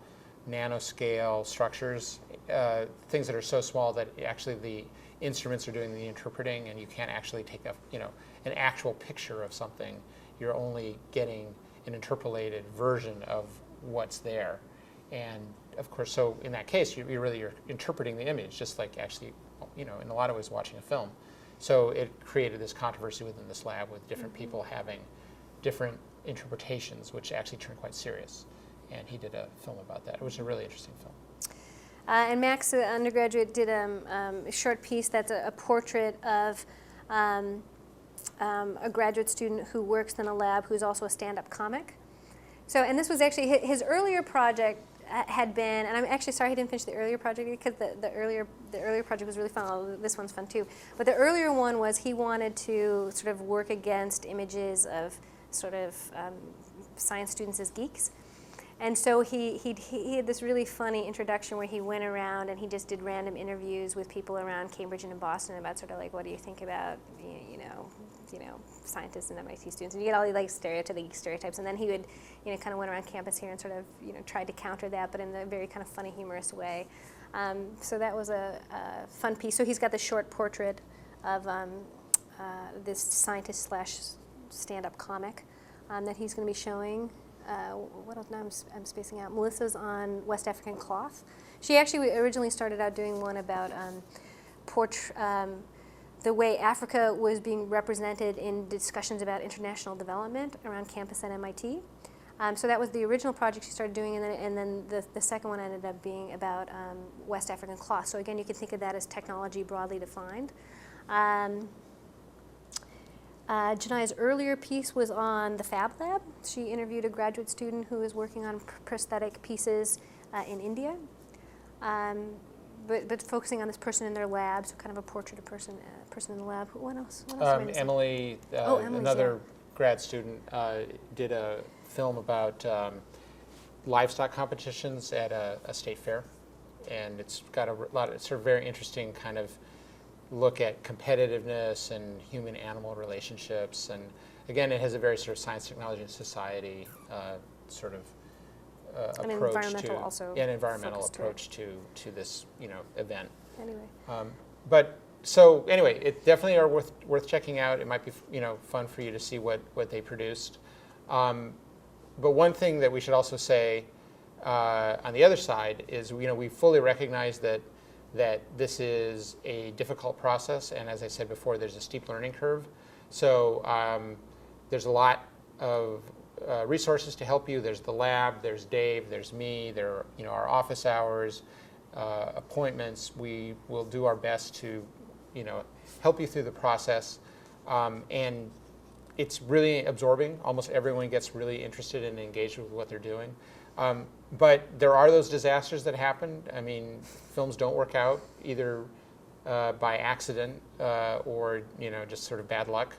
nanoscale structures, things that are so small that actually the instruments are doing the interpreting, and you can't actually take an actual picture of something. You're only getting an interpolated version of what's there. And of course, so in that case, you're interpreting the image, just like actually, in a lot of ways watching a film. So it created this controversy within this lab with different people having different interpretations, which actually turned quite serious. And he did a film about that. It was a really interesting film. And Max, the undergraduate, did a short piece that's a portrait of a graduate student who works in a lab who's also a stand-up comic. So, and this was actually his earlier project had been, and I'm actually sorry he didn't finish the earlier project because the earlier project was really fun. Although this one's fun too. But the earlier one was he wanted to sort of work against images of sort of science students as geeks. And so he had this really funny introduction where he went around and he just did random interviews with people around Cambridge and in Boston about sort of like, what do you think about scientists and MIT students? And you get all these like stereotypes, and then he would kind of went around campus here and sort of tried to counter that, but in a very kind of funny, humorous way. So that was a fun piece. So he's got the short portrait of this scientist / stand-up comic that he's going to be showing. What else? Now I'm spacing out. Melissa's on West African cloth. She actually originally started out doing one about the way Africa was being represented in discussions about international development around campus at MIT. So that was the original project she started doing, and then the second one ended up being about West African cloth. So again, you can think of that as technology broadly defined. Janaya's earlier piece was on the Fab Lab. She interviewed a graduate student who is working on prosthetic pieces in India, but focusing on this person in their lab, so kind of a portrait of person in the lab. What else? Emily, another grad student, did a film about livestock competitions at a state fair, and it's got a lot of sort of very interesting kind of look at competitiveness and human-animal relationships, and again, it has a very sort of science, technology, and society sort of approach to an environmental approach to this event. Anyway, but so anyway, it definitely are worth checking out. It might be fun for you to see what they produced. But one thing that we should also say on the other side is we fully recognize that this is a difficult process, and as I said before, there's a steep learning curve. So there's a lot of resources to help you. There's the lab, there's Dave, there's me, there are our office hours, appointments. We will do our best to help you through the process, and it's really absorbing. Almost everyone gets really interested and engaged with what they're doing. But there are those disasters that happen. I mean, films don't work out either by accident or just sort of bad luck.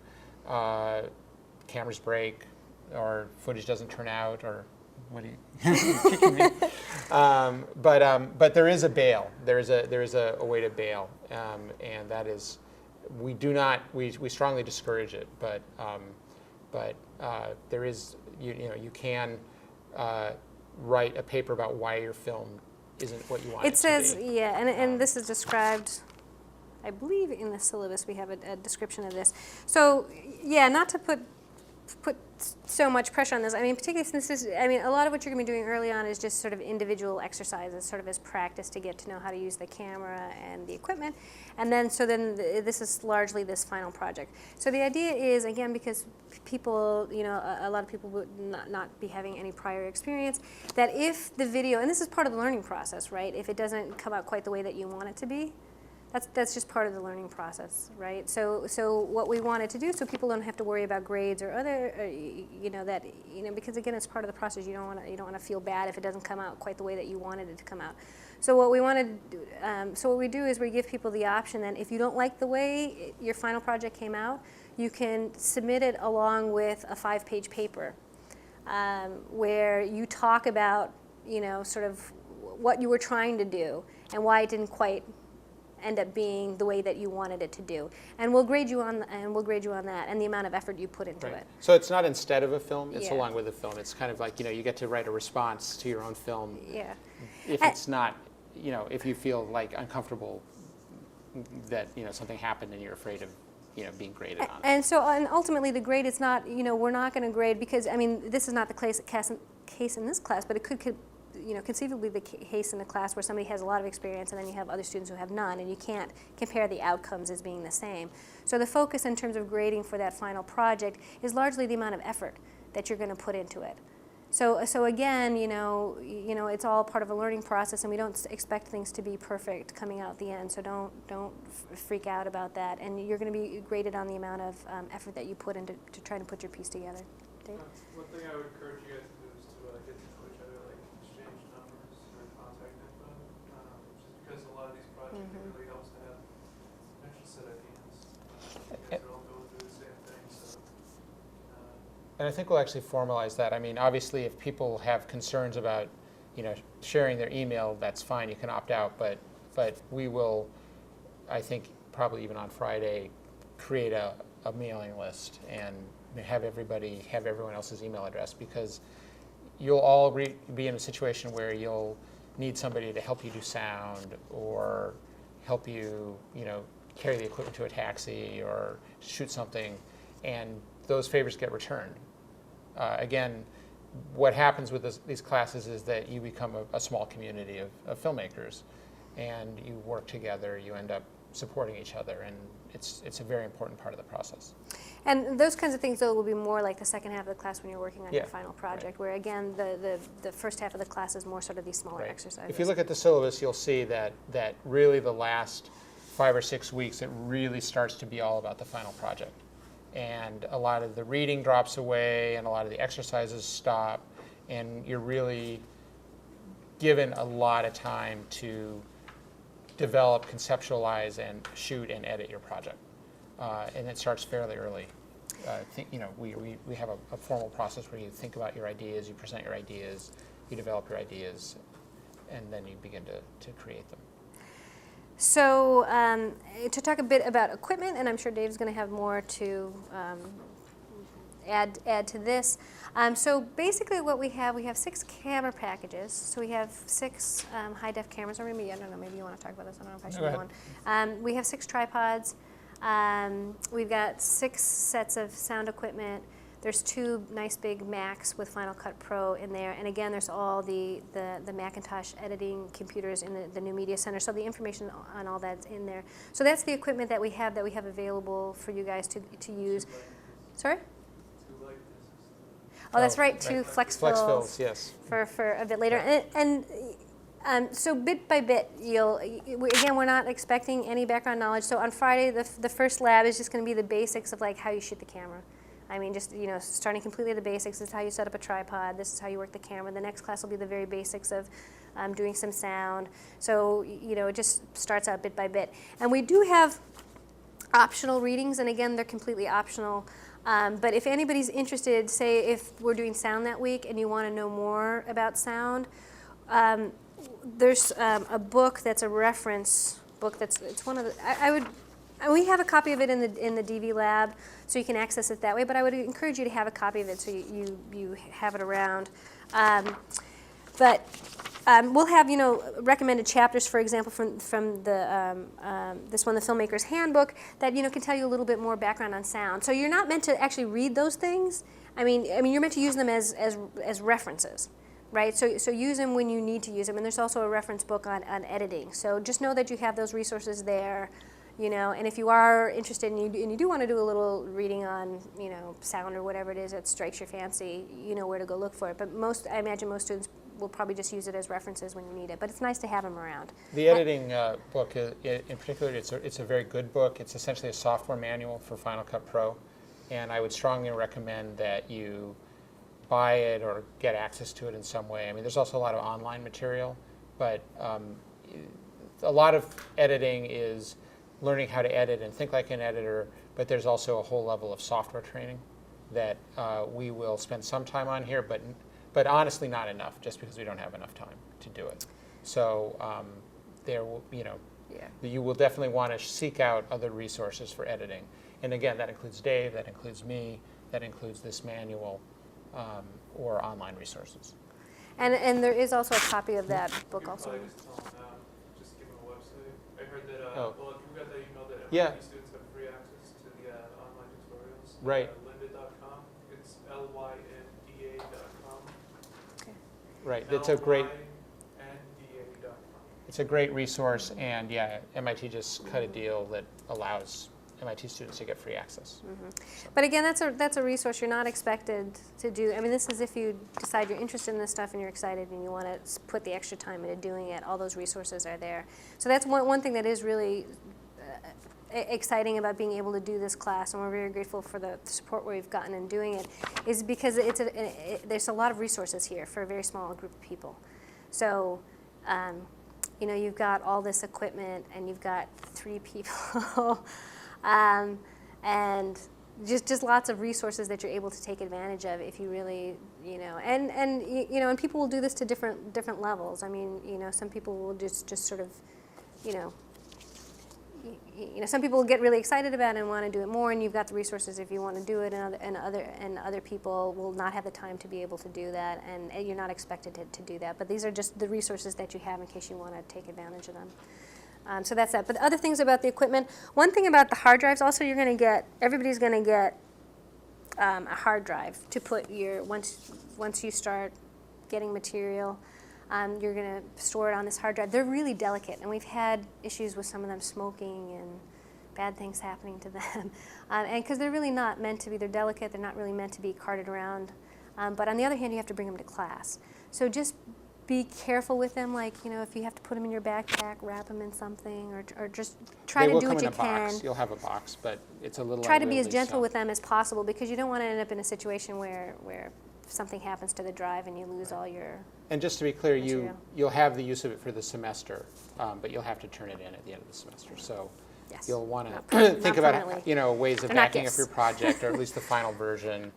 Cameras break, or footage doesn't turn out, or what are you kicking me? But there is a bail. There is a way to bail, and that is we strongly discourage it. But there is you can. Write a paper about why your film isn't what you want it says, to be. yeah, and this is described, I believe in the syllabus we have a description of this. So, yeah, not to put put so much pressure on this. I mean, particularly since this is, I mean, a lot of what you're going to be doing early on is just sort of individual exercises, sort of as practice to get to know how to use the camera and the equipment. And then, this is largely this final project. So the idea is, again, because people, you know, a lot of people would not be having any prior experience, that if the video, and this is part of the learning process, right? If it doesn't come out quite the way that you want it to be, that's just part of the learning process, right? So what we wanted to do, so people don't have to worry about grades or other, because again, it's part of the process. You don't want to feel bad if it doesn't come out quite the way that you wanted it to come out. So what we wanted, what we do is we give people the option that if you don't like the way your final project came out, you can submit it along with a 5-page paper, where you talk about, you know, sort of what you were trying to do and why it didn't quite end up being the way that you wanted it to do, and we'll grade you on that and the amount of effort you put into it. So it's not instead of a film; it's Yeah. along with a film. It's kind of like, you know, you get to write a response to your own film. Yeah. If it's not, you know, if you feel like uncomfortable that, you know, something happened and you're afraid of, you know, being graded on it. And ultimately the grade is not, you know, we're not going to grade because, I mean, this is not the case in this class, but it could you know, conceivably the case in a class where somebody has a lot of experience and then you have other students who have none, and you can't compare the outcomes as being the same. So the focus in terms of grading for that final project is largely the amount of effort that you're going to put into it. So again, you know, it's all part of a learning process, and we don't expect things to be perfect coming out at the end. So don't freak out about that. And you're going to be graded on the amount of effort that you put into trying to put your piece together. Dave? One thing I would encourage you guys to do is to get to know each other, like exchange numbers or contact info, just because a lot of these projects it really helps to have an extra set of hands. You guys are all going through the same thing, so. And I think we'll actually formalize that. I mean, obviously, if people have concerns about, you know, sharing their email, that's fine. You can opt out, but we will, I think, probably even on Friday, create a mailing list and have everyone else's email address, because you'll all be in a situation where you'll need somebody to help you do sound or help you, you know, carry the equipment to a taxi or shoot something, and those favors get returned. Again, what happens with these classes is that you become a small community of filmmakers, and you work together, you end up supporting each other, and it's a very important part of the process. And those kinds of things, though, will be more like the second half of the class when you're working on your final project, where, again, the first half of the class is more sort of these smaller exercises. If you look at the syllabus, you'll see that really the last 5 or 6 weeks, it really starts to be all about the final project. And a lot of the reading drops away, and a lot of the exercises stop, and you're really given a lot of time to develop, conceptualize, and shoot and edit your project. And it starts fairly early. You know, we have a formal process where you think about your ideas, you present your ideas, you develop your ideas, and then you begin to create them. So to talk a bit about equipment, and I'm sure Dave's going to have more to add to this. So basically what we have 6 camera packages. So we have 6 high-def cameras, or maybe, I don't know, maybe you want to talk about this. I don't know if I should go on. We have 6 tripods. We've got 6 sets of sound equipment. There's 2 nice big Macs with Final Cut Pro in there, and again, there's all the Macintosh editing computers in the new media center. So the information on all that's in there. So that's the equipment that we have available for you guys to use. Sorry? Oh, that's right. 2 flex fills. Yes. For a bit later, and so bit by bit, again, we're not expecting any background knowledge. So on Friday, the first lab is just going to be the basics of like how you shoot the camera. I mean, just, you know, starting completely at the basics. This is how you set up a tripod. This is how you work the camera. The next class will be the very basics of doing some sound. So, you know, it just starts out bit by bit. And we do have optional readings, and again, they're completely optional. But if anybody's interested, say if we're doing sound that week and you want to know more about sound, there's a book that's a reference book. It's one of the we have a copy of it in the DV lab, so you can access it that way. But I would encourage you to have a copy of it so you have it around. But we'll have, recommended chapters, for example, from the this one, the Filmmaker's Handbook, that can tell you a little bit more background on sound. So you're not meant to actually read those things. I mean, you're meant to use them as references, right? So use them when you need to use them. And there's also a reference book on editing. So just know that you have those resources there. And if you are interested and you do want to do a little reading on, sound or whatever it is that strikes your fancy, you know where to go look for it. But I imagine most students will probably just use it as references when you need it. But it's nice to have them around. The editing book, in particular, it's a very good book. It's essentially a software manual for Final Cut Pro. And I would strongly recommend that you buy it or get access to it in some way. I mean, there's also a lot of online material, but a lot of editing is learning how to edit and think like an editor, but there's also a whole level of software training that we will spend some time on here, but honestly not enough, just because we don't have enough time to do it. So there will, you will definitely want to seek out other resources for editing. And again, that includes Dave, that includes me, that includes this manual, or online resources. And there is also a copy of that book also. Just give them a website. I heard that, Oh. well, you got that email that Yeah. MIT students have free access to the online tutorials. Right. Lynda.com. It's lynda.com. Okay. Right. It's a great. lynda.com. It's a great resource, and yeah, MIT just cut a deal that allows MIT students to get free access. Mm-hmm. But again, that's a resource you're not expected to do. I mean, this is if you decide you're interested in this stuff and you're excited and you want to put the extra time into doing it. All those resources are there. So that's one thing that is really exciting about being able to do this class, and we're very grateful for the support we've gotten in doing it, is because there's a lot of resources here for a very small group of people. So, you've got all this equipment and you've got 3 people. And just lots of resources that you're able to take advantage of if you really, and people will do this to different levels. I mean, some people will just sort of, some people will get really excited about it and want to do it more, and you've got the resources if you want to do it, and other people will not have the time to be able to do that, and you're not expected to do that. But these are just the resources that you have in case you want to take advantage of them. So that's that. But other things about the equipment, one thing about the hard drives also, everybody's going to get a hard drive to put once you start getting material, you're going to store it on this hard drive. They're really delicate, and we've had issues with some of them smoking and bad things happening to them. And because they're really not meant to be, they're delicate, they're not really meant to be carted around. But on the other hand, you have to bring them to class. So just be careful with them, like, if you have to put them in your backpack, wrap them in something, or just try to do what you can. They will come in a box. You'll have a box, but it's a little Try to be as unwieldy gentle stuff. with them as possible, because you don't want to end up in a situation where something happens to the drive and you lose all your And just to be clear, material. you'll have the use of it for the semester, but you'll have to turn it in at the end of the semester. So Yes. you'll want Not to think about permanently. Ways of They're not backing up gifts. your project, or at least the final version,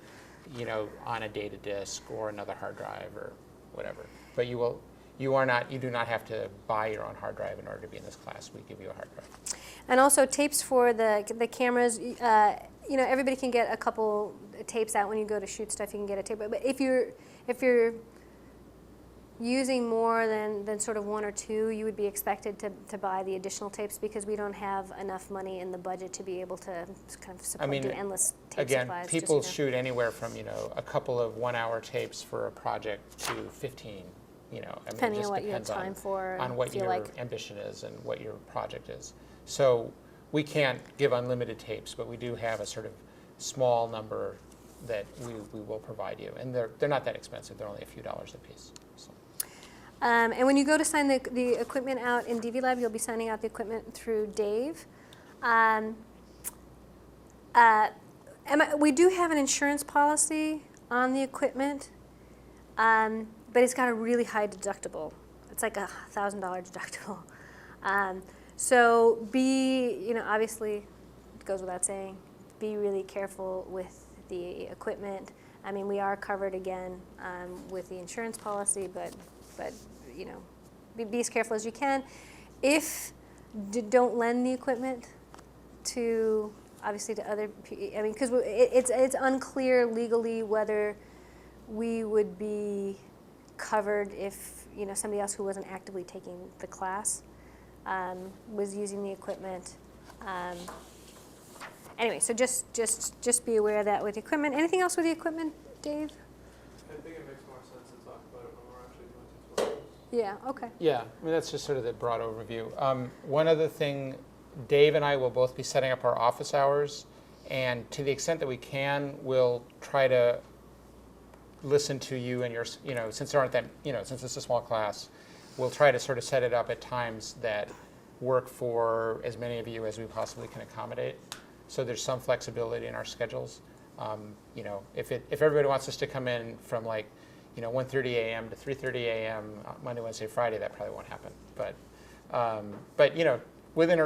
on a data disk or another hard drive or whatever. But you do not have to buy your own hard drive in order to be in this class. We give you a hard drive. And also tapes for the cameras. Everybody can get a couple tapes out when you go to shoot stuff. You can get a tape. But if you're using more than sort of 1 or 2, you would be expected to buy the additional tapes, because we don't have enough money in the budget to be able to kind of do endless tape again, supplies. people shoot anywhere from a couple of 1-hour tapes for a project to 15. Depending it just on what you have depends time for, on what feel your like. ambition is and what your project is. So we can't give unlimited tapes, but we do have a sort of small number that we will provide you, and they're not that expensive. They're only a few dollars a piece. So. And when you go to sign the equipment out in DV Lab, you'll be signing out the equipment through Dave. We do have an insurance policy on the equipment, but it's got a really high deductible. It's like a $1,000 deductible. So obviously, it goes without saying, be really careful with the equipment. I mean, we are covered again with the insurance policy, but be as careful as you can. Don't lend the equipment to other people. I mean, because it's unclear legally whether we would be covered if somebody else who wasn't actively taking the class was using the equipment. Anyway, so just be aware of that with the equipment. Anything else with the equipment, Dave? I think it makes more sense to talk about it when we're actually doing tutorials. Yeah, okay. Yeah, I mean, that's just sort of the broad overview. One other thing, Dave and I will both be setting up our office hours, and to the extent that we can, we'll try to listen to you and your, since there aren't that, since it's a small class, we'll try to sort of set it up at times that work for as many of you as we possibly can accommodate. So there's some flexibility in our schedules. If everybody wants us to come in from 1:30 a.m. to 3:30 a.m. Monday, Wednesday, Friday, that probably won't happen. But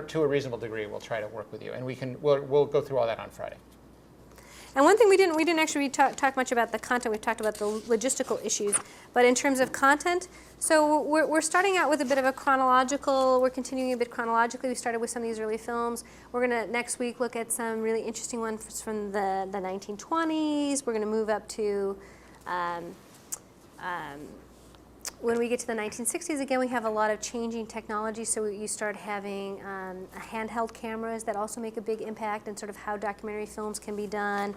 to a reasonable degree, we'll try to work with you, and we'll go through all that on Friday. And one thing we didn't actually talk much about the content. We talked about the logistical issues, but in terms of content, so we're starting out with a bit of a chronological. We're continuing a bit chronologically. We started with some of these early films. We're going to next week look at some really interesting ones from the 1920s. We're going to move up to when we get to the 1960s. Again, we have a lot of changing technology. So you start having handheld cameras that also make a big impact in sort of how documentary films can be done.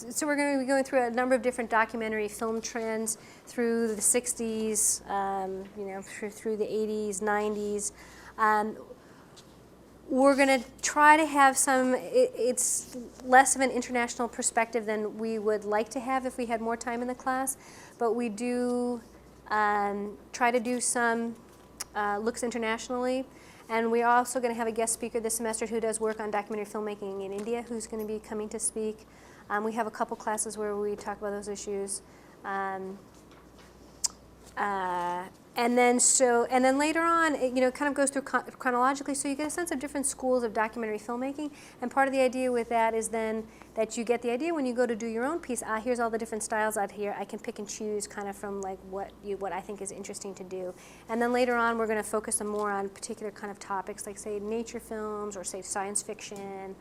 So we're going to be going through a number of different documentary film trends through the 60s, through the 80s, 90s. We're going to try to have it's less of an international perspective than we would like to have if we had more time in the class, but we do try to do some looks internationally. And we're also going to have a guest speaker this semester who does work on documentary filmmaking in India, who's going to be coming to speak. We have a couple classes where we talk about those issues. And then later on, it kind of goes through chronologically, so you get a sense of different schools of documentary filmmaking. And part of the idea with that is then that you get the idea when you go to do your own piece. Here's all the different styles out here. I can pick and choose kind of from what I think is interesting to do. And then later on, we're going to focus more on particular kind of topics, like say nature films or say science fiction,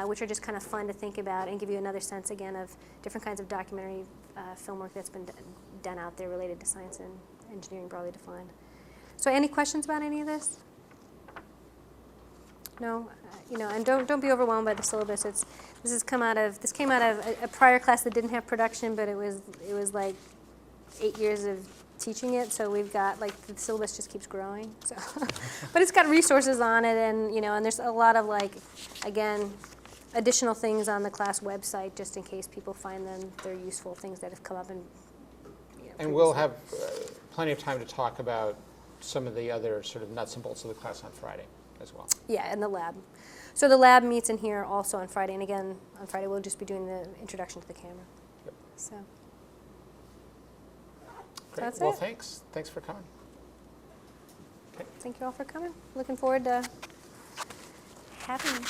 which are just kind of fun to think about and give you another sense again of different kinds of documentary film work that's been done out there related to science and engineering broadly defined. So any questions about any of this? No, and don't be overwhelmed by the syllabus. This came out of a prior class that didn't have production, but it was like 8 years of teaching it. So we've got the syllabus just keeps growing. So, but it's got resources on it, and and there's a lot of again, additional things on the class website just in case people find them they're useful things that have come up and we'll have plenty of time to talk about some of the other sort of nuts and bolts of the class on Friday as well. Yeah, and the lab. So the lab meets in here also on Friday, and again, on Friday we'll just be doing the introduction to the camera. Yep. So. Great. That's well, it. Thanks for coming. Okay. Thank you all for coming. Looking forward to having you.